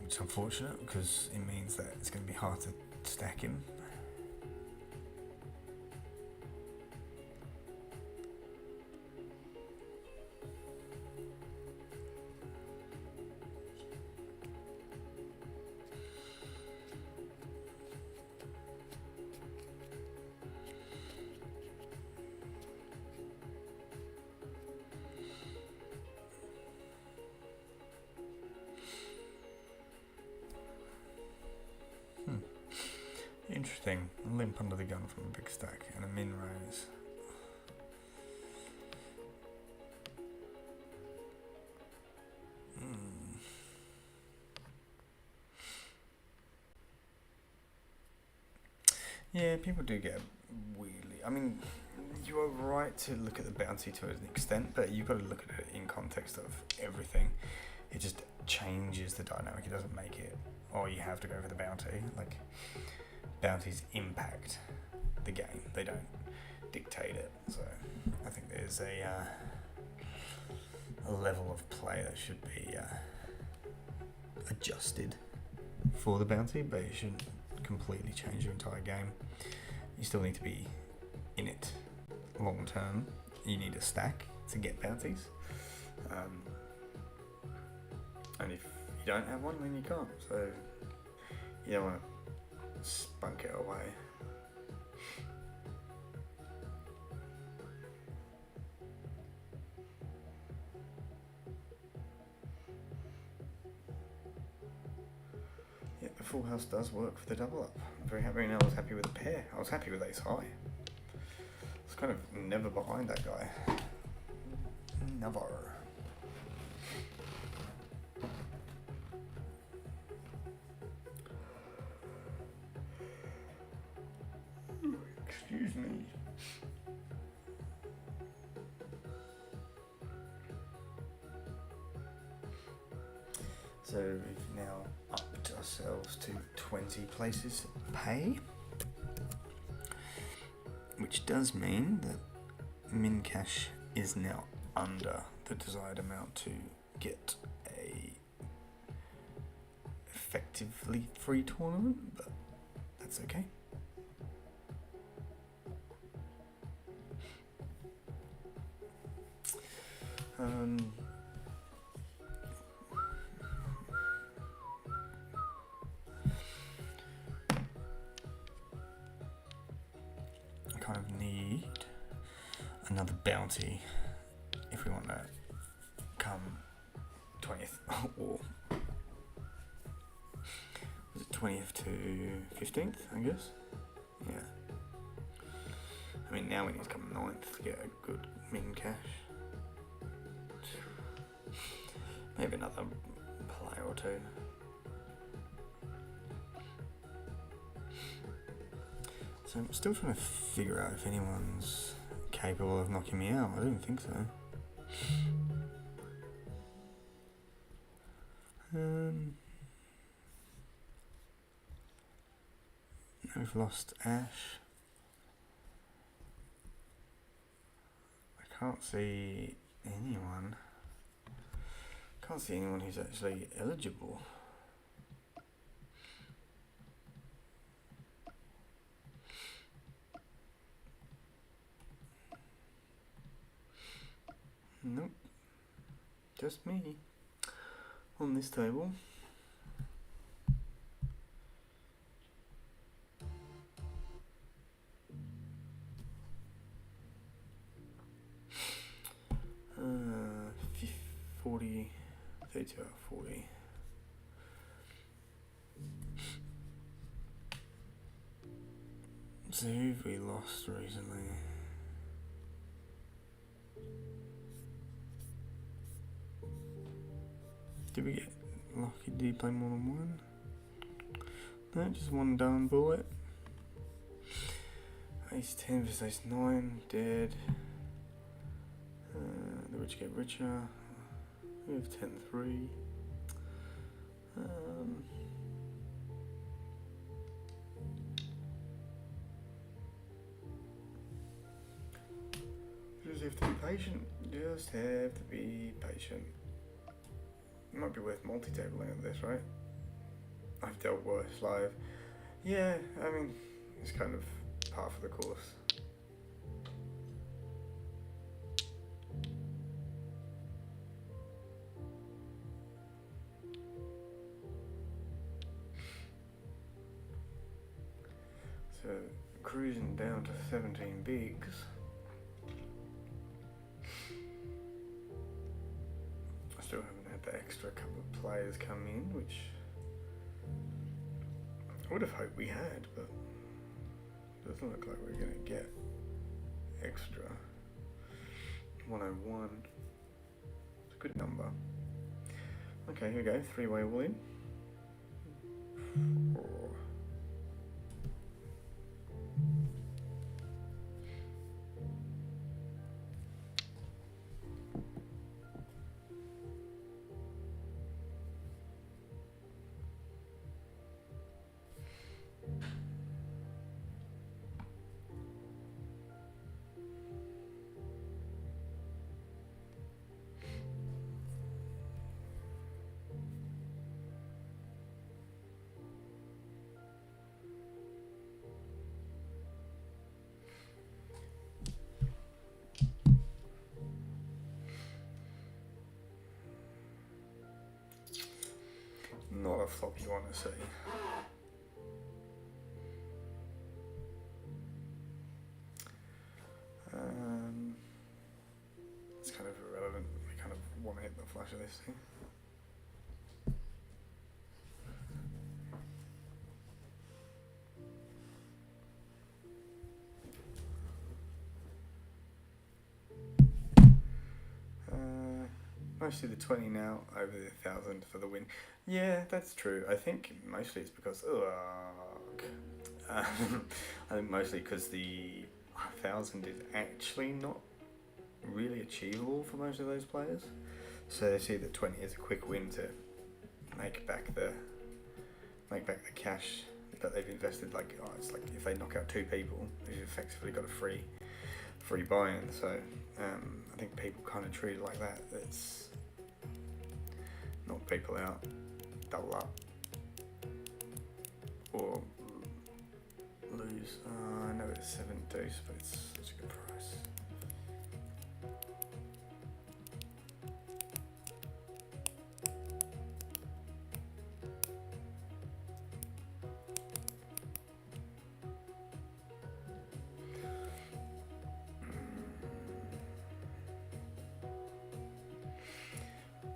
[SPEAKER 1] Which is unfortunate because it means that it's going to be hard to stack him. Interesting. A limp under the gun from a big stack and a min raise. Yeah, people do get weirdly. I mean, you are right to look at the bounty to an extent, but you've got to look at it in context of everything. It just changes the dynamic. It doesn't make it, oh, you have to go for the bounty. Like, bounties impact the game. They don't dictate it. So I think there's a level of play that should be adjusted for the bounty, but it shouldn't completely change your entire game. You still need to be in it long term. You need a stack to get bounties. And if you don't have one, then you can't. So you don't want to spunk it away. Yeah, the full house does work for the double up. I'm very happy, and I was happy with the pair. I was happy with ace high. I was kind of never behind that guy. Never. me. So we've now upped ourselves to 20 places pay, which does mean that min cash is now under the desired amount to get a effectively free tournament, but that's okay. I kind of need another bounty if we want to come 20th or was it 20th to 15th, I guess? Yeah. I mean, now we need to come 9th to get a good min cash. Maybe another play or two. So I'm still trying to figure out if anyone's capable of knocking me out. I don't think so. We've lost Ash. I can't see anyone. Can't see anyone who's actually eligible. Nope. Just me on this table. Uh, 40, 32 out of 40. So who've we lost recently? Did we get lucky? Did he play more than one? No, just one down bullet. Ace 10 versus ace 9, dead. The rich get richer. We have 10-3. Just have to be patient. Just have to be patient. It might be worth multi-tabling at this, right? I've dealt worse live. Yeah, I mean, it's kind of par for the course. So, cruising down to 17 bigs. I still haven't had the extra couple of players come in, which I would have hoped we had, but doesn't look like we're going to get extra. 101. It's a good number. Okay, here we go. Three-way all in. 4. Not a flop you want to see. It's kind of irrelevant. We kind of want to hit the flush of this thing. Mostly the 20 now, over the 1,000 for the win. Yeah, that's true. I think mostly it's because I think mostly because the 1,000 is actually not really achievable for most of those players. So they see that 20 is a quick win to make back the cash that they've invested. Like, it's like if they knock out 2 people, they've effectively got a free buy-in. So I think people kind of treat it like that. It's knock people out, double up, or lose. I know it's 7 deuce, but it's such a good price.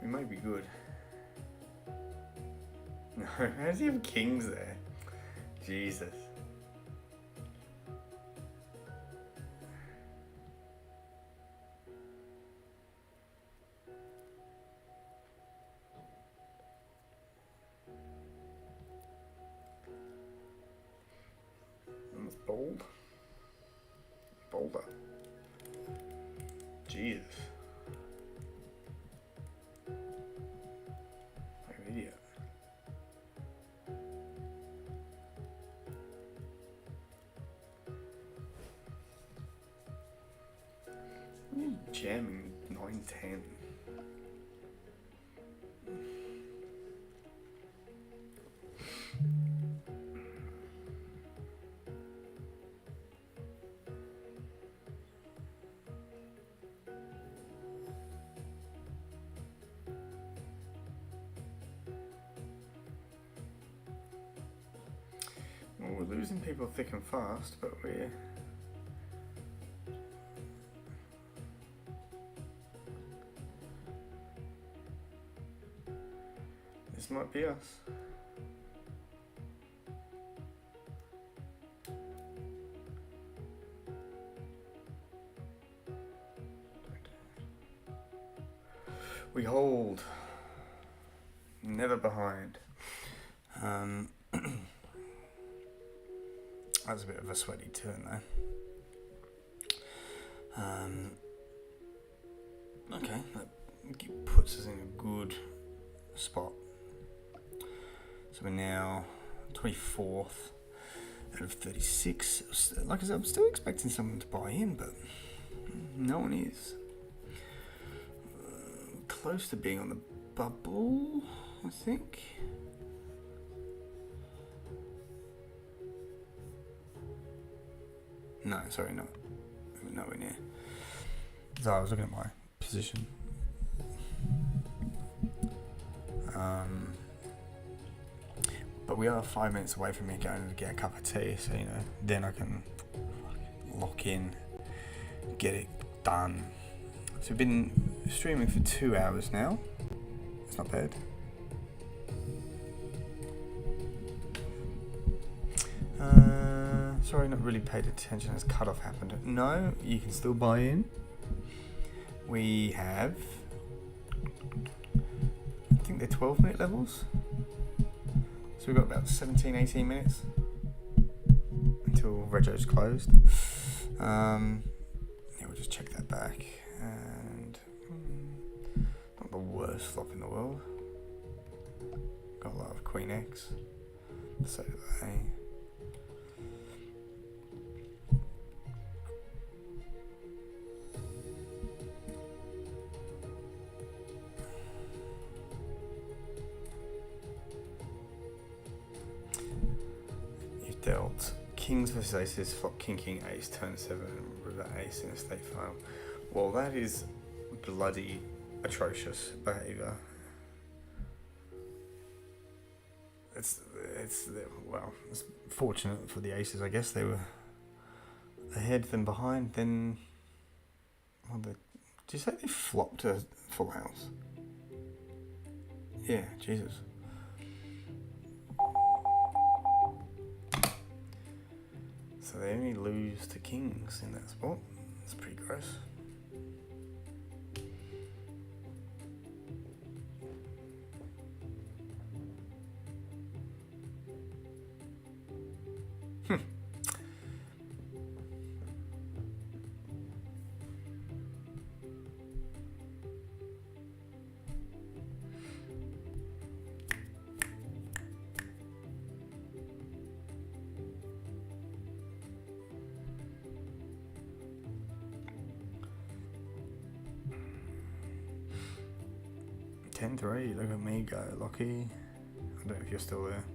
[SPEAKER 1] We might be good. No, how does he have kings there? Jesus. That's bold. Bolder. Jesus. Like an idiot. You're jamming 9-10. Well, we're losing people thick and fast, but we're... This might be us. We hold. Never behind. That's a bit of a sweaty turn though. Okay, that puts us in a good spot. So we're now 24th out of 36. Like I said, I'm still expecting someone to buy in, but no one is. Close to being on the bubble, I think. No, sorry, not nowhere near. So I was looking at my position. But we are 5 minutes away from me going to get a cup of tea, so then I can lock in, get it done. So we've been streaming for 2 hours now. It's not bad. Sorry, not really paid attention as cutoff happened. No, you can still buy in. We have, I think they're 12-minute levels. So we've got about 17-18 minutes until Rego's closed. Yeah, we'll just check that back. And not the worst flop in the world. Got a lot of Queen X. So do they. Dealt kings versus aces, flop king, king, ace, turn 7, river ace in a state file. Well, that is bloody atrocious behaviour. It's fortunate for the aces, I guess. They were ahead than behind. Then, did you say they flopped a full house? Yeah, Jesus. So they only lose to kings in that spot. That's pretty gross. 10-3. Look at me go, Lockie. I don't know if you're still there.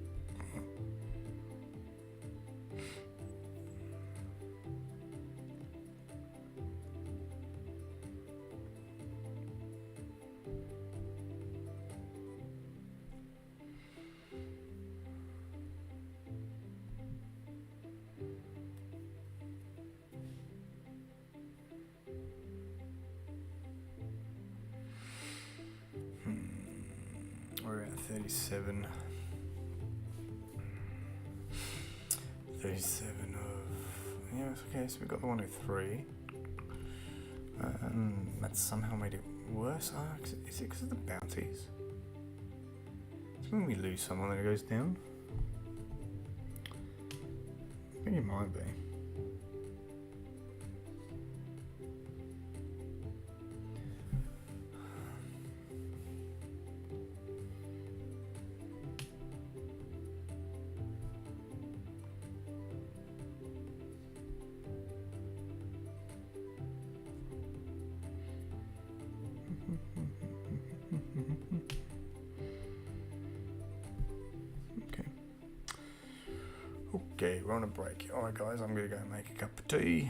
[SPEAKER 1] We're at 37. 37 of... Yeah, okay, so we got the 103. That somehow made it worse. Is it because of the bounties? It's when we lose someone that it goes down. I think it might be. Okay, we're on a break. Alright guys, I'm going to go make a cup of tea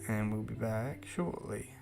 [SPEAKER 1] and we'll be back shortly.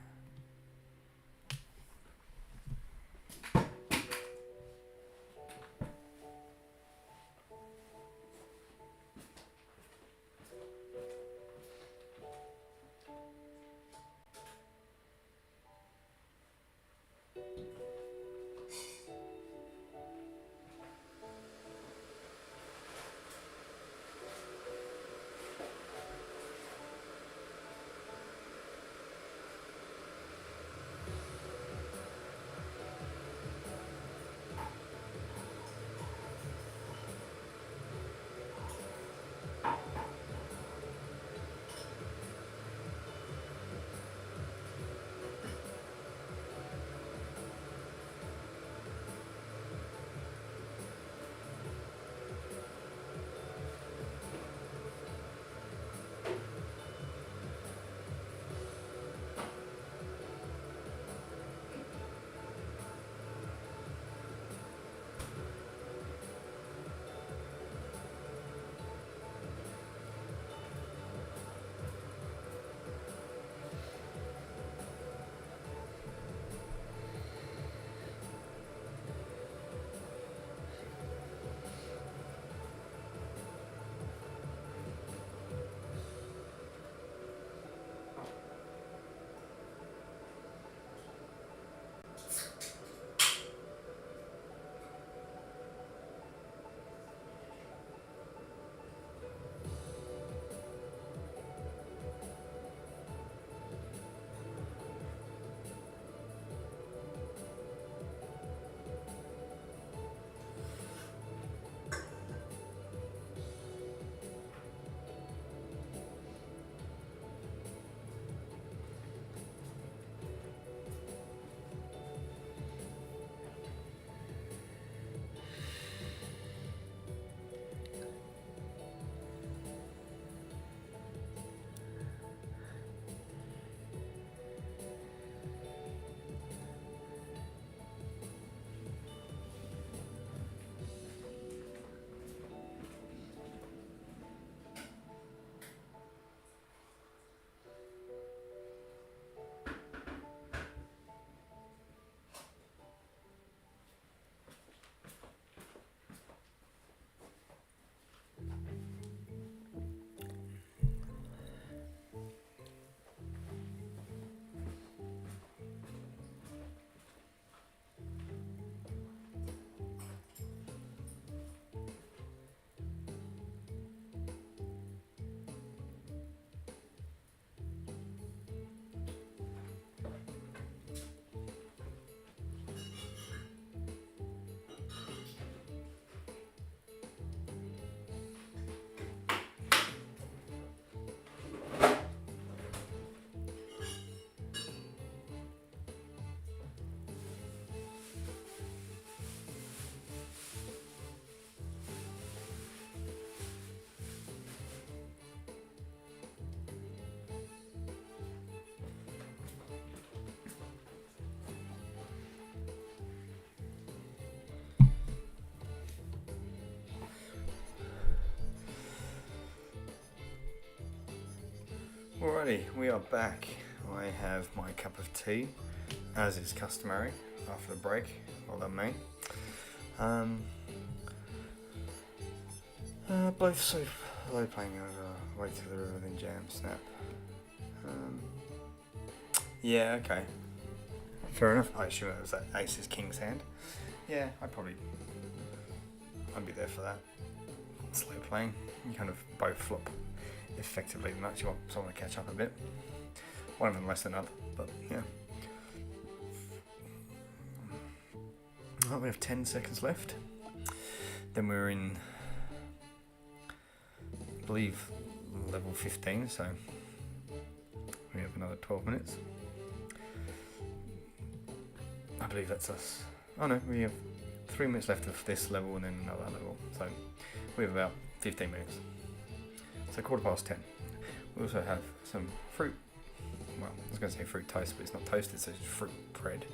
[SPEAKER 1] Alrighty, we are back. I have my cup of tea, as is customary, after the break. Well done, mate. Both so low playing over way to the river than jam snap. Yeah, okay. Fair enough. I assume it was that aces king's hand. Yeah, I'd be there for that. Slow playing. You kind of both flop effectively much. You want someone to catch up a bit. One of them less than other, but yeah. Right, we have 10 seconds left. Then we're in, I believe, level 15, so we have another 12 minutes. I believe that's us. Oh no, we have 3 minutes left of this level and then another level, so we have about 15 minutes. So 10:15. We also have some fruit. Well, I was going to say fruit toast, but it's not toasted, so it's fruit bread.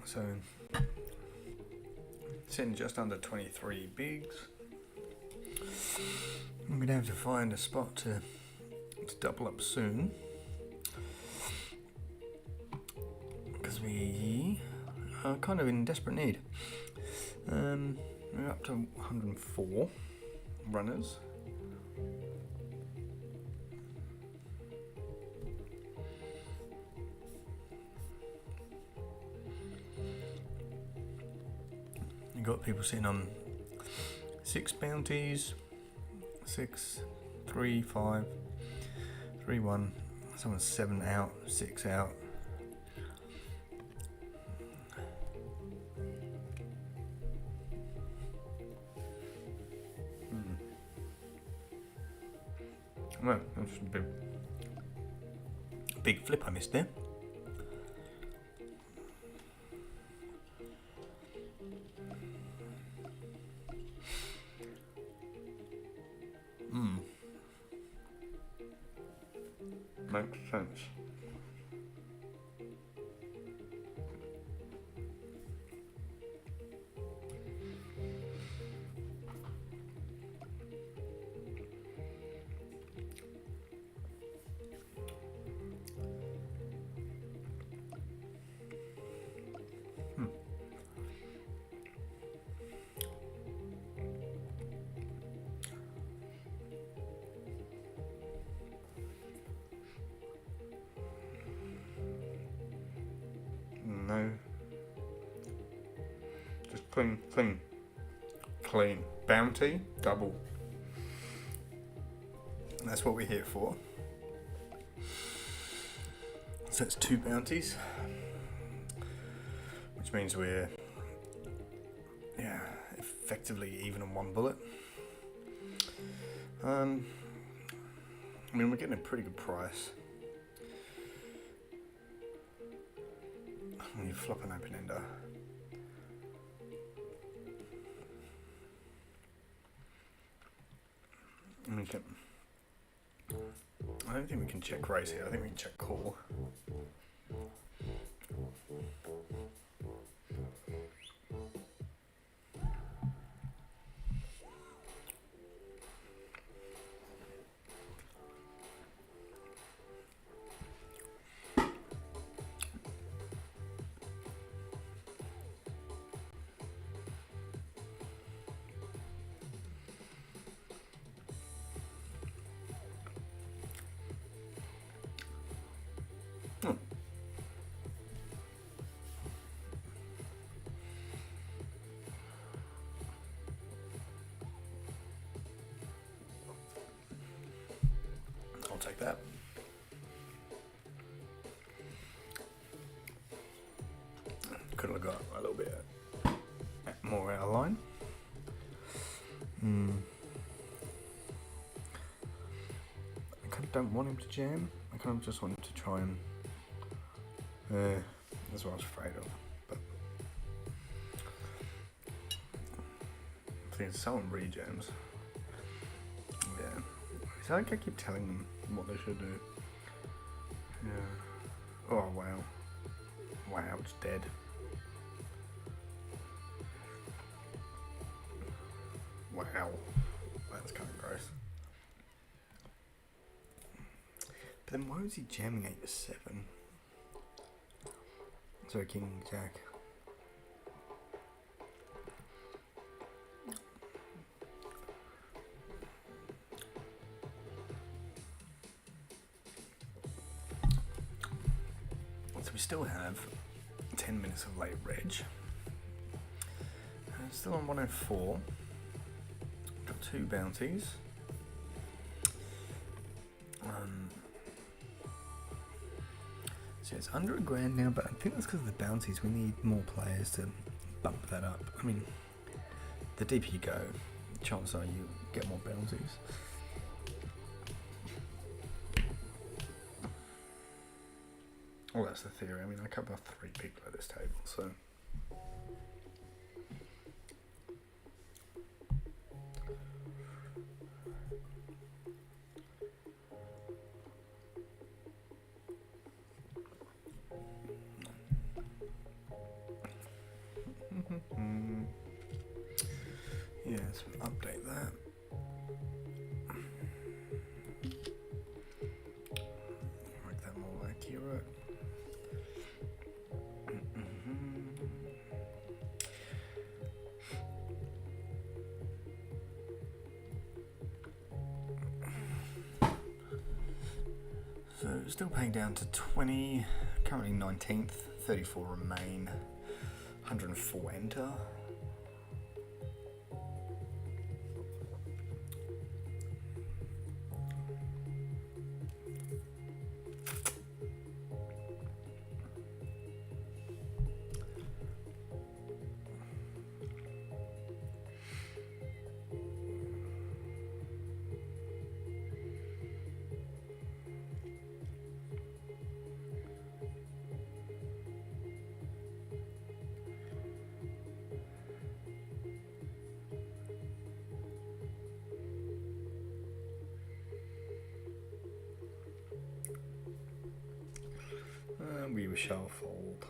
[SPEAKER 1] So, sitting just under 23 bigs. I'm going to have to find a spot to double up soon, because we are kind of in desperate need. We're up to 104 runners. You've got people sitting on 6 bounties, 6, 3, 5, 3, 1, someone's 7 out, 6 out. Well, that's a big flip I missed there. Makes sense. No. Just clean. Bounty, double. That's what we're here for. So it's 2 bounties, which means we're, effectively even on 1 bullet. I mean, we're getting a pretty good price. When you flop an open ender. I don't think we can check raise here. I think we can check call. I'll take that. Could have got a little bit more out of line. I kind of don't want him to jam. I kind of just want him to try and. That's what I was afraid of. But I think someone rejams. Yeah, So I keep telling them what they should do. Yeah. Oh wow. Wow, it's dead. Wow. That's kind of gross. But then why was he jamming 8 to 7? So King Jack. So we still have 10 minutes of late reg. Still on 104. Got 2 bounties. So it's under $1,000 now, but I think that's because of the bounties. We need more players to bump that up. I mean, the deeper you go, chances are you get more bounties. Well, that's the theory. I mean, I cover 3 people at this table, so. Yeah, let's update that. Make that more accurate. So still paying down to 20, currently 19th, 34 remain, 104 enter. We shall fold.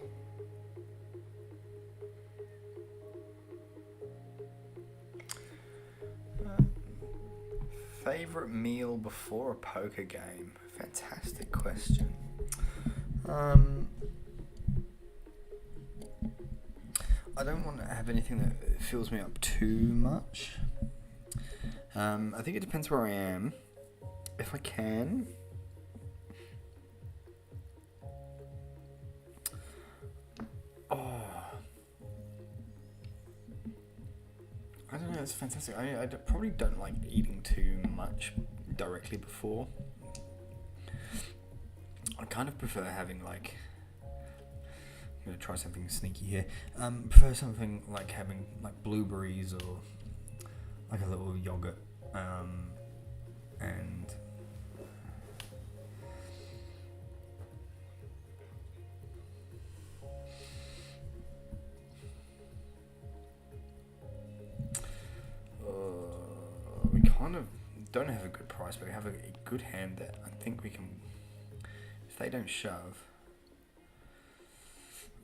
[SPEAKER 1] Favorite meal before a poker game? Fantastic question. I don't want to have anything that fills me up too much. I think it depends where I am. If I can, I don't know, it's fantastic. I probably don't like eating too much directly before. I kind of prefer having like, I'm going to try something sneaky here. Prefer something like having like blueberries or like a little yogurt. And we kind of don't have a good price, but we have a good hand that I think we can, if they don't shove,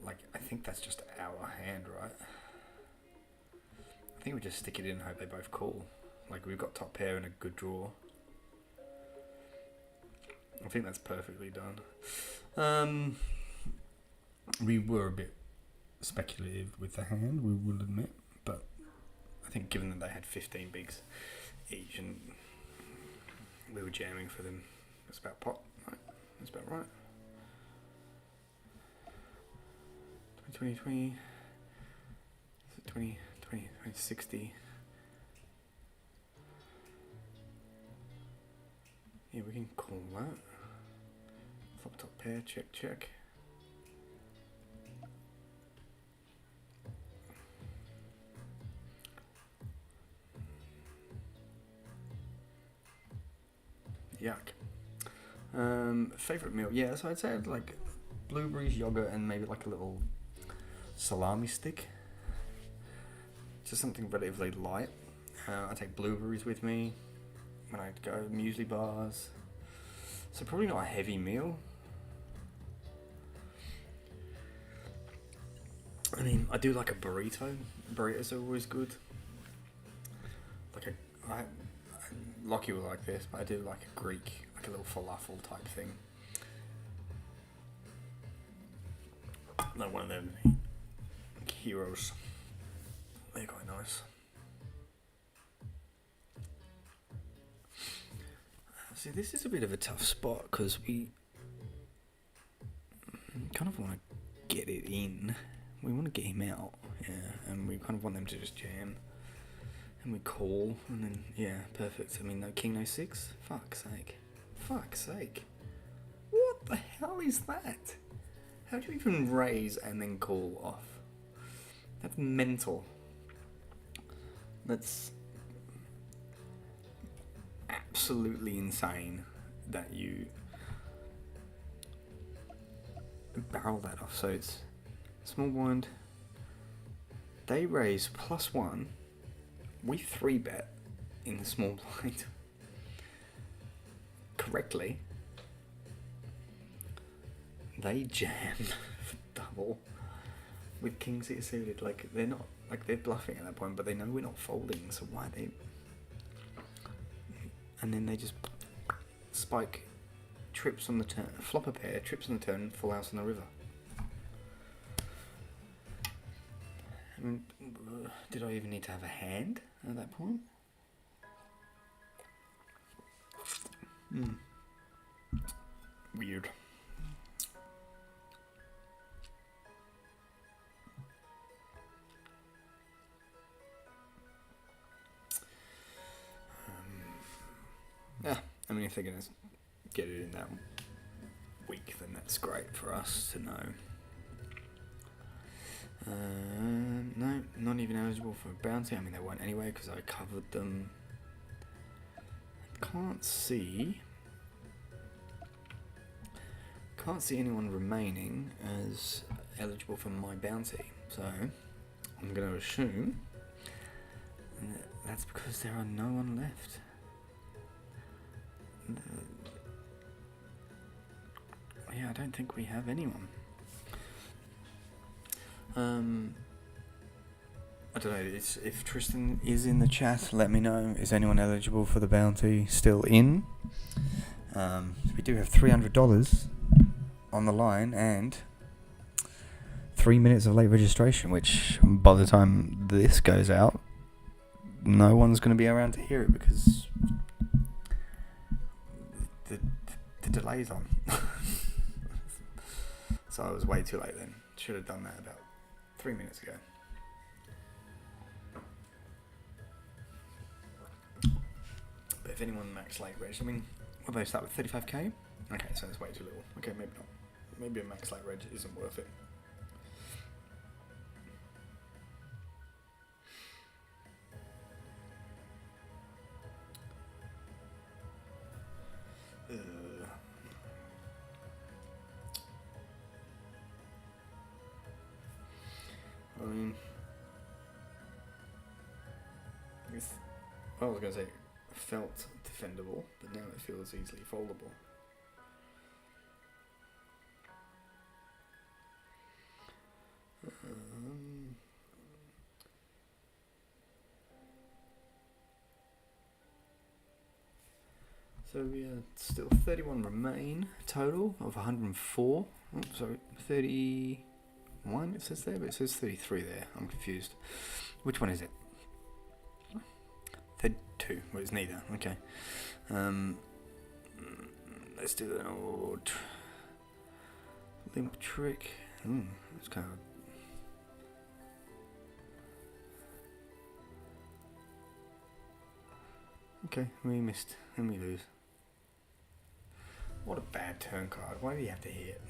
[SPEAKER 1] like, I think that's just our hand, right? I think we just stick it in and hope they both call. Like, we've got top pair and a good draw. I think that's perfectly done. We were a bit speculative with the hand, we will admit, but I think given that they had 15 bigs each and we were jamming for them, that's about pot, right? That's about right. 20, 20, 20, 20, 60. Yeah, we can call that. Flop top pair, check, check. Yuck. Favorite meal? Yeah, so I'd say I'd like blueberries, yogurt, and maybe like a little salami stick. Just something relatively light. I take blueberries with me. when I go, muesli bars. So probably not a heavy meal. I mean, I do like a burrito. Burritos are always good. Lockie will like this, but I do like a Greek, like a little falafel type thing. Like one of them heroes. They're quite nice. See, this is a bit of a tough spot because we kind of want to get it in. We want to get him out, yeah, and we kind of want them to just jam. And we call, and then, yeah, perfect. I mean, no king, no six? Fuck's sake. Fuck's sake. What the hell is that? How do you even raise and then call off? That's mental. That's absolutely insane that you barrel that off. So it's small blind. They raise +1. We 3-bet in the small blind correctly. They jam double with king six suited. Like they're not, like they're bluffing at that point, but they know we're not folding. So why they? And then they just spike, trips on the turn, flop a pair, trips on the turn, full house on the river. I mean, did I even need to have a hand at that point? Weird. Yeah, I mean, if they're going to get it in that week, then that's great for us to know. No, not even eligible for a bounty. I mean, they weren't anyway because I covered them. Can't see anyone remaining as eligible for my bounty. So I'm going to assume that's because there are no one left. Yeah, I don't think we have anyone. I don't know, if Tristan is in the chat, let me know. Is anyone eligible for the bounty still in? We do have $300 on the line and 3 minutes of late registration, which by the time this goes out, no one's going to be around to hear it because the delay's on. So I was way too late then. Should have done that about 3 minutes ago. But if anyone max late reg, I mean, what do they start with, 35k? Okay, so it's way too little. Okay, maybe not. Maybe a max late reg isn't worth it. I mean, I was going to say felt defendable, but now it feels easily foldable. So we are still 31 remain, total of 104. Oh, sorry, 31 it says there, but it says 33 there. I'm confused. Which one is it? 32. Well, it's neither. Okay. Let's do an old limp trick. It's kind of. Okay, we missed and we lose. What a bad turn card. Why did he have to hit?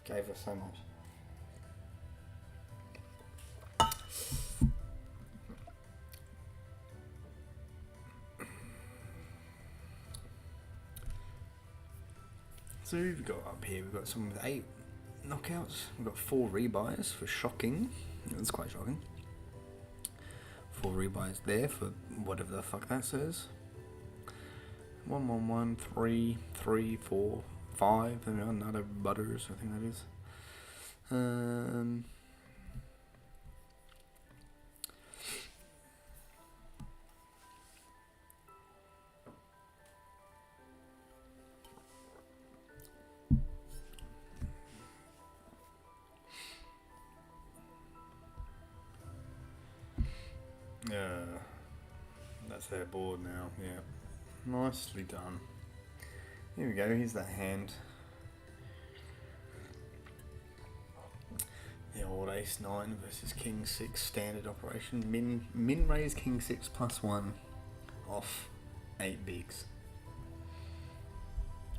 [SPEAKER 1] Gave us so much. So we've got up here, we've got someone with 8 knockouts. We've got 4 rebuys for shocking. That's quite shocking. 4 rebuys there for whatever the fuck that says. 1, 1, 1, 3, 3, 4, 5. Another butters, I think that is. That's their board now, yeah. Nicely done. Here we go, here's that hand. The old ace-9 versus king-6 standard operation. Min raise king-6 +1 off 8 bigs.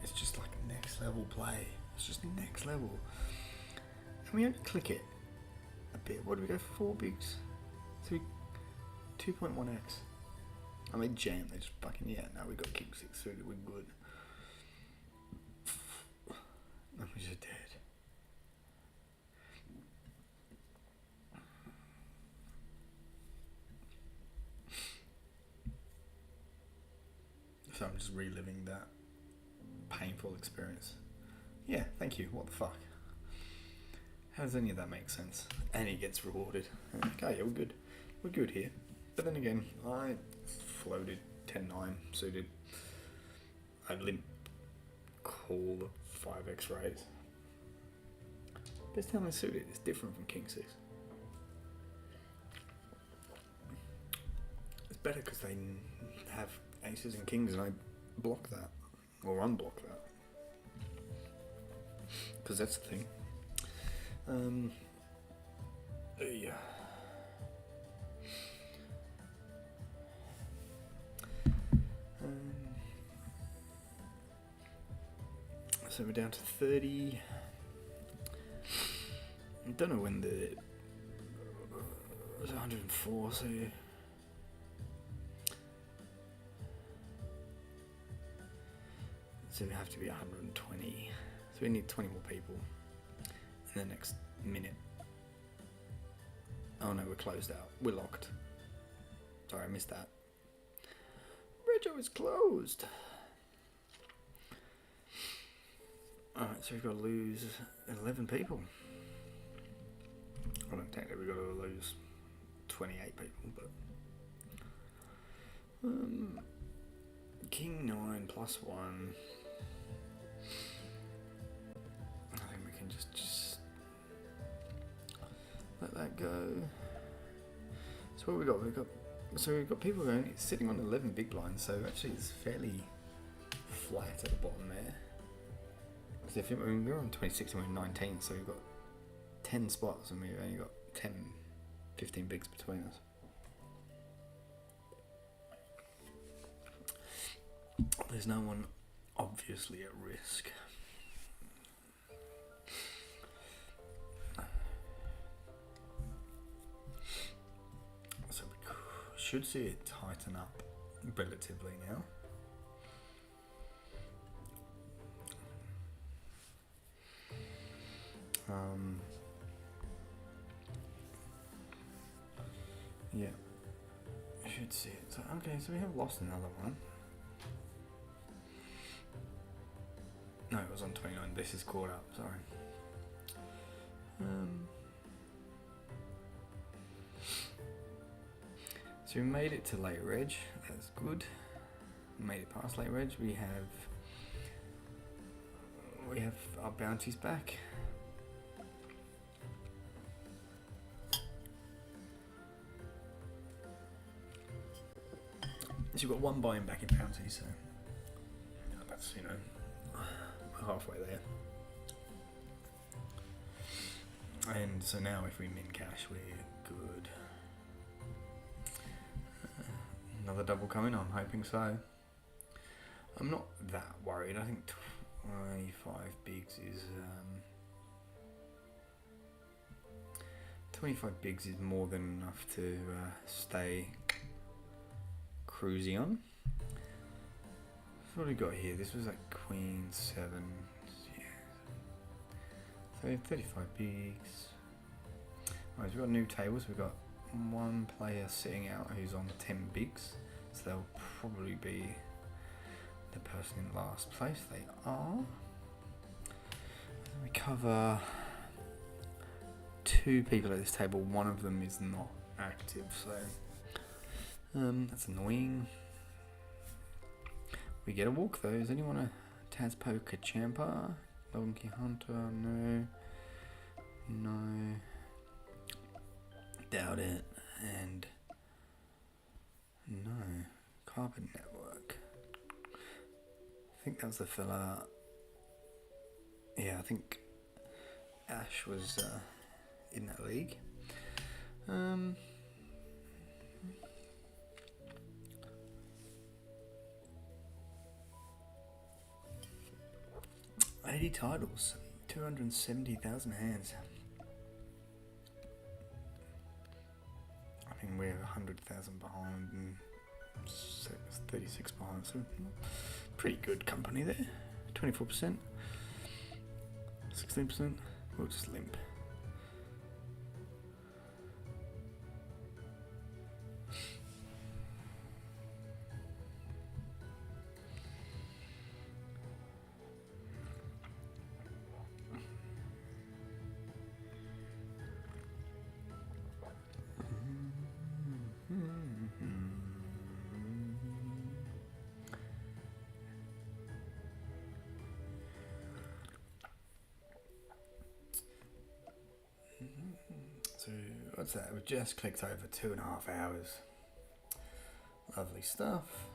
[SPEAKER 1] It's just like next level play. It's just next level. And we only click it a bit. What do we go for? 4 bigs? 2.1x. I mean, jam, they just fucking, yeah, now we got king-6 suited, we're good. And we're just dead. So I'm just reliving that painful experience. Yeah, thank you, what the fuck? How does any of that make sense? And he gets rewarded. Okay, yeah, we're good. We're good here. But then again, I floated 10-9 suited. I limp call the 5x raise. This time I suited is different from king 6. It's better because they have aces and kings and I block that. Or unblock that. Because that's the thing. Yeah. So we're down to 30. I don't know when it was 104, so we have to be 120. So we need 20 more people in the next minute. Oh no, we're closed out. We're locked. Sorry, I missed that. Rego is closed. Alright, so we've got to lose 11 people. Well, not technically, we've got to lose 28 people, but... King 9 +1. I think we can just let that go. So what we got? We've got people going sitting on 11 big blinds, so actually it's fairly flat at the bottom there. Because if we're on 26 and we're 19, so we've got 10 spots and we've only got 10, 15 bigs between us. There's no one obviously at risk. So we should see it tighten up relatively now. Yeah, I should see it. So, okay, so we have lost another one. No, it was on 29. This is caught up, sorry. So we made it to late reg. That's good. Made it past late reg. We have our bounties back. So you've got one buy-in back in bounties, so that's, we're halfway there. And so now if we min cash, we're good. Another double coming, I'm hoping so. I'm not that worried. I think 25 bigs is 25 bigs is more than enough to stay cruising on. So what do we got here? This was like Queen 7. Yeah. So 35 bigs. Alright, so we've got new tables. We've got one player sitting out who's on 10 bigs. So they'll probably be the person in last place. They are. We cover 2 people at this table. One of them is not active, so that's annoying. We get a walk though. Is anyone a TAS Poker Champa? Donkey Hunter? No. No. Doubt it. And no. Carpet Network. I think that was the fella. Yeah, I think Ash was in that league. Um, 80 titles, 270,000 hands. I mean, we're 100,000 behind and 36 behind, so pretty good company there. 24%, 16%. We'll just limp. So what's that? We've just clicked over 2.5 hours. Lovely stuff.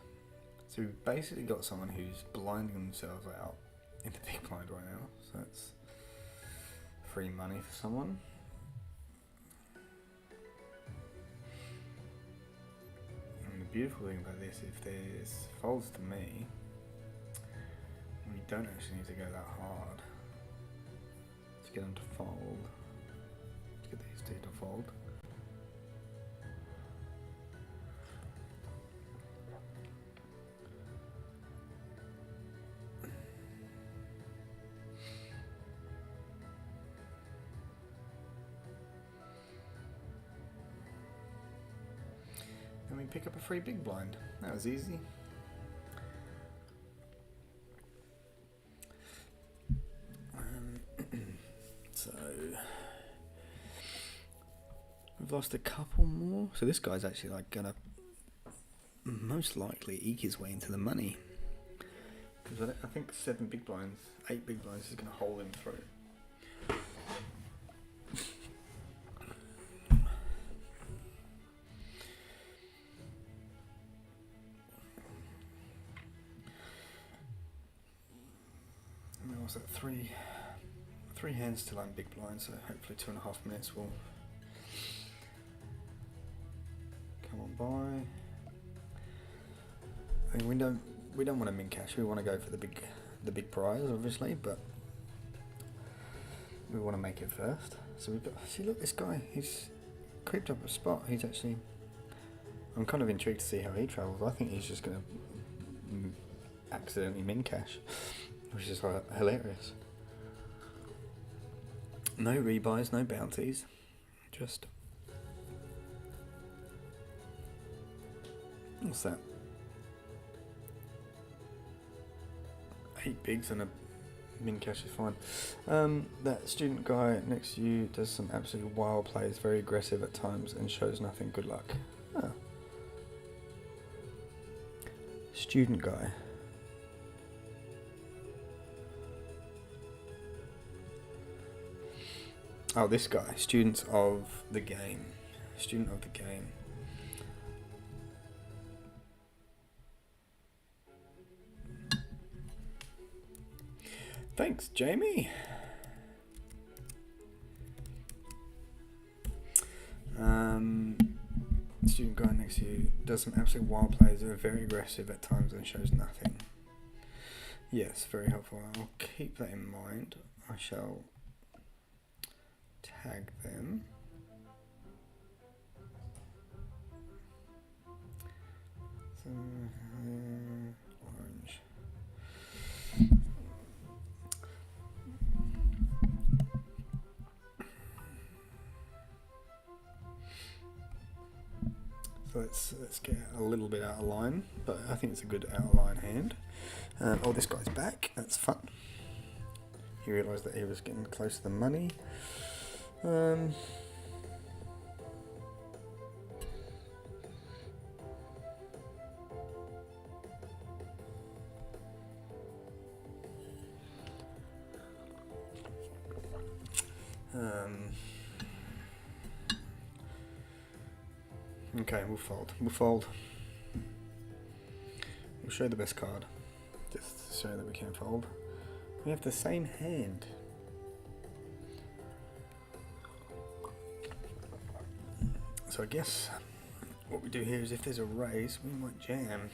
[SPEAKER 1] So we've basically got someone who's blinding themselves out in the big blind right now. So that's free money for someone. And the beautiful thing about this, if there's folds to me, we don't actually need to go that hard to get them to fold. Get these two to fold. And we pick up a free big blind. That was easy. So we've lost a couple more. So this guy's actually like gonna most likely eke his way into the money. Because I think 8 big blinds is gonna hold him through. And there was that three hands till I'm big blind, so hopefully 2.5 minutes will come on by. I mean, we don't want to min cash. We want to go for the big prize, obviously, but we want to make it first. So we've got. See, look, this guy. He's creeped up a spot. He's actually. I'm kind of intrigued to see how he travels. I think he's just going to accidentally min cash, which is hilarious. No rebuys, no bounties, just. What's that? 8 bigs and a min cash is fine. That student guy next to you does some absolutely wild plays, very aggressive at times, and shows nothing. Good luck. Oh. Student guy. Oh, this guy. Students of the game. Student of the game. Thanks, Jamie. Student guy next to you does some absolute wild plays. They're very aggressive at times and shows nothing. Yes, very helpful. I'll keep that in mind. I shall tag them. So, orange. So let's get a little bit out of line, but I think it's a good out of line hand. Oh, this guy's back. That's fun. He realised that he was getting close to the money. Okay, we'll fold. We'll fold. We'll show the best card, just to show that we can fold. We have the same hand. So I guess what we do here is if there's a raise, we might jam.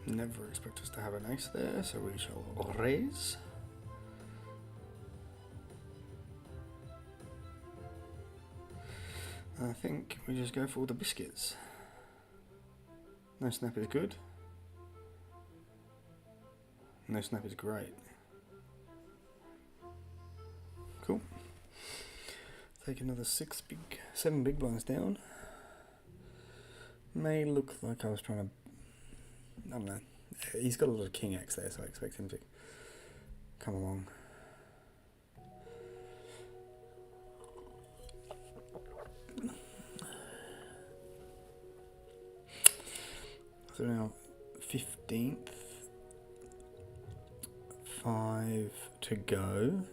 [SPEAKER 1] Never expect us to have an ace there, so we shall raise. I think we just go for all the biscuits. No snap is good. No snap is great. Cool. Take another 7 big blinds down. May look like I was trying to, I don't know. He's got a lot of king X there, so I expect him to come along. So now 15th, 5 to go.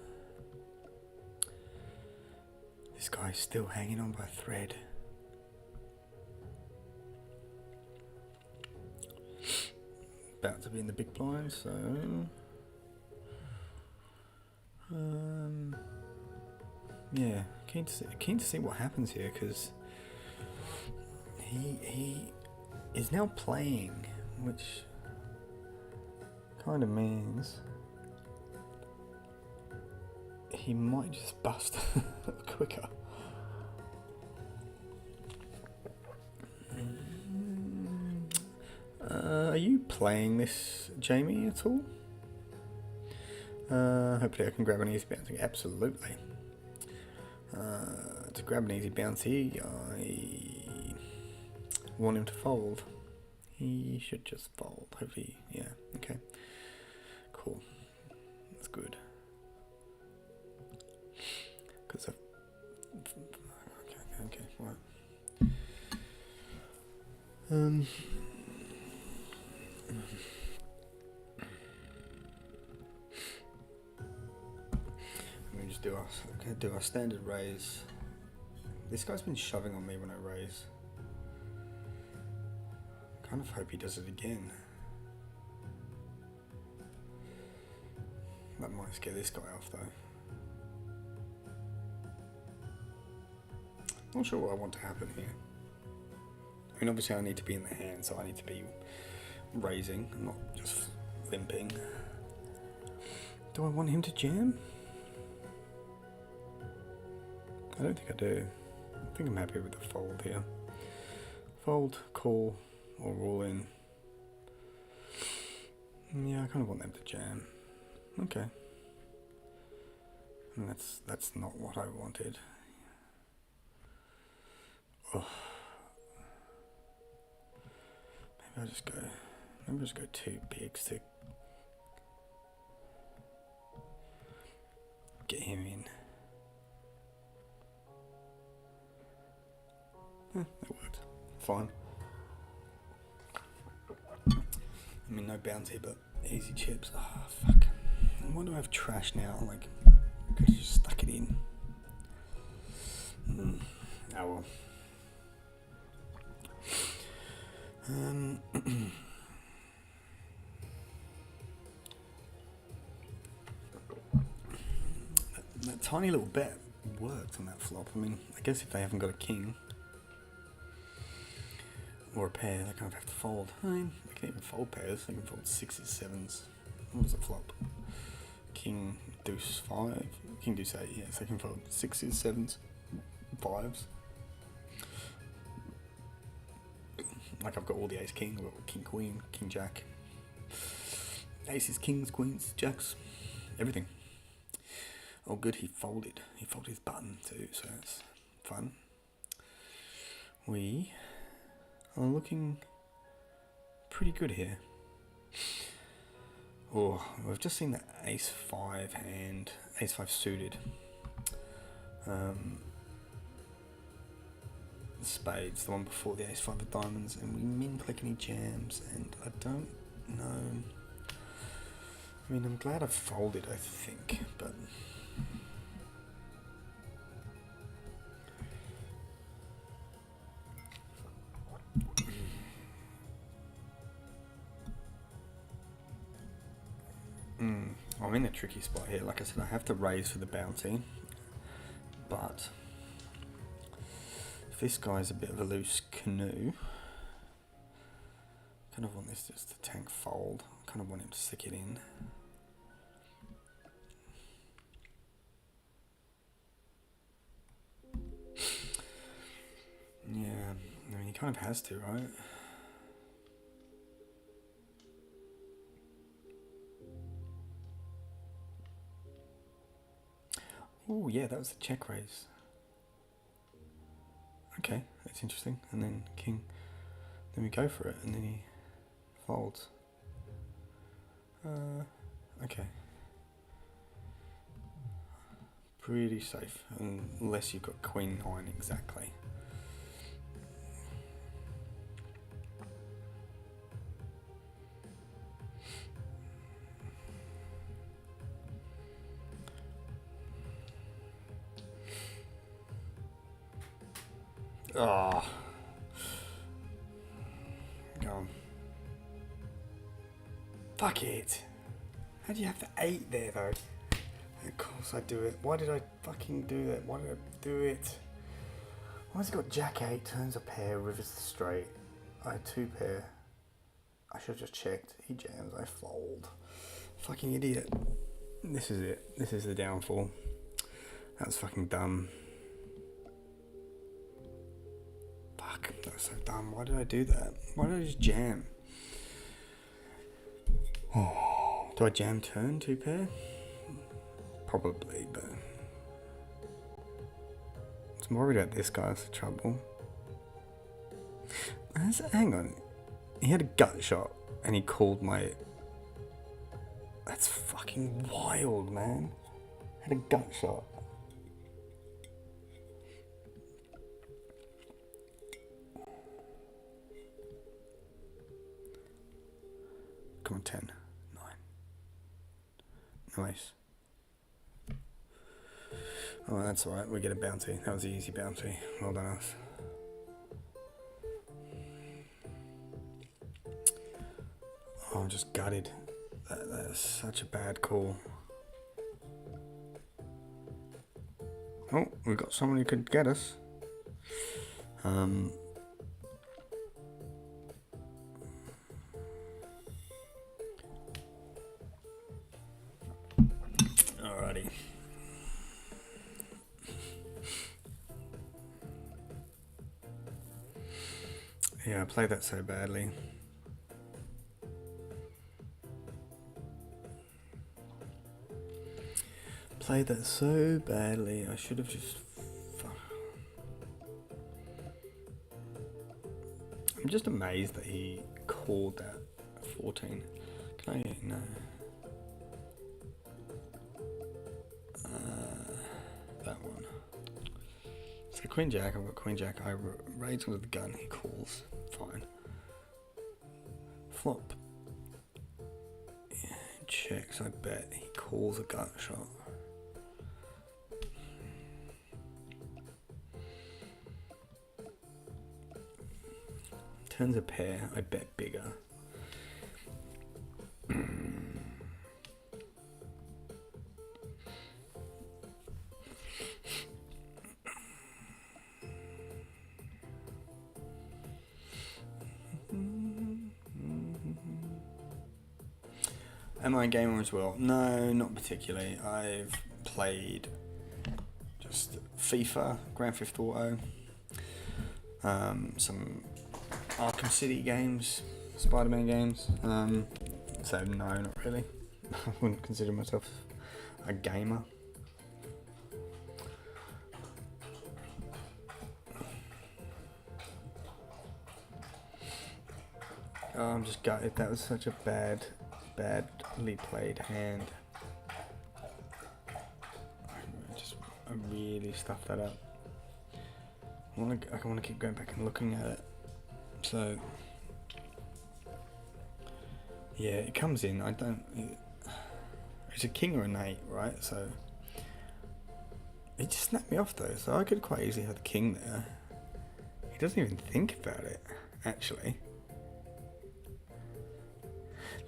[SPEAKER 1] This guy's still hanging on by a thread. About to be in the big blind, so yeah, keen to see what happens here, because he is now playing, which kind of means he might just bust quicker. Are you playing this, Jamie, at all? Hopefully I can grab an easy bouncy. Absolutely. To grab an easy bouncy, I want him to fold. He should just fold. Hopefully, yeah. Okay. Cool. That's good. Because okay. Right. Let me just do our standard raise. This guy's been shoving on me when I raise. Kind of hope he does it again. That might scare this guy off though. Not sure what I want to happen here. I mean, obviously I need to be in the hand, so I need to be raising, not just limping. Do I want him to jam? I don't think I do. I think I'm happy with the fold here. Fold, call, or roll in. Yeah, I kind of want them to jam. Okay. And that's not what I wanted. Oh. Maybe I'll just go 2 bigs to get him in. That worked. Fine. I mean, no bounty, but easy chips. Oh, fuck. Why do I have trash now? Like, I could have just stuck it in. Oh well. That tiny little bet worked on that flop. I mean, I guess if they haven't got a king or a pair, they kind of have to fold. I mean, they can even fold pairs. They can fold 6s, 7s. What was the flop? King, deuce, 5. King, deuce, 8. Yes, they can fold 6s, 7s, 5s. Like I've got all the ace king, I've got king queen, king jack. Aces, kings, queens, jacks, everything. Oh good, he folded. He folded his button too, so that's fun. We are looking pretty good here. Oh, we've just seen the ace-5 hand, ace-5 suited. The spades, the one before the ace-5 of diamonds, and we min-click any jams, and I don't know. I mean, I'm glad I folded, I think, but... I'm in a tricky spot here. Like I said, I have to raise for the bounty, but if this guy's a bit of a loose canoe, I kind of want this just to tank fold. I kind of want him to stick it in. Yeah, I mean, he kind of has to, right? Oh yeah, that was the check raise. Okay, that's interesting. And then king, then we go for it, and then he folds. Okay. Pretty safe, unless you've got queen 9 exactly. Oh. Go on. Fuck it. How do you have the 8 there though? Of course I do it. Why did I fucking do that? Why did I do it? Why has he got jack 8, turns a pair, rivers the straight? I had 2 pair. I should have just checked. He jams, I fold. Fucking idiot. This is it. This is the downfall. That was fucking dumb. Fuck, that was so dumb. Why did I do that? Why did I just jam? Oh, do I jam turn 2 pair? Probably, but I'm worried about this guy's trouble. Hang on, he had a gut shot and he called my. That's fucking wild, man. Had a gut shot. Come on, 10, 9. Nice. Oh, that's alright, we get a bounty. That was an easy bounty. Well done us. Oh, I'm just gutted. That is such a bad call. Oh, we've got someone who could get us. Alrighty. Yeah, I played that so badly. Played that so badly. I should have just. I'm just amazed that he called that 14. Can I? No. That one. So Queen Jack. I've got Queen Jack. I raise with the gun. He calls. Fine. Flop. Yeah, checks. I bet he calls a gut shot. Turns a pair, I bet bigger. Am I a gamer as well? No, not particularly. I've played just FIFA, Grand Theft Auto, some Arkham City games, Spider-Man games, So no, not really. I wouldn't consider myself a gamer. Oh, I'm just gutted. That was such a badly played hand. I really stuffed that up. I want to keep going back and looking at it. So yeah, it comes in. It's a king or an 8, right? So it just snapped me off though. So I could quite easily have the king there. He doesn't even think about it, actually.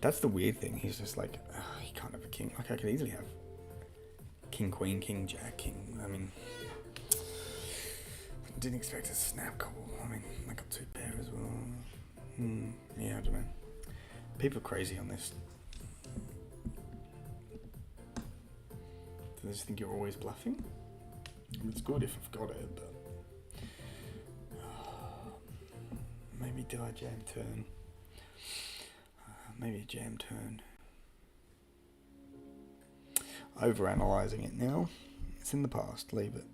[SPEAKER 1] That's the weird thing. He's just like, oh, he can't have a king. Like I could easily have king, queen, king, jack, king. I mean, didn't expect a snap call. I mean, I got 2 pair as well. Yeah, I don't know. People are crazy on this. Do they just think you're always bluffing? I mean, it's good if I've got it, but maybe do I jam turn? Maybe a jam turn. Overanalyzing it now. It's in the past. Leave it.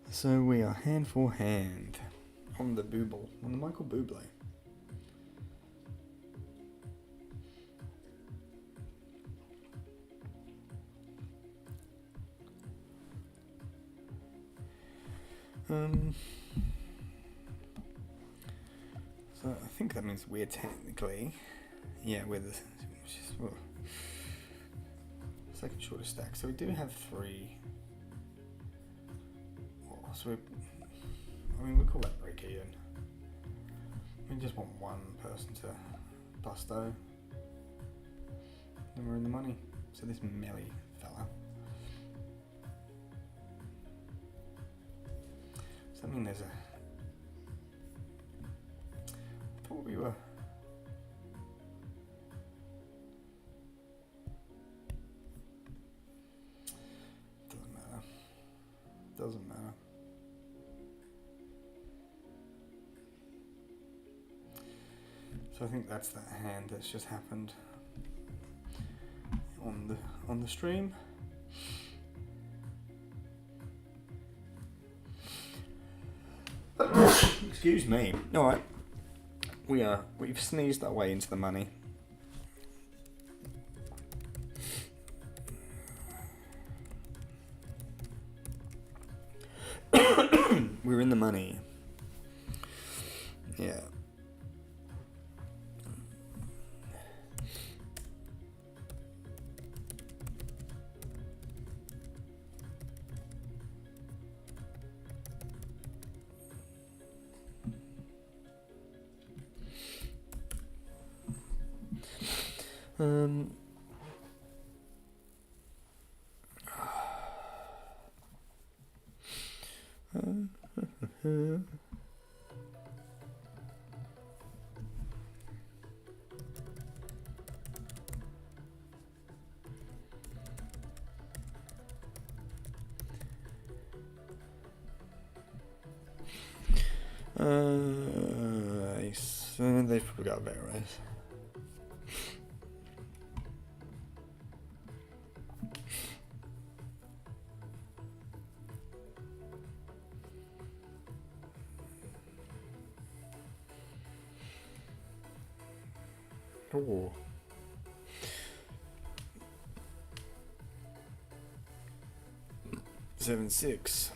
[SPEAKER 1] So we are hand for hand on the Booble, on the Michael Bublé. So I think that means we're technically, yeah, we're the second shortest stack. So we do have 3. So we call that break even. We just want one person to bust though. Then we're in the money. So this Melly fella. Does that mean there's a... I thought we were... Doesn't matter. Doesn't matter. So I think that's that hand that's just happened on the stream. Excuse me. All right, we've sneezed our way into the money. We're in the money. Yeah. They've probably got a better race. Oh. Seven, 6.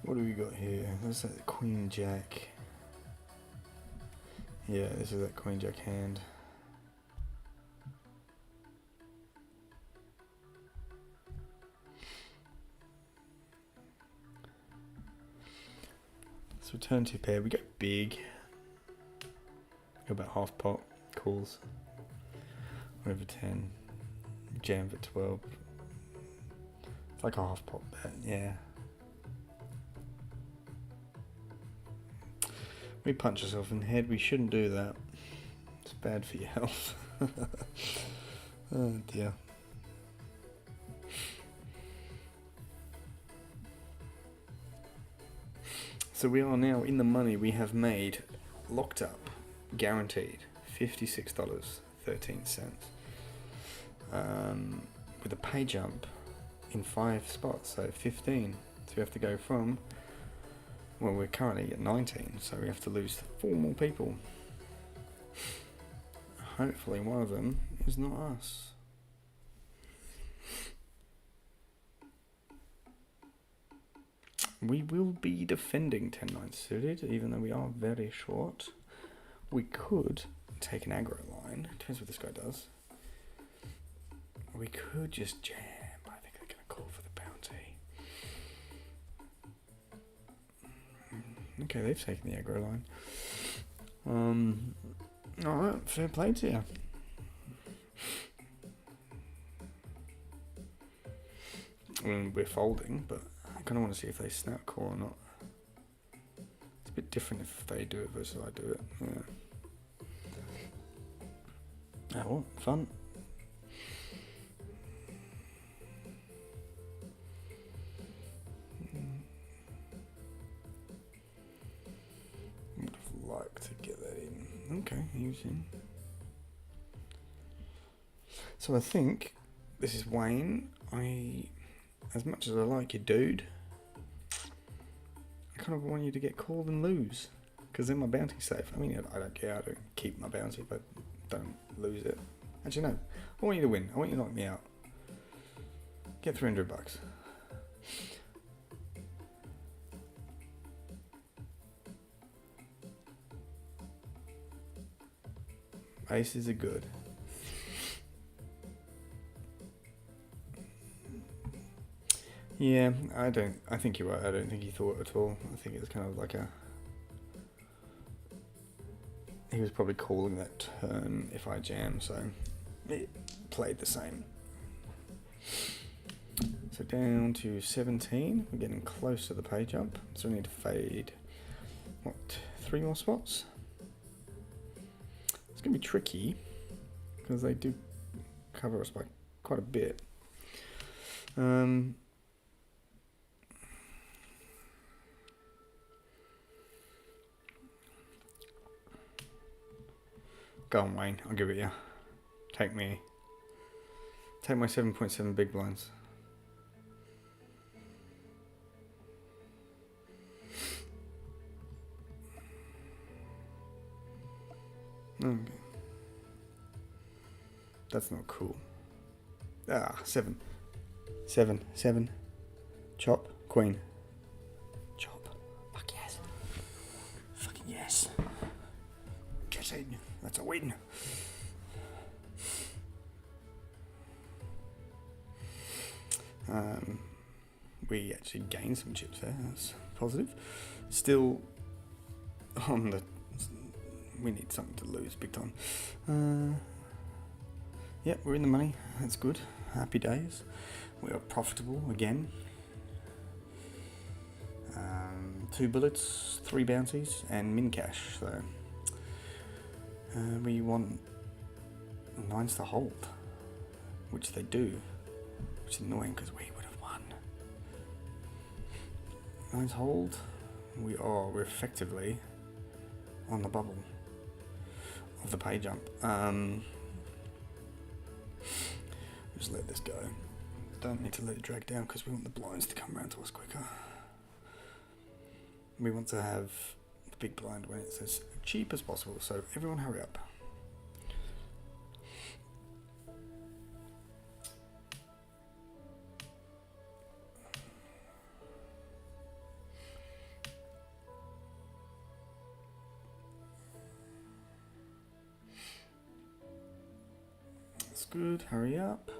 [SPEAKER 1] What do we got here? That's that Queen Jack. Yeah, this is that Queen Jack hand. So turn 2 pair. We go big. Go about half pot. Calls. Over 10. Jam for 12. It's like a half pot bet, yeah. We punch ourselves in the head. We shouldn't do that. It's bad for your health. Oh dear. So we are now in the money. We have made, locked up, guaranteed, $56.13. With a pay jump in 5 spots, so 15. So we have to go from, well, we're currently at 19, so we have to lose 4 more people. Hopefully one of them is not us. We will be defending 10-9 suited, even though we are very short. We could take an aggro line. Depends what this guy does. We could just jam. I think they're going to call for the bounty. Okay, they've taken the aggro line. Alright, fair play to you. I mean, we're folding, but I kind of want to see if they snap call or not. It's a bit different if they do it versus I do it. Yeah. Oh, well, fun. Would have liked to get that in. Okay, he was in. So I think this is Wayne. As much as I like you, dude, I kind of want you to get called and lose, because then my bounty's safe. I mean, I don't care. I don't keep my bounty, but don't lose it. Actually, no. I want you to win. I want you to knock me out. Get $300. Aces are good. Yeah, I think you're right. I don't think he thought at all. I think it was kind of like he was probably calling that turn if I jam, so it played the same. So down to 17. We're getting close to the pay jump. So we need to fade, 3 more spots? It's going to be tricky, because they do cover us by quite a bit. Go on, Wayne. I'll give it you. Take my 7.7 big blinds. Okay. That's not cool. 7. Chop. Queen. Chop. Fuck yes. Fucking yes. Get in. That's a win. We actually gained some chips there. That's positive. Still on the... We need something to lose big time. Yeah, we're in the money. That's good. Happy days. We are profitable again. 2 bullets, 3 bounties, and min cash. So we want 9s to hold, which they do, which is annoying because we would have won. 9s hold. We're effectively on the bubble of the pay jump. Just let this go. Don't need to let it drag down because we want the blinds to come around to us quicker. We want to have the big blind when it's as cheap as possible, so everyone hurry up. That's good, hurry up.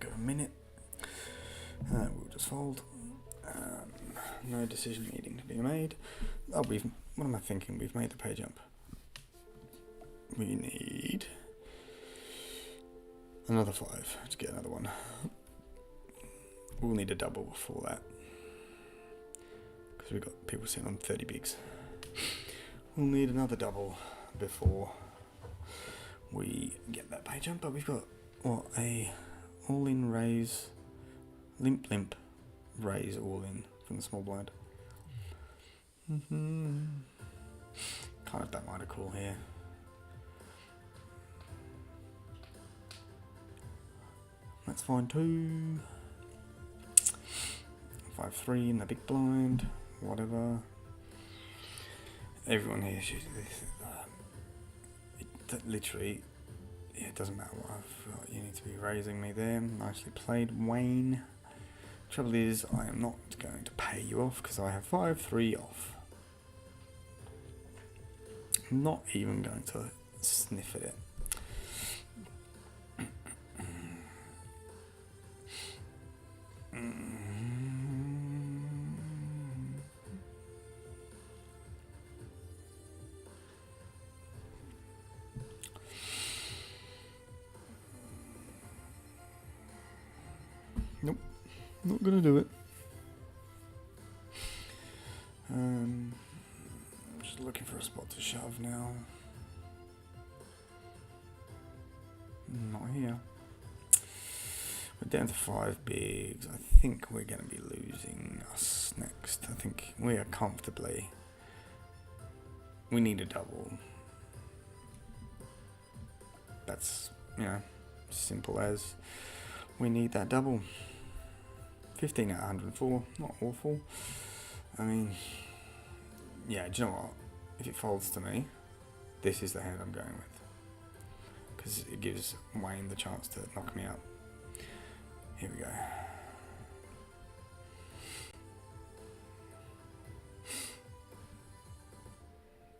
[SPEAKER 1] Go a minute. We'll just fold. No decision needing to be made. Oh, what am I thinking? We've made the pay jump. We need another 5 to get another one. We'll need a double before that, because we've got people sitting on 30 bigs. We'll need another double before we get that pay jump. But we've got, what, a all-in raise, limp raise all-in from the small blind. Kind of don't mind a call here. That's fine too. 5-3 in the big blind, whatever. Everyone here shoots this. Literally, yeah, it doesn't matter what I've got. You need to be raising me there. Nicely played, Wayne. Trouble is, I am not going to pay you off because I have 5-3 off. I'm not even going to sniff at it. Nope, not gonna do it. Just looking for a spot to shove now. Not here. We're down to 5 bigs. I think we're going to be losing us next. I think we are comfortably. We need a double. That's, simple as. We need that double. 15 at 104, not awful. I mean, yeah, do you know what? If it folds to me, this is the hand I'm going with. Because it gives Wayne the chance to knock me out. Here we go.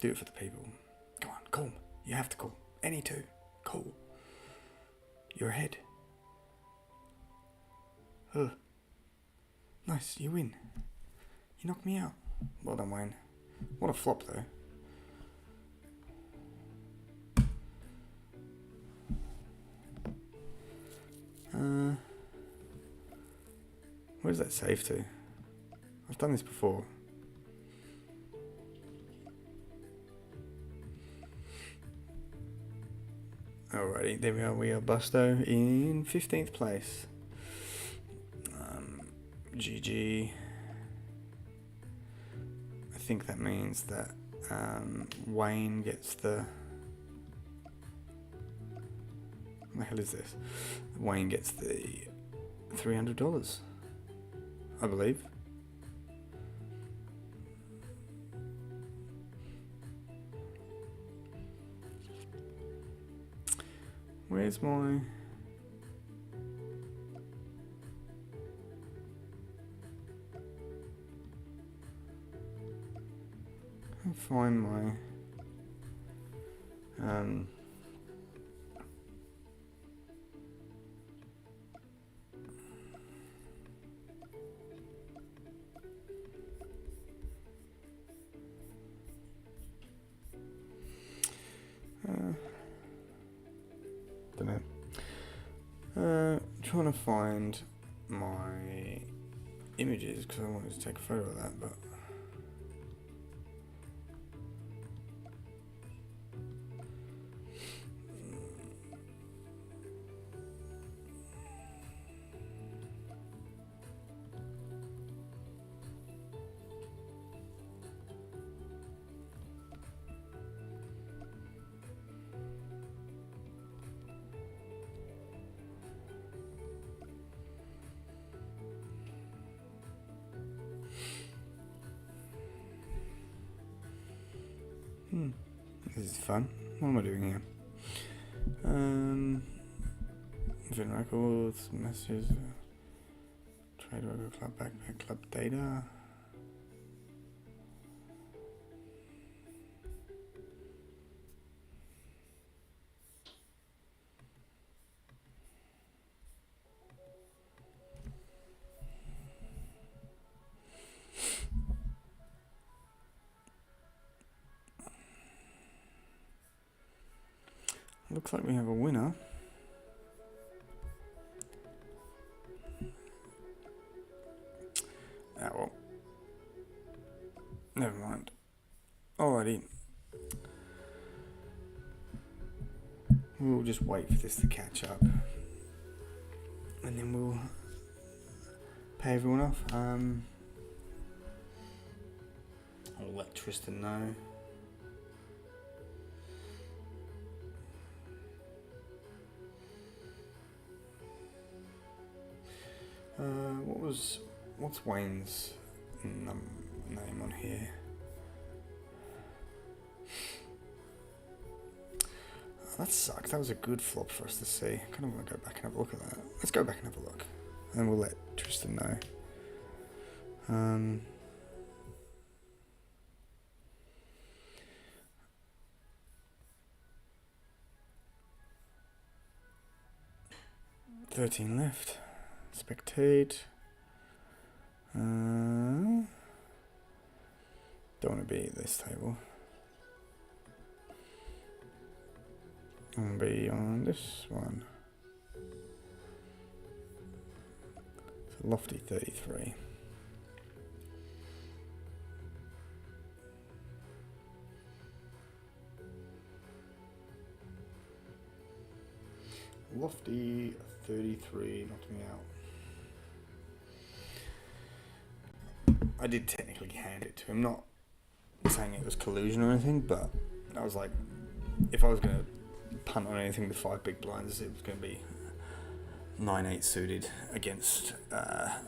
[SPEAKER 1] Do it for the people. Come on, call. You have to call. Any two. Call. You're ahead. Nice, you win. You knocked me out. Well done, Wayne. What a flop, though. Where does that save to? I've done this before. Alrighty, there we are. We are Busto in 15th place. GG. I think that means that Wayne gets the... What the hell is this? Wayne gets the $300, I believe. Where's my... I'll find my... don't know. Trying to find my images because I wanted to take a photo of that, but this is fun. What am I doing here? Vin records, messages, trade worker club, backpack club data. Looks like we have a winner. Ah, well. Never mind. Alrighty. we'll just wait for this to catch up, and then we'll pay everyone off. I'll let Tristan know. What's Wayne's name on here? Oh, that sucks. That was a good flop for us to see. I kind of want to go back and have a look at that. Let's go back and have a look, and we'll let Tristan know. 13 left. Spectate. Don't want to be at this table. I want to be on this one. It's a lofty 33. Lofty 33 knocked me out. I did technically hand it to him, not saying it was collusion or anything, but I was like, if I was going to punt on anything with 5 big blinds, it was going to be 9-8 suited against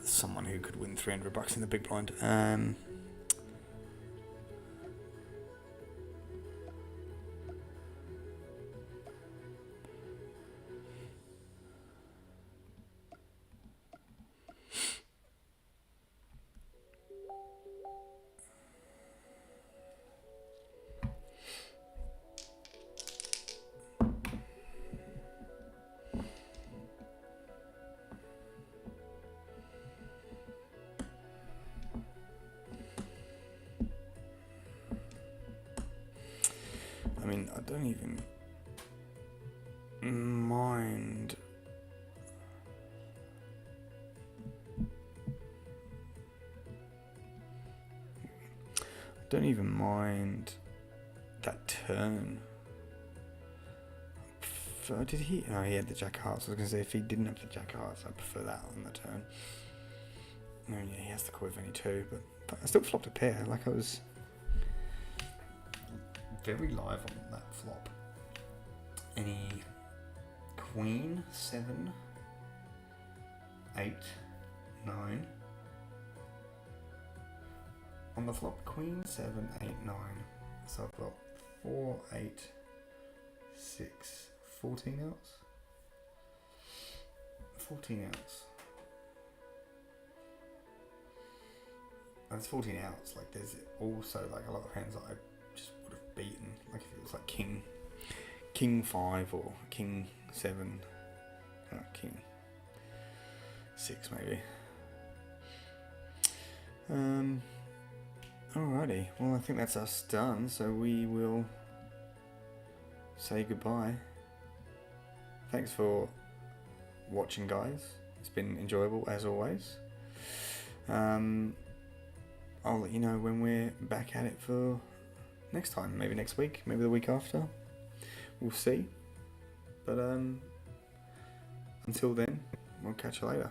[SPEAKER 1] someone who could win $300 in the big blind. I mean, I don't even mind. Don't even mind that turn. Did he? Oh, he had the jack of hearts. I was going to say, if he didn't have the jack of hearts, I'd prefer that on the turn. Oh yeah, he has the core of any two, but I still flopped a pair. Like, I was very live on that flop. Any queen, 7, 8, 9. On the flop, queen, 7, 8, 9. So I've got 4, 8, 6, 14 outs. 14 outs. And it's 14 outs. Like, there's also like a lot of hands that I just would have beaten. Like if it was like king 5 or king 7, king 6 maybe. Alrighty, well I think that's us done, so we will say goodbye. Thanks for watching, guys. It's been enjoyable as always. I'll let you know when we're back at it for next time. Maybe next week, maybe the week after. We'll see. But until then, we'll catch you later.